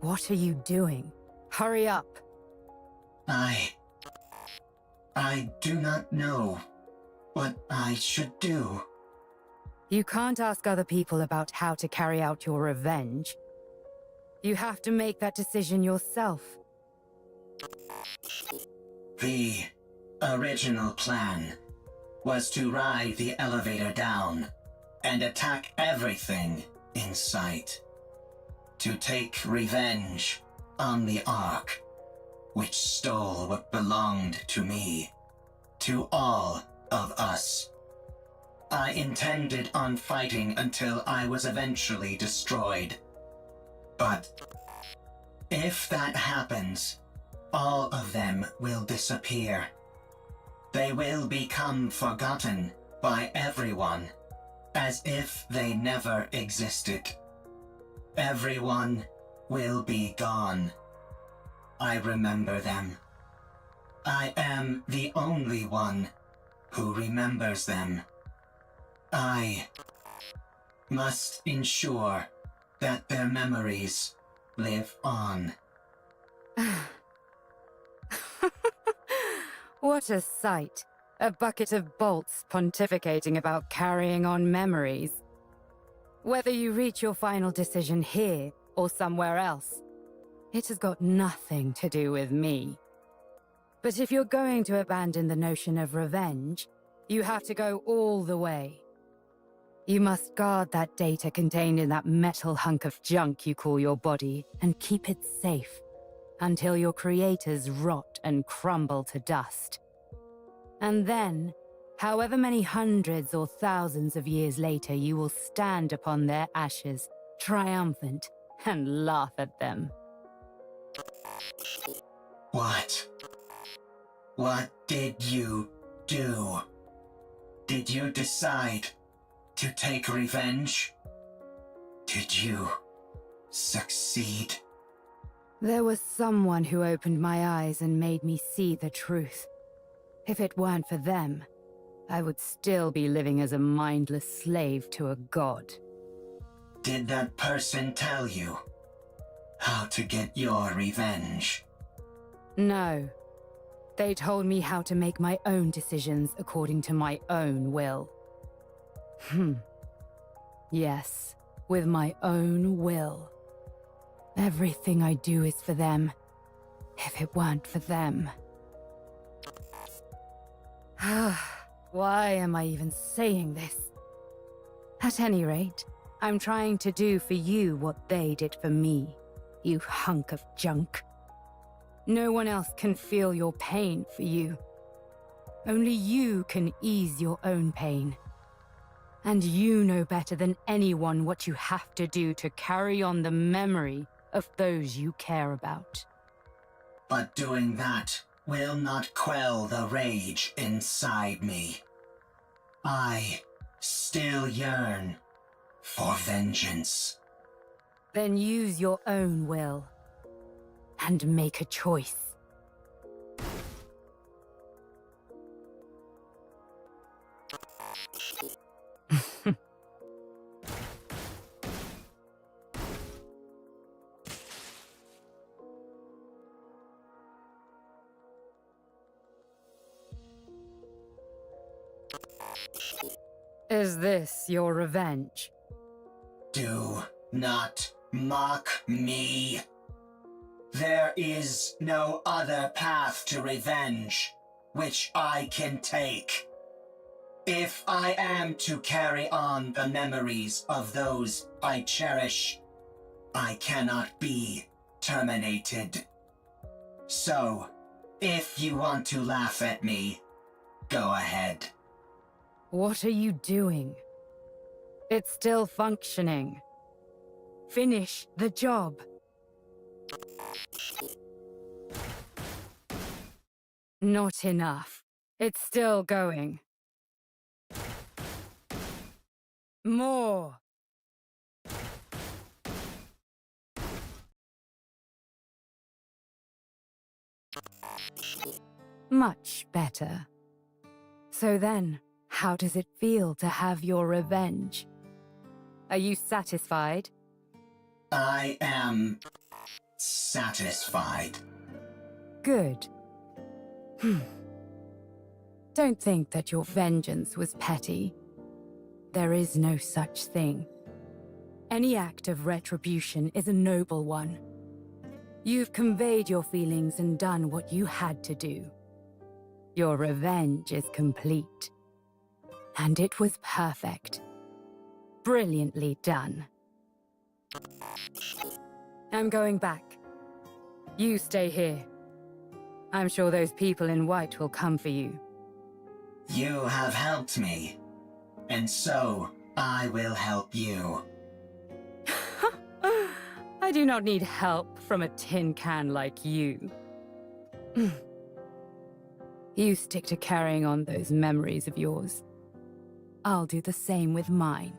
What are you doing? Hurry up. I do not know what I should do. You can't ask other people about how to carry out your revenge. You have to make that decision yourself. The original plan was to ride the elevator down and attack everything in sight. To take revenge on the Ark, which stole what belonged to me, to all of us. I intended on fighting until I was eventually destroyed. But if that happens, all of them will disappear. They will become forgotten by everyone, as if they never existed. Everyone will be gone. I remember them. I am the only one who remembers them. I must ensure that their memories live on. What a sight. A bucket of bolts pontificating about carrying on memories. Whether you reach your final decision here or somewhere else, it has got nothing to do with me. But if you're going to abandon the notion of revenge, you have to go all the way. You must guard that data contained in that metal hunk of junk you call your body and keep it safe until your creators rot and crumble to dust. And then, however many hundreds or thousands of years later, you will stand upon their ashes, triumphant, and laugh at them. What did you do? Did you decide to take revenge? Did you succeed? There was someone who opened my eyes and made me see the truth. If it weren't for them, I would still be living as a mindless slave to a god. Did that person tell you how to get your revenge? No. They told me how to make my own decisions according to my own will. Yes, with my own will. Everything I do is for them. If it weren't for them... Why am I even saying this? At any rate, I'm trying to do for you what they did for me, you hunk of junk. No one else can feel your pain for you. Only you can ease your own pain. And you know better than anyone what you have to do to carry on the memory of those you care about. But doing that will not quell the rage inside me. I still yearn for vengeance. Then use your own will. And make a choice. Is this your revenge? Do not mock me. There is no other path to revenge which I can take. If I am to carry on the memories of those I cherish, I cannot be terminated. So, if you want to laugh at me, go ahead. What are you doing? It's still functioning. Finish the job. Not enough. It's still going. More. Much better. So then, how does it feel to have your revenge? Are you satisfied? I am satisfied. Good. Don't think that your vengeance was petty. There is no such thing. Any act of retribution is a noble one. You've conveyed your feelings and done what you had to do. Your revenge is complete. And it was perfect. Brilliantly done. I'm going back. You stay here. I'm sure those people in white will come for you. You have helped me, and so I will help you. I do not need help from a tin can like you. You stick to carrying on those memories of yours. I'll do the same with mine.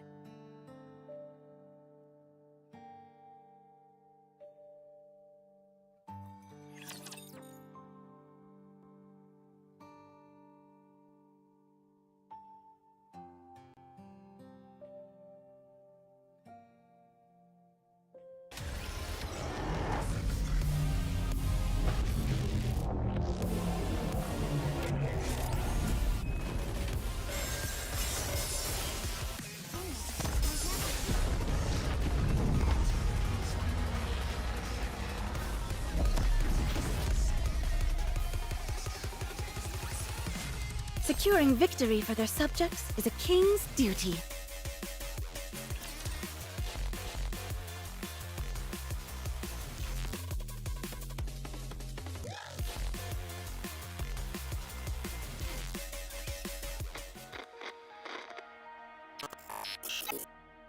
Securing victory for their subjects is a king's duty.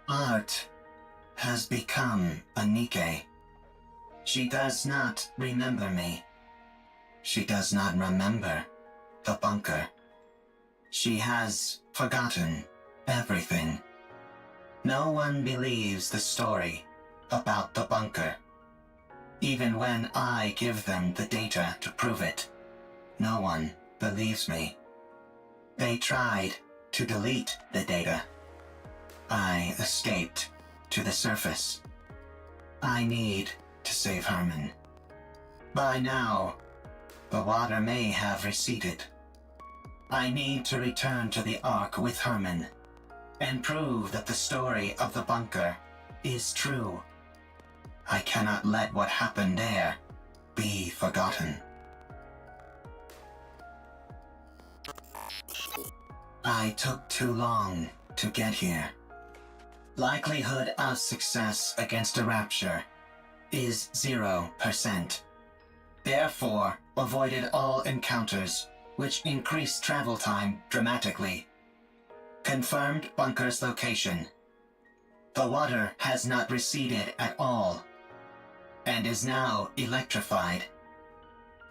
Art has become a Nikke. She does not remember me. She does not remember the bunker. She has forgotten everything. No one believes the story about the bunker. Even when I give them the data to prove it, no one believes me. They tried to delete the data. I escaped to the surface. I need to save Herman. By now, the water may have receded. I need to return to the Ark with Herman and prove that the story of the bunker is true. I cannot let what happened there be forgotten. I took too long to get here. Likelihood of success against a rapture is 0%. Therefore, avoided all encounters, which increased travel time dramatically. Confirmed bunker's location. The water has not receded at all, and is now electrified.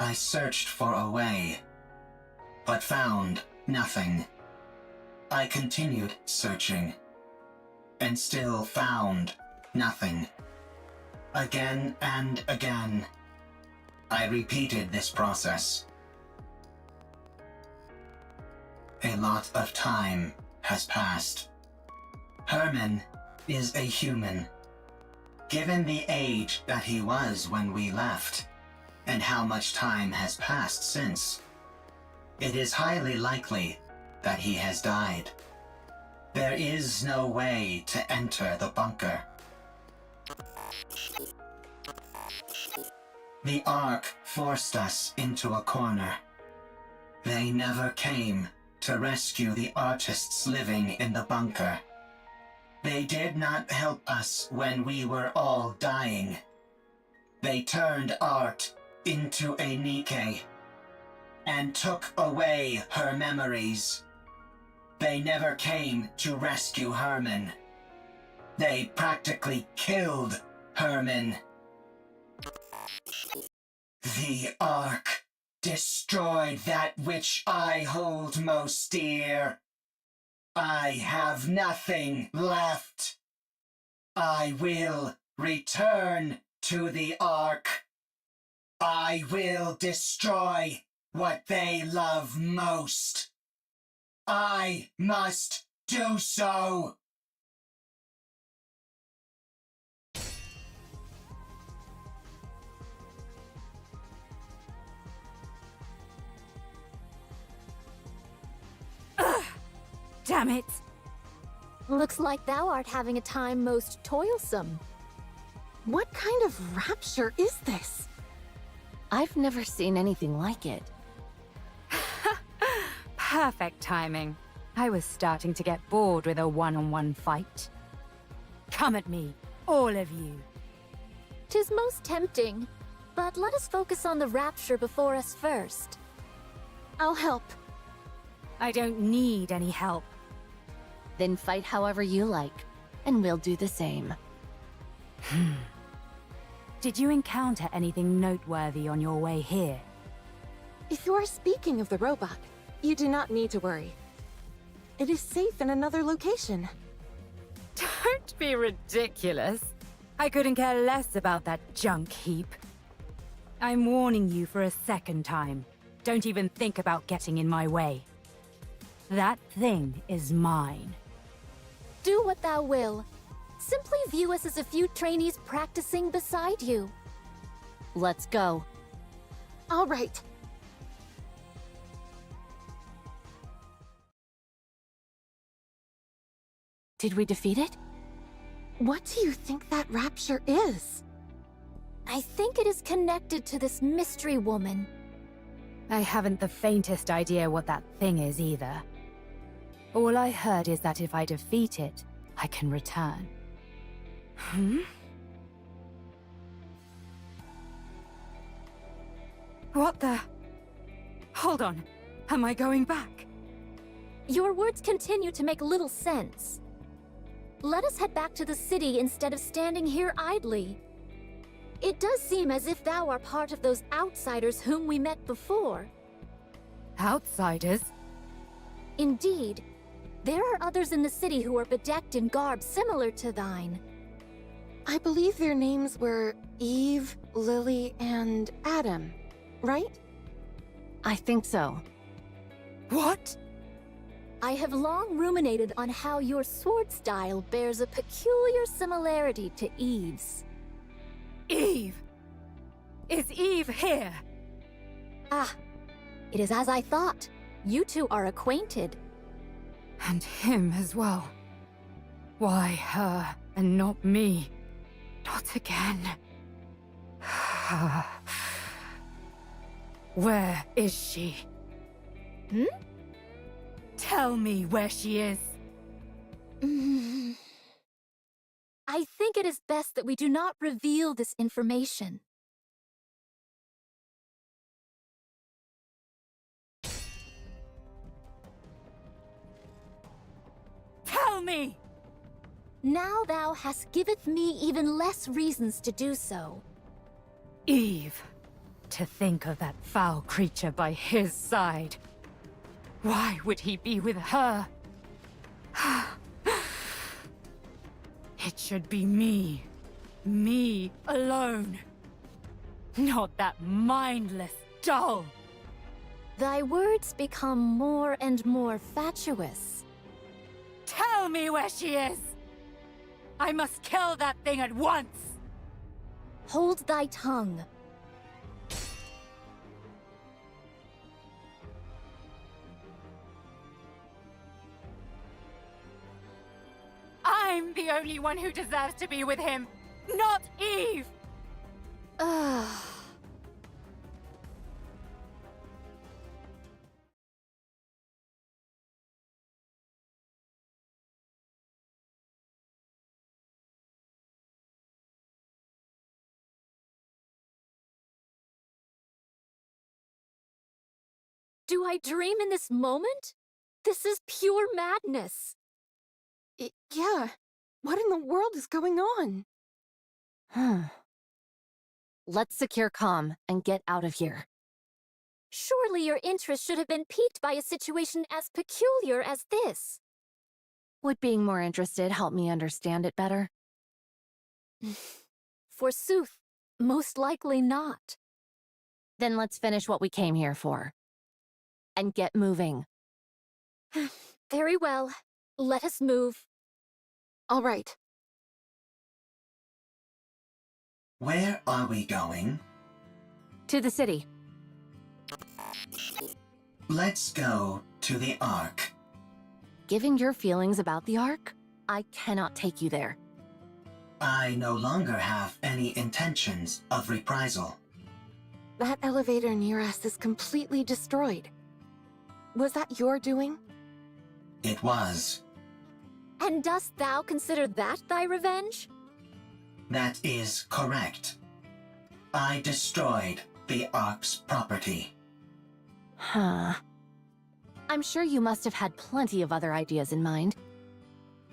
I searched for a way, but found nothing. I continued searching, and still found nothing. Again and again, I repeated this process. A lot of time has passed. Herman is a human. Given the age that he was when we left, and how much time has passed since, it is highly likely that he has died. There is no way to enter the bunker. The Ark forced us into a corner. They never came to rescue the artists living in the bunker. They did not help us when we were all dying. They turned art into a Nikke and took away her memories. They never came to rescue Herman. They practically killed Herman. The Ark destroyed that which I hold most dear. I have nothing left. I will return to the Ark. I will destroy what they love most. I must do so. Damn it! Looks like thou art having a time most toilsome. What kind of rapture is this? I've never seen anything like it. Perfect timing. I was starting to get bored with a one-on-one fight. Come at me, all of you. 'Tis most tempting, but let us focus on the rapture before us first. I'll help. I don't need any help. Then fight however you like, and we'll do the same. Did you encounter anything noteworthy on your way here? If you are speaking of the robot, you do not need to worry. It is safe in another location. Don't be ridiculous. I couldn't care less about that junk heap. I'm warning you for a second time. Don't even think about getting in my way. That thing is mine. Do what thou will. Simply view us as a few trainees practicing beside you. Let's go. All right. Did we defeat it? What do you think that rapture is? I think it is connected to this mystery woman. I haven't the faintest idea what that thing is either. All I heard is that if I defeat it, I can return. What the? Hold on. Am I going back? Your words continue to make little sense. Let us head back to the city instead of standing here idly. It does seem as if thou art part of those outsiders whom we met before. Outsiders? Indeed. There are others in the city who are bedecked in garb similar to thine. I believe their names were Eve, Lily, and Adam, right? I think so. What? I have long ruminated on how your sword style bears a peculiar similarity to Eve's. Eve! Is Eve here? Ah, it is as I thought. You two are acquainted. And him as well. Why her and not me? Not again. Where is she? Tell me where she is. I think it is best that we do not reveal this information. Tell me! Now thou hast giveth me even less reasons to do so. Eve. To think of that foul creature by his side. Why would he be with her? It should be me. Me alone. Not that mindless doll. Thy words become more and more fatuous. Tell me where she is! I must kill that thing at once! Hold thy tongue. I'm the only one who deserves to be with him, not Eve! Ugh. Do I dream in this moment? This is pure madness. Yeah. What in the world is going on? Let's secure comm and get out of here. Surely your interest should have been piqued by a situation as peculiar as this. Would being more interested help me understand it better? Forsooth, most likely not. Then let's finish what we came here for. And get moving. Very well. Let us move. All right. Where are we going? To the city. Let's go to the Ark. Given your feelings about the Ark, I cannot take you there. I no longer have any intentions of reprisal. That elevator near us is completely destroyed. Was that your doing? It was. And dost thou consider that thy revenge? That is correct. I destroyed the Ark's property. Huh. I'm sure you must have had plenty of other ideas in mind.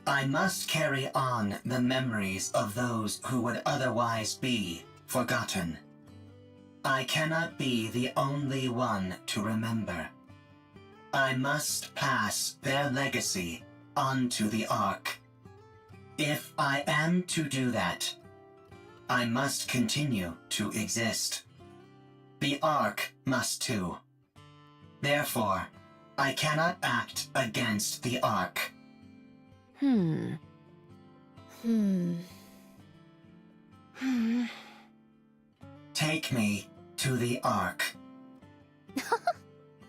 I must carry on the memories of those who would otherwise be forgotten. I cannot be the only one to remember. I must pass their legacy onto the Ark. If I am to do that, I must continue to exist. The Ark must too. Therefore, I cannot act against the Ark. Take me to the Ark.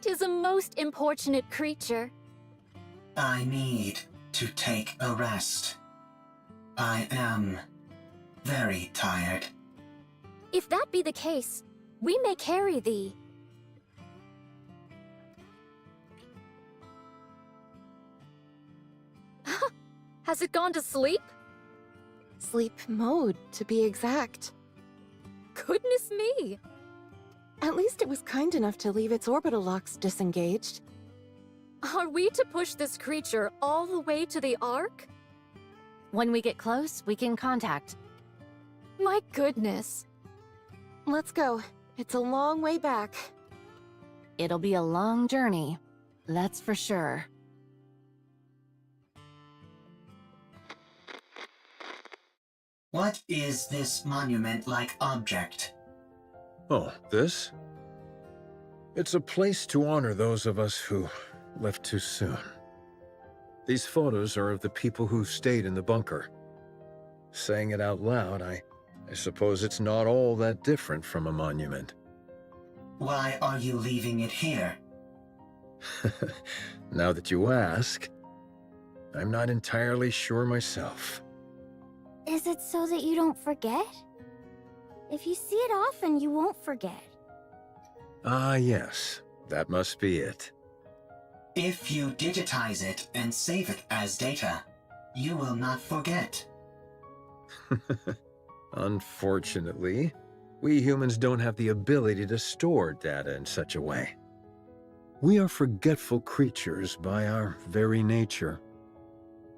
'Tis a most importunate creature. I need to take a rest. I am very tired. If that be the case, we may carry thee. Has it gone to sleep? Sleep mode, to be exact. Goodness me! At least it was kind enough to leave its orbital locks disengaged. Are we to push this creature all the way to the Ark? When we get close, we can contact. My goodness. Let's go. It's a long way back. It'll be a long journey, that's for sure. What is this monument-like object? Oh, this? It's a place to honor those of us who left too soon. These photos are of the people who stayed in the bunker. Saying it out loud, I suppose it's not all that different from a monument. Why are you leaving it here? Now that you ask, I'm not entirely sure myself. Is it so that you don't forget? If you see it often, you won't forget. Ah, yes. That must be it. If you digitize it and save it as data, you will not forget. Unfortunately, we humans don't have the ability to store data in such a way. We are forgetful creatures by our very nature.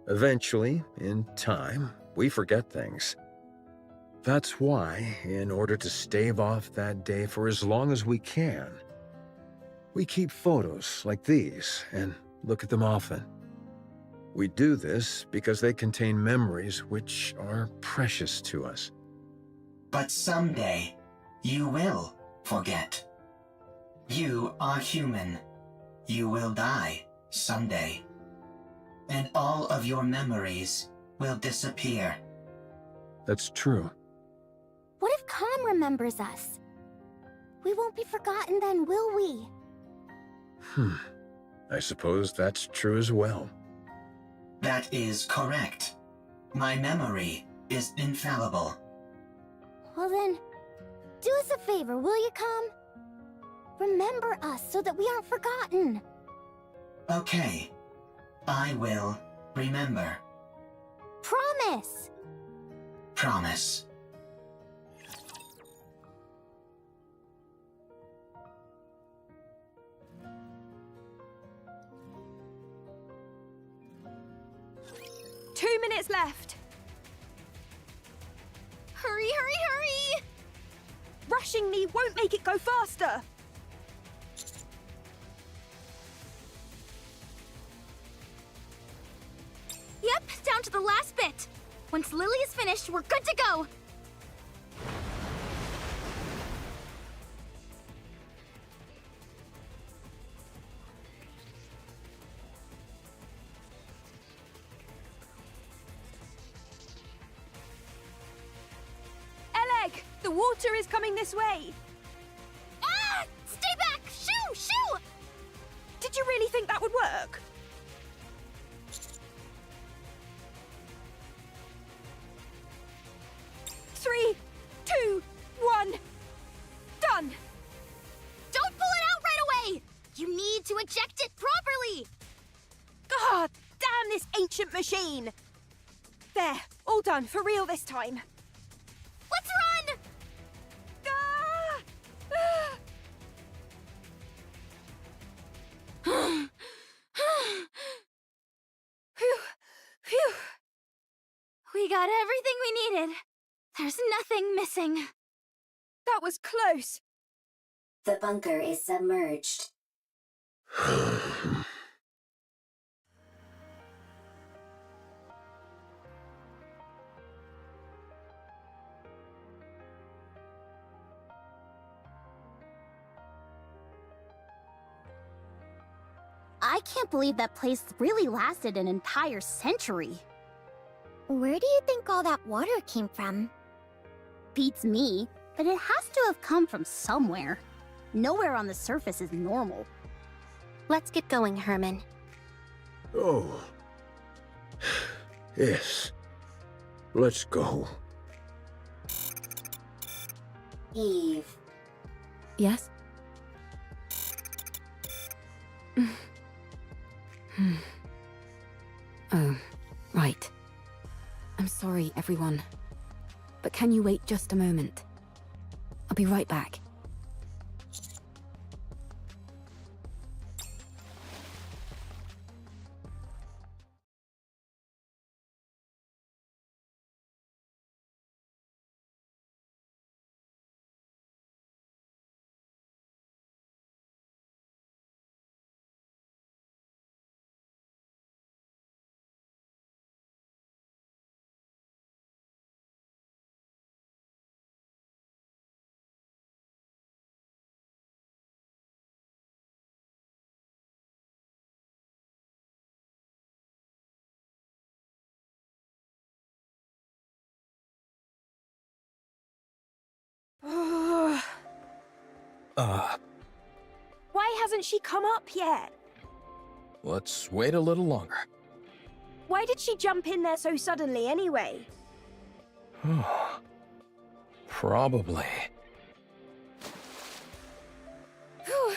Eventually, in time, we forget things. That's why, in order to stave off that day for as long as we can, we keep photos like these and look at them often. We do this because they contain memories which are precious to us. But someday, you will forget. You are human. You will die someday. And all of your memories will disappear. That's true. What if Calm remembers us? We won't be forgotten then, will we? I suppose that's true as well. That is correct. My memory is infallible. Well then, do us a favor, will you, Calm? Remember us so that we aren't forgotten. Okay. I will remember. Promise! Promise. minutes left. Hurry, hurry, hurry! Rushing me won't make it go faster. Yep, down to the last bit. Once Lily is finished, we're good to go. Eleg, the water is coming this way. Ah! Stay back! Shoo! Shoo! Did you really think that would work? Three, two, one, done! Don't pull it out right away! You need to eject it properly! God damn this ancient machine! There, all done, for real this time. Let's run! Ah! Ah! Phew, phew. We got everything we needed. There's nothing missing. That was close. The bunker is submerged. I can't believe that place really lasted an entire century. Where do you think all that water came from? Beats me, but it has to have come from somewhere. Nowhere on the surface is normal. Let's get going, Herman. Oh. Yes. Let's go. Eve. Yes? Oh, right. I'm sorry, everyone. But can you wait just a moment? I'll be right back. Why hasn't she come up yet? Let's wait a little longer. Why did she jump in there so suddenly anyway? Probably. Phew.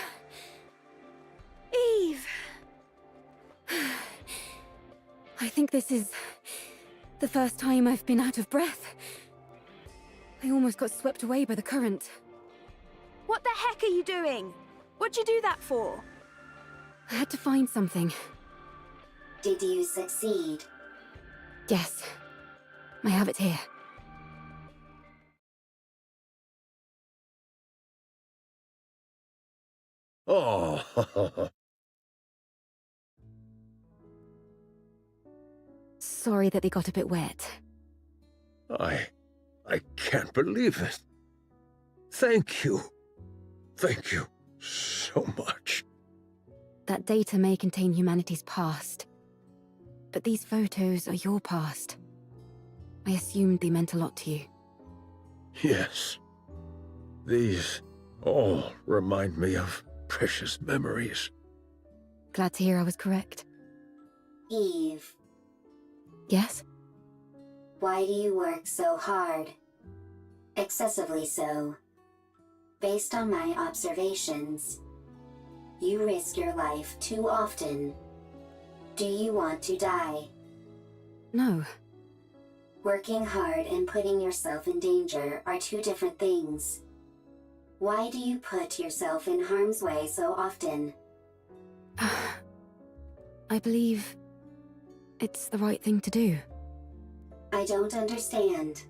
Eve. I think this is the first time I've been out of breath. I almost got swept away by the current. What the heck are you doing? What'd you do that for? I had to find something. Did you succeed? Yes. I have it here. Oh. Sorry that they got a bit wet. I can't believe it. Thank you. Thank you so much. That data may contain humanity's past. But these photos are your past. I assumed they meant a lot to you. Yes. These all remind me of precious memories. Glad to hear I was correct. Eve. Yes? Why do you work so hard? Excessively so. Based on my observations, you risk your life too often. Do you want to die? No. Working hard and putting yourself in danger are two different things. Why do you put yourself in harm's way so often? I believe it's the right thing to do. I don't understand.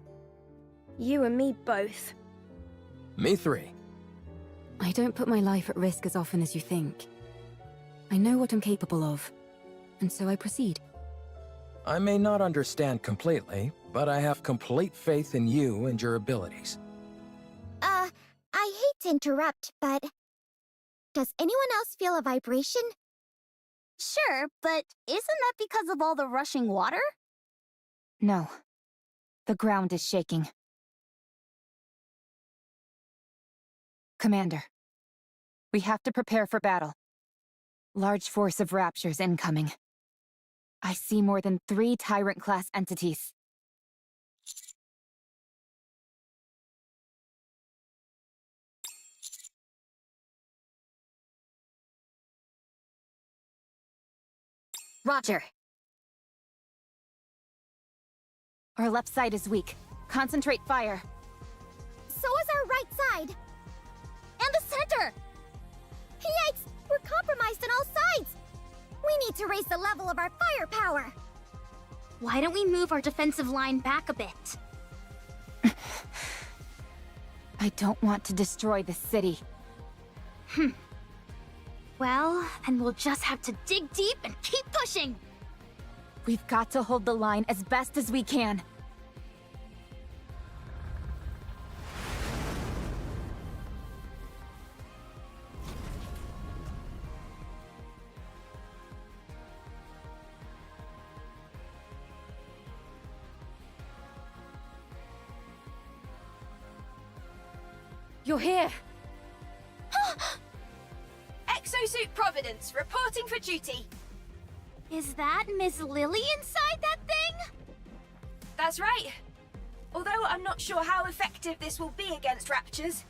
You and me both. Me three. I don't put my life at risk as often as you think. I know what I'm capable of, and so I proceed. I may not understand completely, but I have complete faith in you and your abilities. I hate to interrupt, but does anyone else feel a vibration? Sure, but isn't that because of all the rushing water? No. The ground is shaking. Commander, we have to prepare for battle. Large force of Raptures incoming. I see more than 3 Tyrant-class entities. Roger. Our left side is weak. Concentrate fire. So is our right side. And the center! Yikes! We're compromised on all sides! We need to raise the level of our firepower! Why don't we move our defensive line back a bit? I don't want to destroy the city. Well, then we'll just have to dig deep and keep pushing! We've got to hold the line as best as we can. You're here! Exosuit Providence, reporting for duty. Is that Miss Lily inside that thing? That's right. Although I'm not sure how effective this will be against Raptures.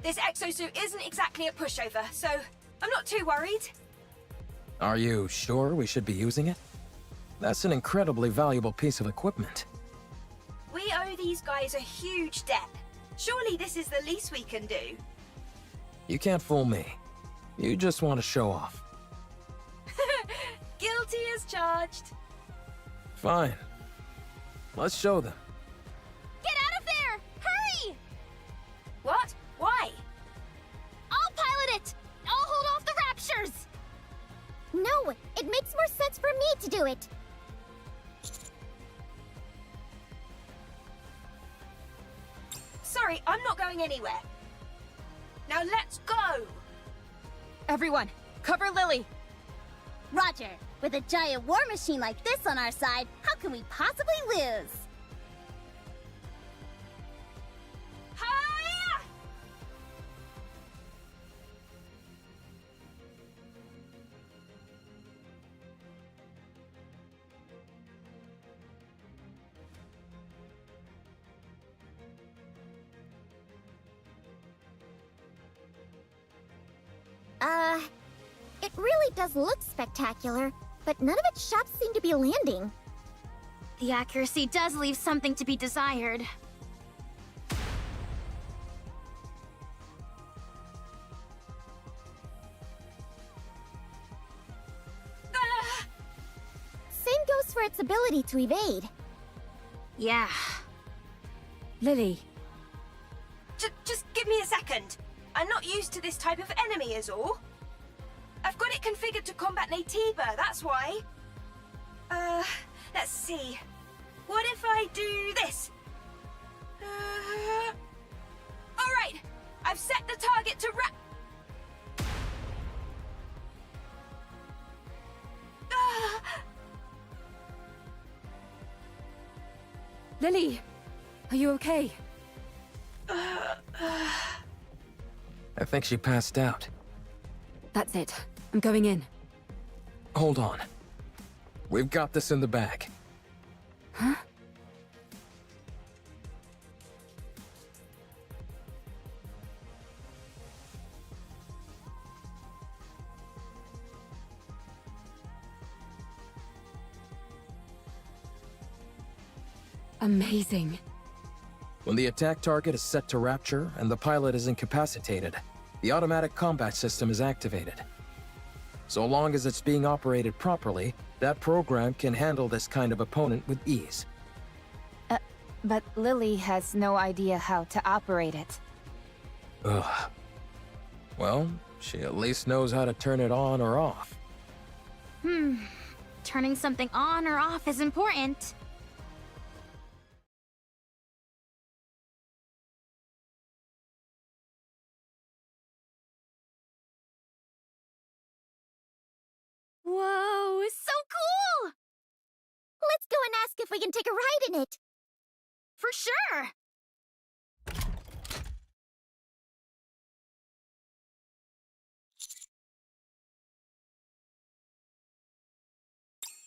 This exosuit isn't exactly a pushover, so I'm not too worried. Are you sure we should be using it? That's an incredibly valuable piece of equipment. We owe these guys a huge debt. Surely this is the least we can do. You can't fool me. You just want to show off. Guilty as charged. Fine. Let's show them. Get out of there! Hurry! What? Why? I'll pilot it! I'll hold off the Raptures! No, it makes more sense for me to do it. Sorry, I'm not going anywhere. Now let's go! Everyone, cover Lily! Roger. With a giant war machine like this on our side, how can we possibly lose? Hiya! It really does look spectacular, but none of its shots seem to be landing. The accuracy does leave something to be desired. Same goes for its ability to evade. Yeah. Lily. Just give me a second. I'm not used to this type of enemy is all. I've got it configured to combat Naytiba, that's why. Let's see. What if I do this? Alright, I've set the target to Lily, are you okay? I think she passed out. That's it. I'm going in. Hold on. We've got this in the bag. Huh? Amazing. When the attack target is set to Rapture and the pilot is incapacitated, the automatic combat system is activated. So long as it's being operated properly, that program can handle this kind of opponent with ease. But Lily has no idea how to operate it. Ugh. Well, she at least knows how to turn it on or off. Turning something on or off is important. Whoa, so cool! Let's go and ask if we can take a ride in it. For sure!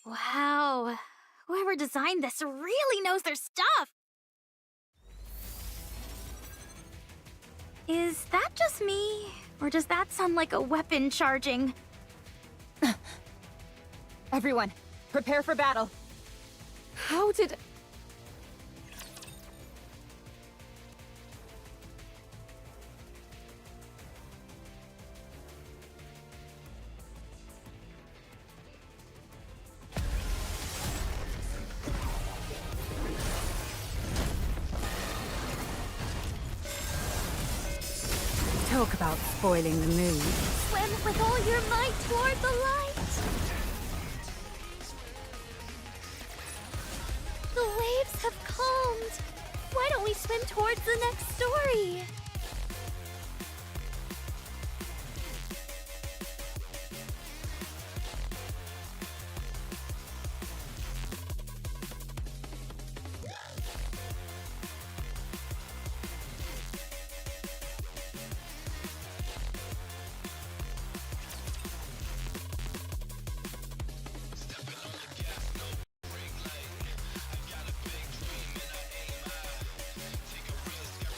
Wow, whoever designed this really knows their stuff! Is that just me? Or does that sound like a weapon charging? Everyone, prepare for battle. How did... Talk about spoiling the mood. Swim with all your might toward the light. The waves have calmed. Why don't we swim towards the next story?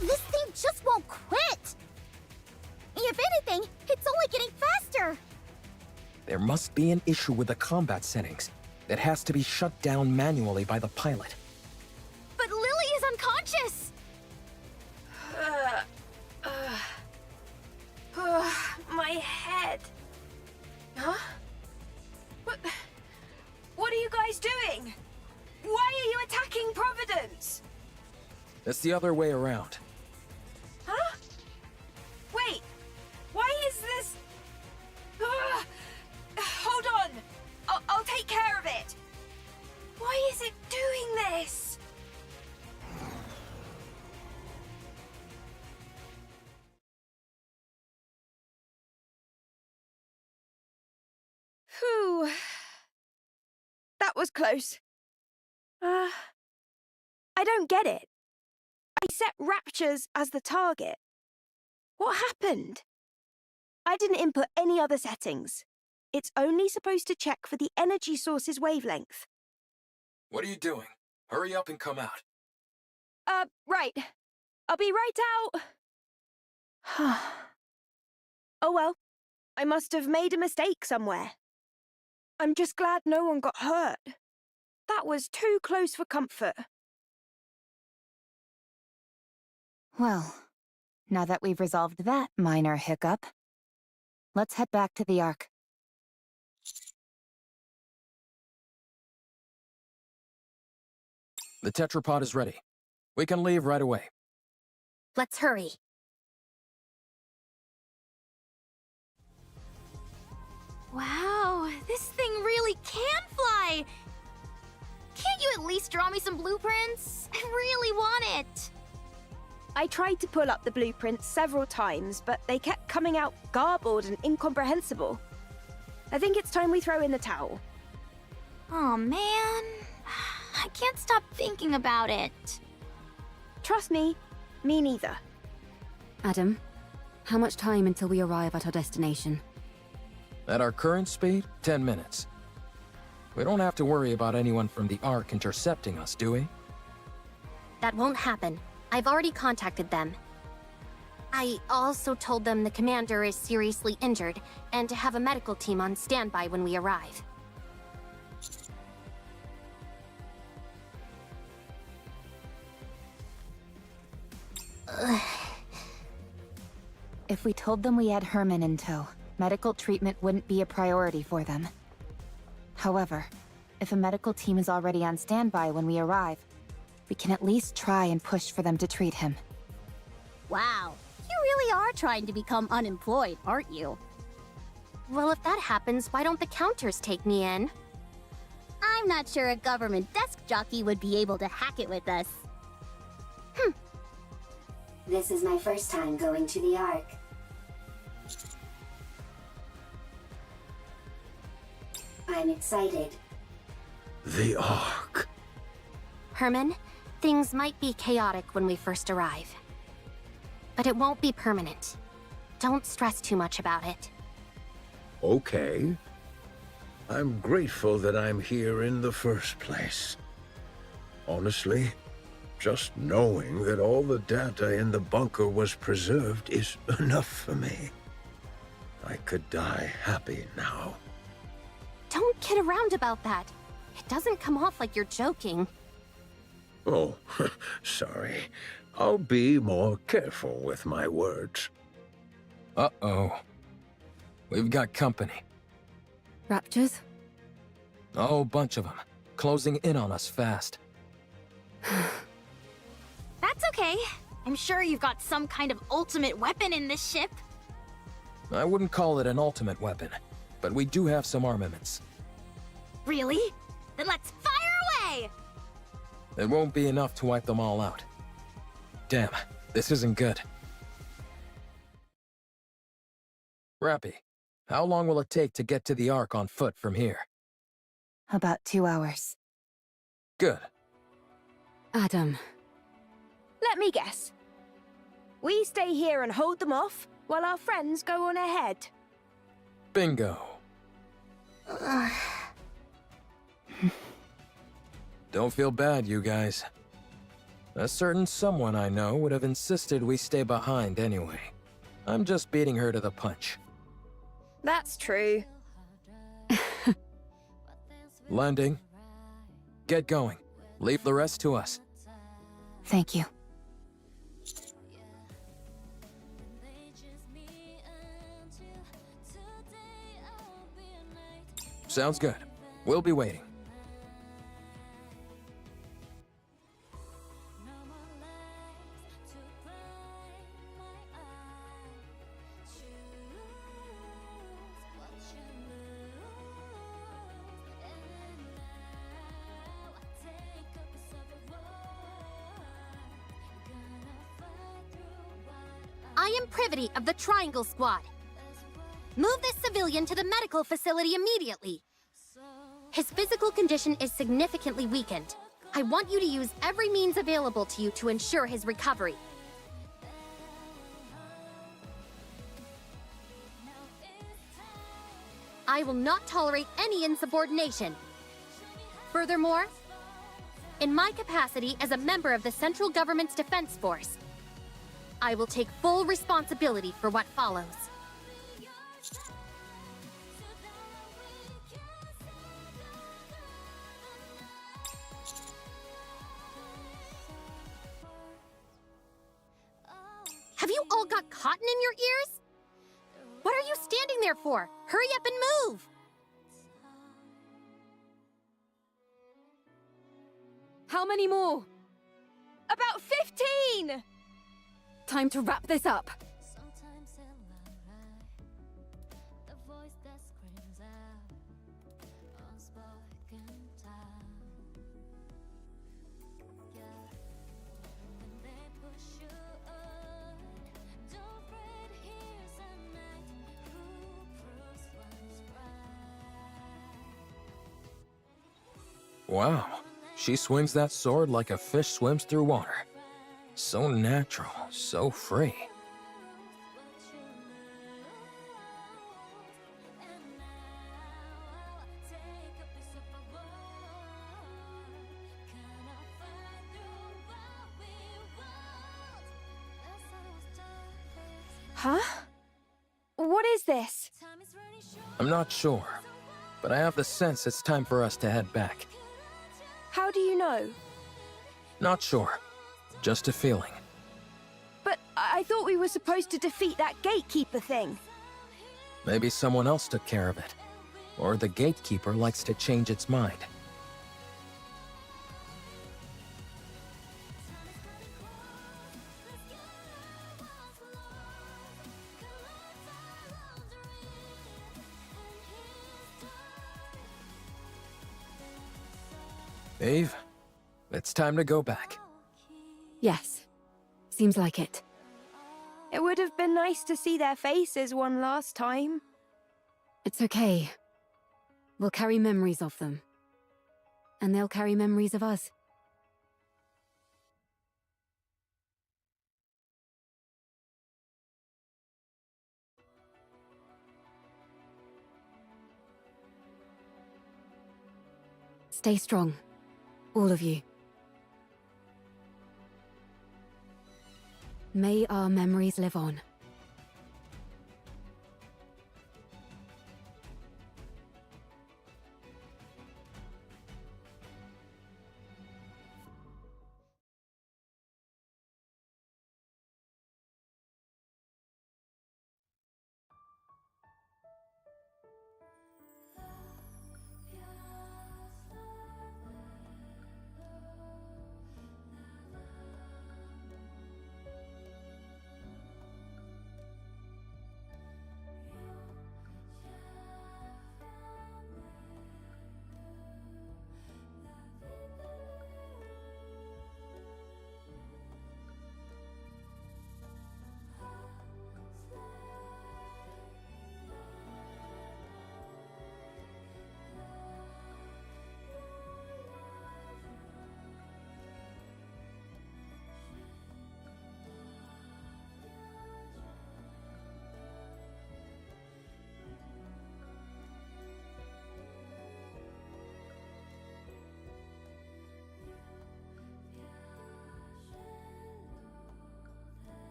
This thing just won't quit! If anything, it's only getting faster! There must be an issue with the combat settings that has to be shut down manually by the pilot. But Lily is unconscious! My head. Huh? What are you guys doing? Why are you attacking Providence? It's the other way around. Huh? Wait, why is this... Hold on, I'll take care of it. Why is it doing this? Whew. That was close. I don't get it. I set Raptures as the target. What happened? I didn't input any other settings. It's only supposed to check for the energy source's wavelength. What are you doing? Hurry up and come out. Right. I'll be right out. Oh well. I must have made a mistake somewhere. I'm just glad no one got hurt. That was too close for comfort. Well, now that we've resolved that minor hiccup, let's head back to the Ark. The tetrapod is ready. We can leave right away. Let's hurry. Wow, this thing really can fly! Can't you at least draw me some blueprints? I really want it! I tried to pull up the blueprints several times, but they kept coming out garbled and incomprehensible. I think it's time we throw in the towel. Oh man, I can't stop thinking about it. Trust me, me neither. Adam, how much time until we arrive at our destination? At our current speed, 10 minutes. We don't have to worry about anyone from the Ark intercepting us, do we? That won't happen. I've already contacted them. I also told them the commander is seriously injured and to have a medical team on standby when we arrive. If we told them we had Herman in tow, medical treatment wouldn't be a priority for them. However, if a medical team is already on standby when we arrive, we can at least try and push for them to treat him. Wow, you really are trying to become unemployed, aren't you? Well, if that happens, why don't the counters take me in? I'm not sure a government desk jockey would be able to hack it with us. This is my first time going to the Ark. I'm excited. The Ark. Herman, things might be chaotic when we first arrive. But it won't be permanent. Don't stress too much about it. Okay. I'm grateful that I'm here in the first place. Honestly, just knowing that all the data in the bunker was preserved is enough for me. I could die happy now. Don't kid around about that. It doesn't come off like you're joking. Oh, sorry. I'll be more careful with my words. Uh-oh. We've got company. Raptors? A whole bunch of them. Closing in on us fast. That's okay. I'm sure you've got some kind of ultimate weapon in this ship. I wouldn't call it an ultimate weapon, but we do have some armaments. Really? Then let's fire away! It won't be enough to wipe them all out. Damn, this isn't good. Rappy, how long will it take to get to the Ark on foot from here? About 2 hours. Good. Adam. Let me guess. We stay here and hold them off, while our friends go on ahead. Bingo. Don't feel bad, you guys. A certain someone I know would have insisted we stay behind anyway. I'm just beating her to the punch. That's true. Landing. Get going. Leave the rest to us. Thank you. Sounds good. We'll be waiting. I am Privity of the Triangle Squad. Move this civilian to the medical facility immediately. His physical condition is significantly weakened. I want you to use every means available to you to ensure his recovery. I will not tolerate any insubordination. Furthermore, in my capacity as a member of the Central Government's Defense Force, I will take full responsibility for what follows. Have you all got cotton in your ears? What are you standing there for? Hurry up and move! How many more? About 15! Time to wrap this up. Wow, she swings that sword like a fish swims through water. So natural, so free. Huh? What is this? I'm not sure, but I have the sense it's time for us to head back. How do you know? Not sure, just a feeling. But I thought we were supposed to defeat that gatekeeper thing. Maybe someone else took care of it. Or the gatekeeper likes to change its mind. Eve, it's time to go back. Yes. Seems like it. It would have been nice to see their faces one last time. It's okay. We'll carry memories of them. And they'll carry memories of us. Stay strong, all of you. May our memories live on.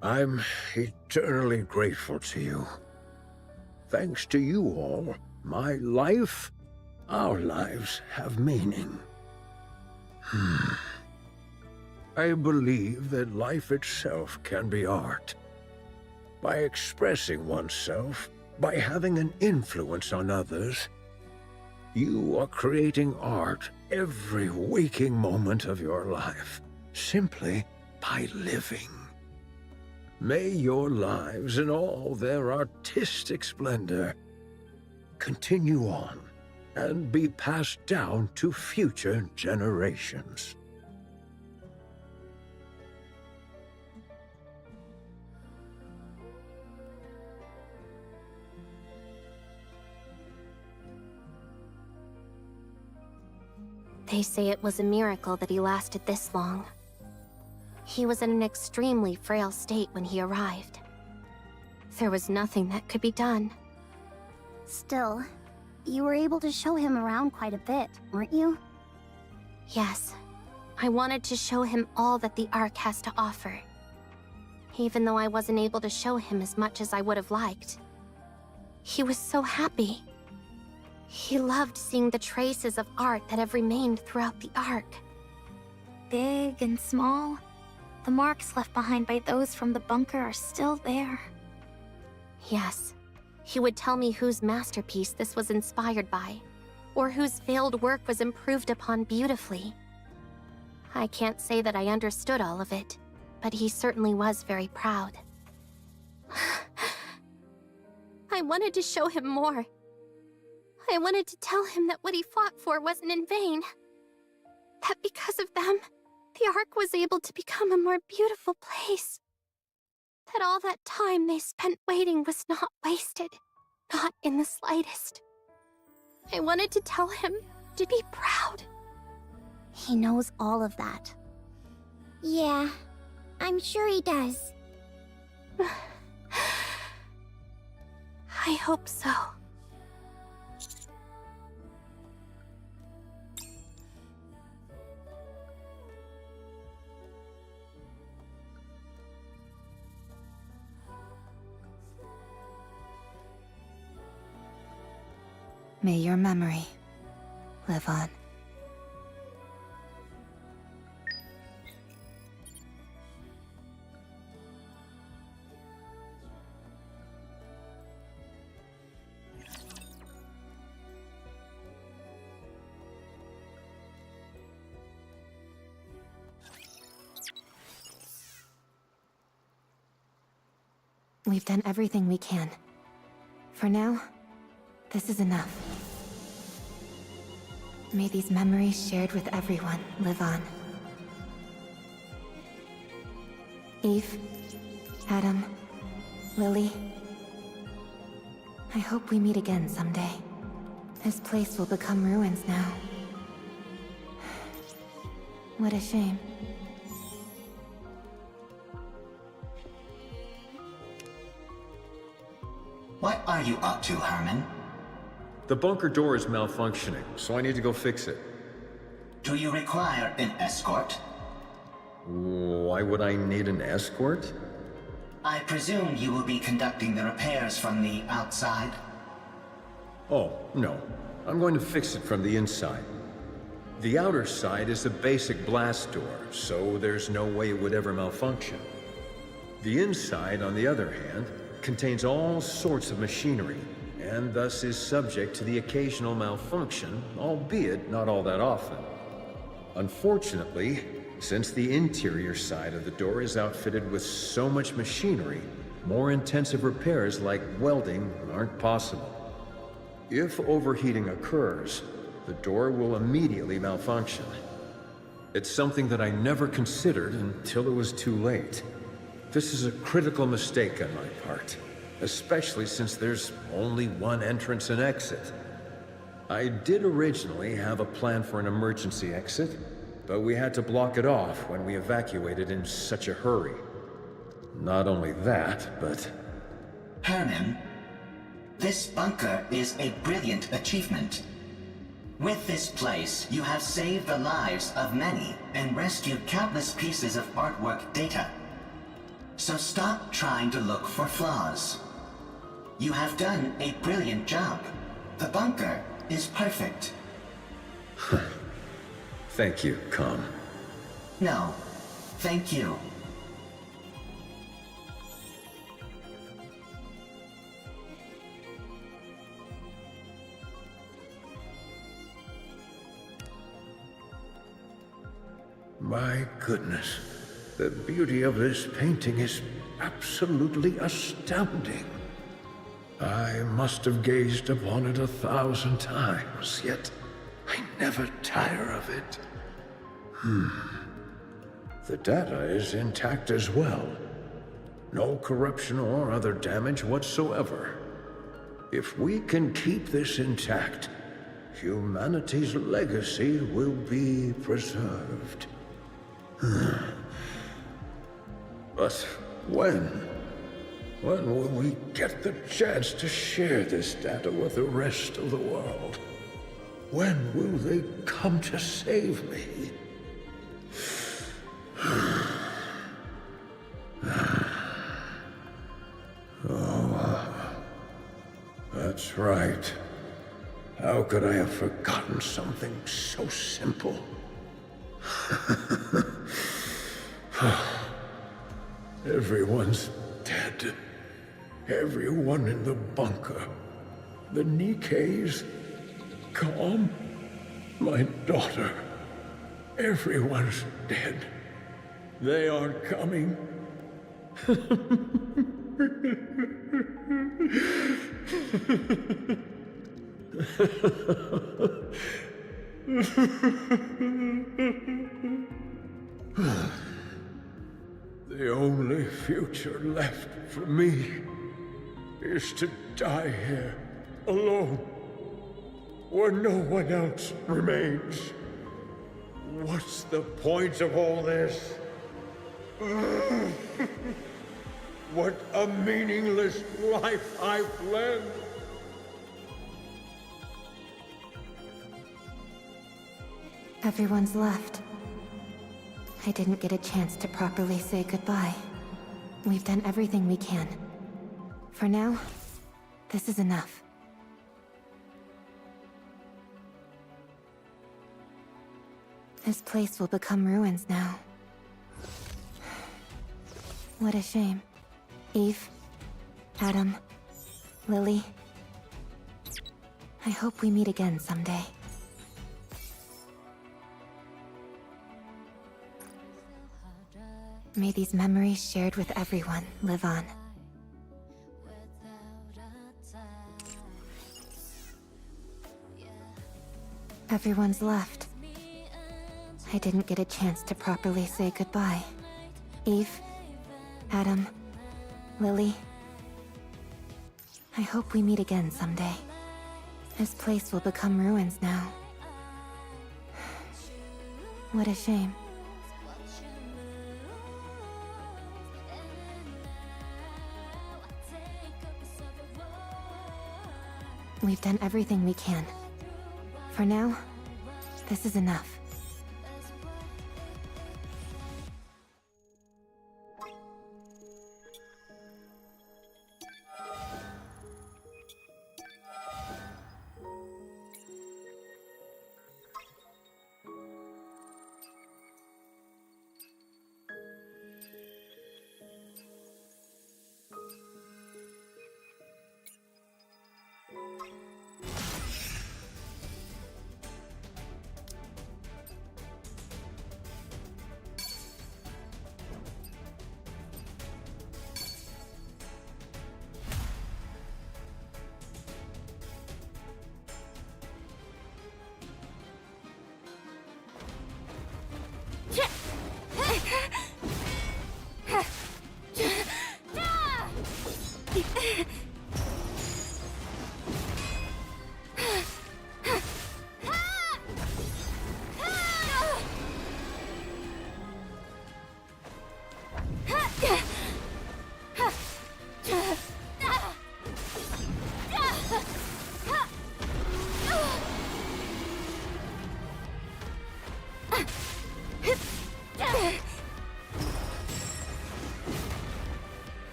I'm eternally grateful to you. Thanks to you all, my life, our lives have meaning. I believe that life itself can be art. By expressing oneself, by having an influence on others, you are creating art every waking moment of your life, simply by living. May your lives in all their artistic splendor continue on and be passed down to future generations. They say it was a miracle that he lasted this long. He was in an extremely frail state when he arrived. There was nothing that could be done. Still, you were able to show him around quite a bit, weren't you? Yes. I wanted to show him all that the Ark has to offer. Even though I wasn't able to show him as much as I would have liked. He was so happy. He loved seeing the traces of art that have remained throughout the Ark. Big and small, the marks left behind by those from the bunker are still there. Yes. He would tell me whose masterpiece this was inspired by, or whose failed work was improved upon beautifully. I can't say that I understood all of it, but he certainly was very proud. I wanted to show him more. I wanted to tell him that what he fought for wasn't in vain. That because of them, the Ark was able to become a more beautiful place. That all that time they spent waiting was not wasted. Not in the slightest. I wanted to tell him to be proud. He knows all of that. Yeah, I'm sure he does. I hope so. May your memory live on. We've done everything we can. For now, this is enough. May these memories shared with everyone live on. Eve, Adam, Lily. I hope we meet again someday. This place will become ruins now. What a shame. What are you up to, Herman? The bunker door is malfunctioning, so I need to go fix it. Do you require an escort? Why would I need an escort? I presume you will be conducting the repairs from the outside? Oh, no. I'm going to fix it from the inside. The outer side is a basic blast door, so there's no way it would ever malfunction. The inside, on the other hand, contains all sorts of machinery, and thus is subject to the occasional malfunction, albeit not all that often. Unfortunately, since the interior side of the door is outfitted with so much machinery, more intensive repairs like welding aren't possible. If overheating occurs, the door will immediately malfunction. It's something that I never considered until it was too late. This is a critical mistake on my part, especially since there's only one entrance and exit. I did originally have a plan for an emergency exit, but we had to block it off when we evacuated in such a hurry. Not only that, but... Herman, this bunker is a brilliant achievement. With this place, you have saved the lives of many and rescued countless pieces of artwork data. So stop trying to look for flaws. You have done a brilliant job. The bunker is perfect. Thank you, Com. No, thank you. My goodness. The beauty of this painting is absolutely astounding. I must have gazed upon it 1,000 times, yet I never tire of it. The data is intact as well. No corruption or other damage whatsoever. If we can keep this intact, humanity's legacy will be preserved. But when? When will we get the chance to share this data with the rest of the world? When will they come to save me? Oh, that's right. How could I have forgotten something so simple? Everyone's dead. Everyone in the bunker. The Nikkes. Calm. My daughter. Everyone's dead. They aren't coming. The only future left for me is to die here, alone, where no one else remains. What's the point of all this? What a meaningless life I've led. Everyone's left. I didn't get a chance to properly say goodbye. We've done everything we can. For now, this is enough. This place will become ruins now. What a shame. Eve, Adam, Lily. I hope we meet again someday. May these memories shared with everyone live on. Everyone's left. I didn't get a chance to properly say goodbye. Eve, Adam, Lily. I hope we meet again someday. This place will become ruins now. What a shame. We've done everything we can. For now, this is enough.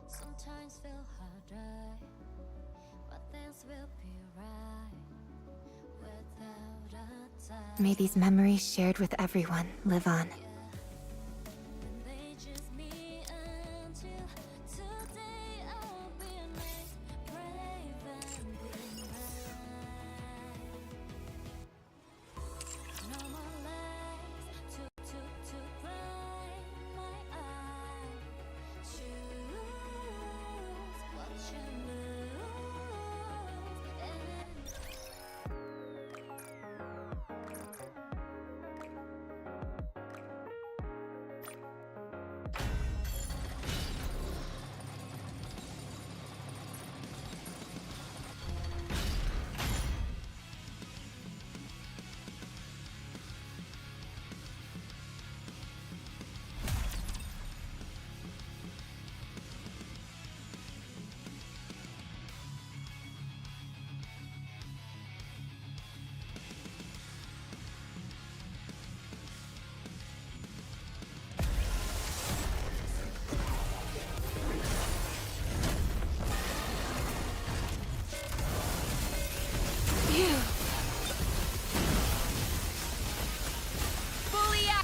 Sometimes feel harder, but things will be right without a doubt. May these memories shared with everyone live on. They just me until today. I'll be made brave and be mine. No more lies to blind my eye. Choose what you lose.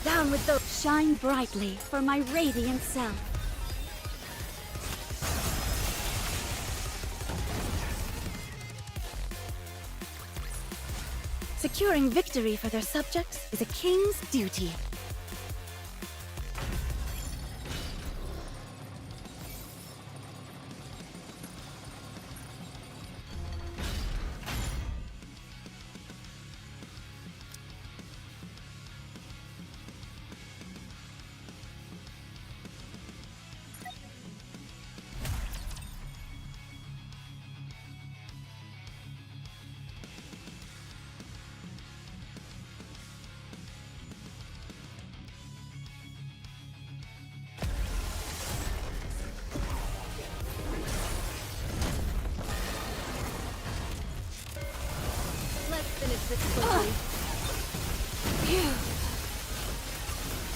Down with those. Shine brightly for my radiant self. Securing victory for their subjects is a king's duty.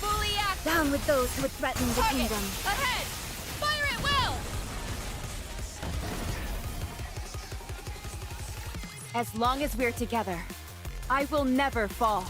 Fully active. Down with those who would threaten the Target. kingdom. Ahead! Fire at will! As long as we're together, I will never fall.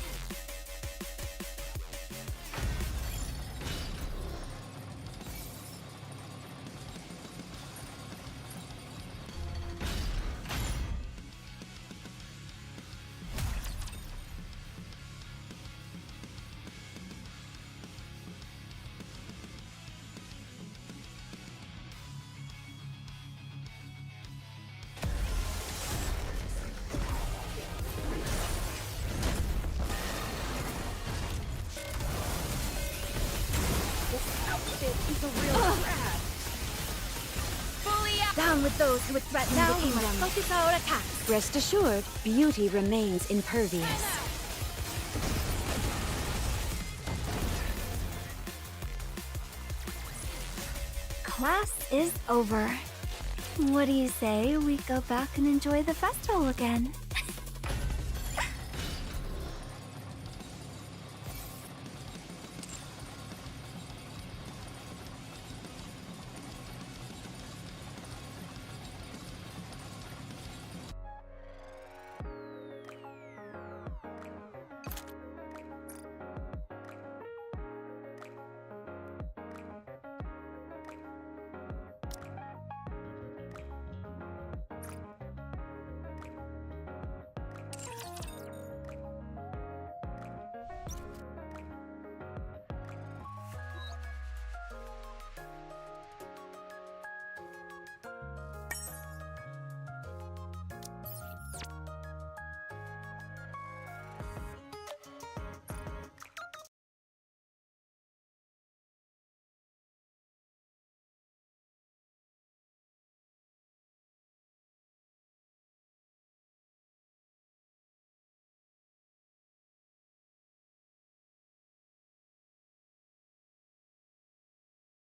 He's a real rat. Fully active. Down with those who would threaten the kingdom. Focus our attack. Rest assured, beauty remains impervious. Class is over. What do you say we go back and enjoy the festival again?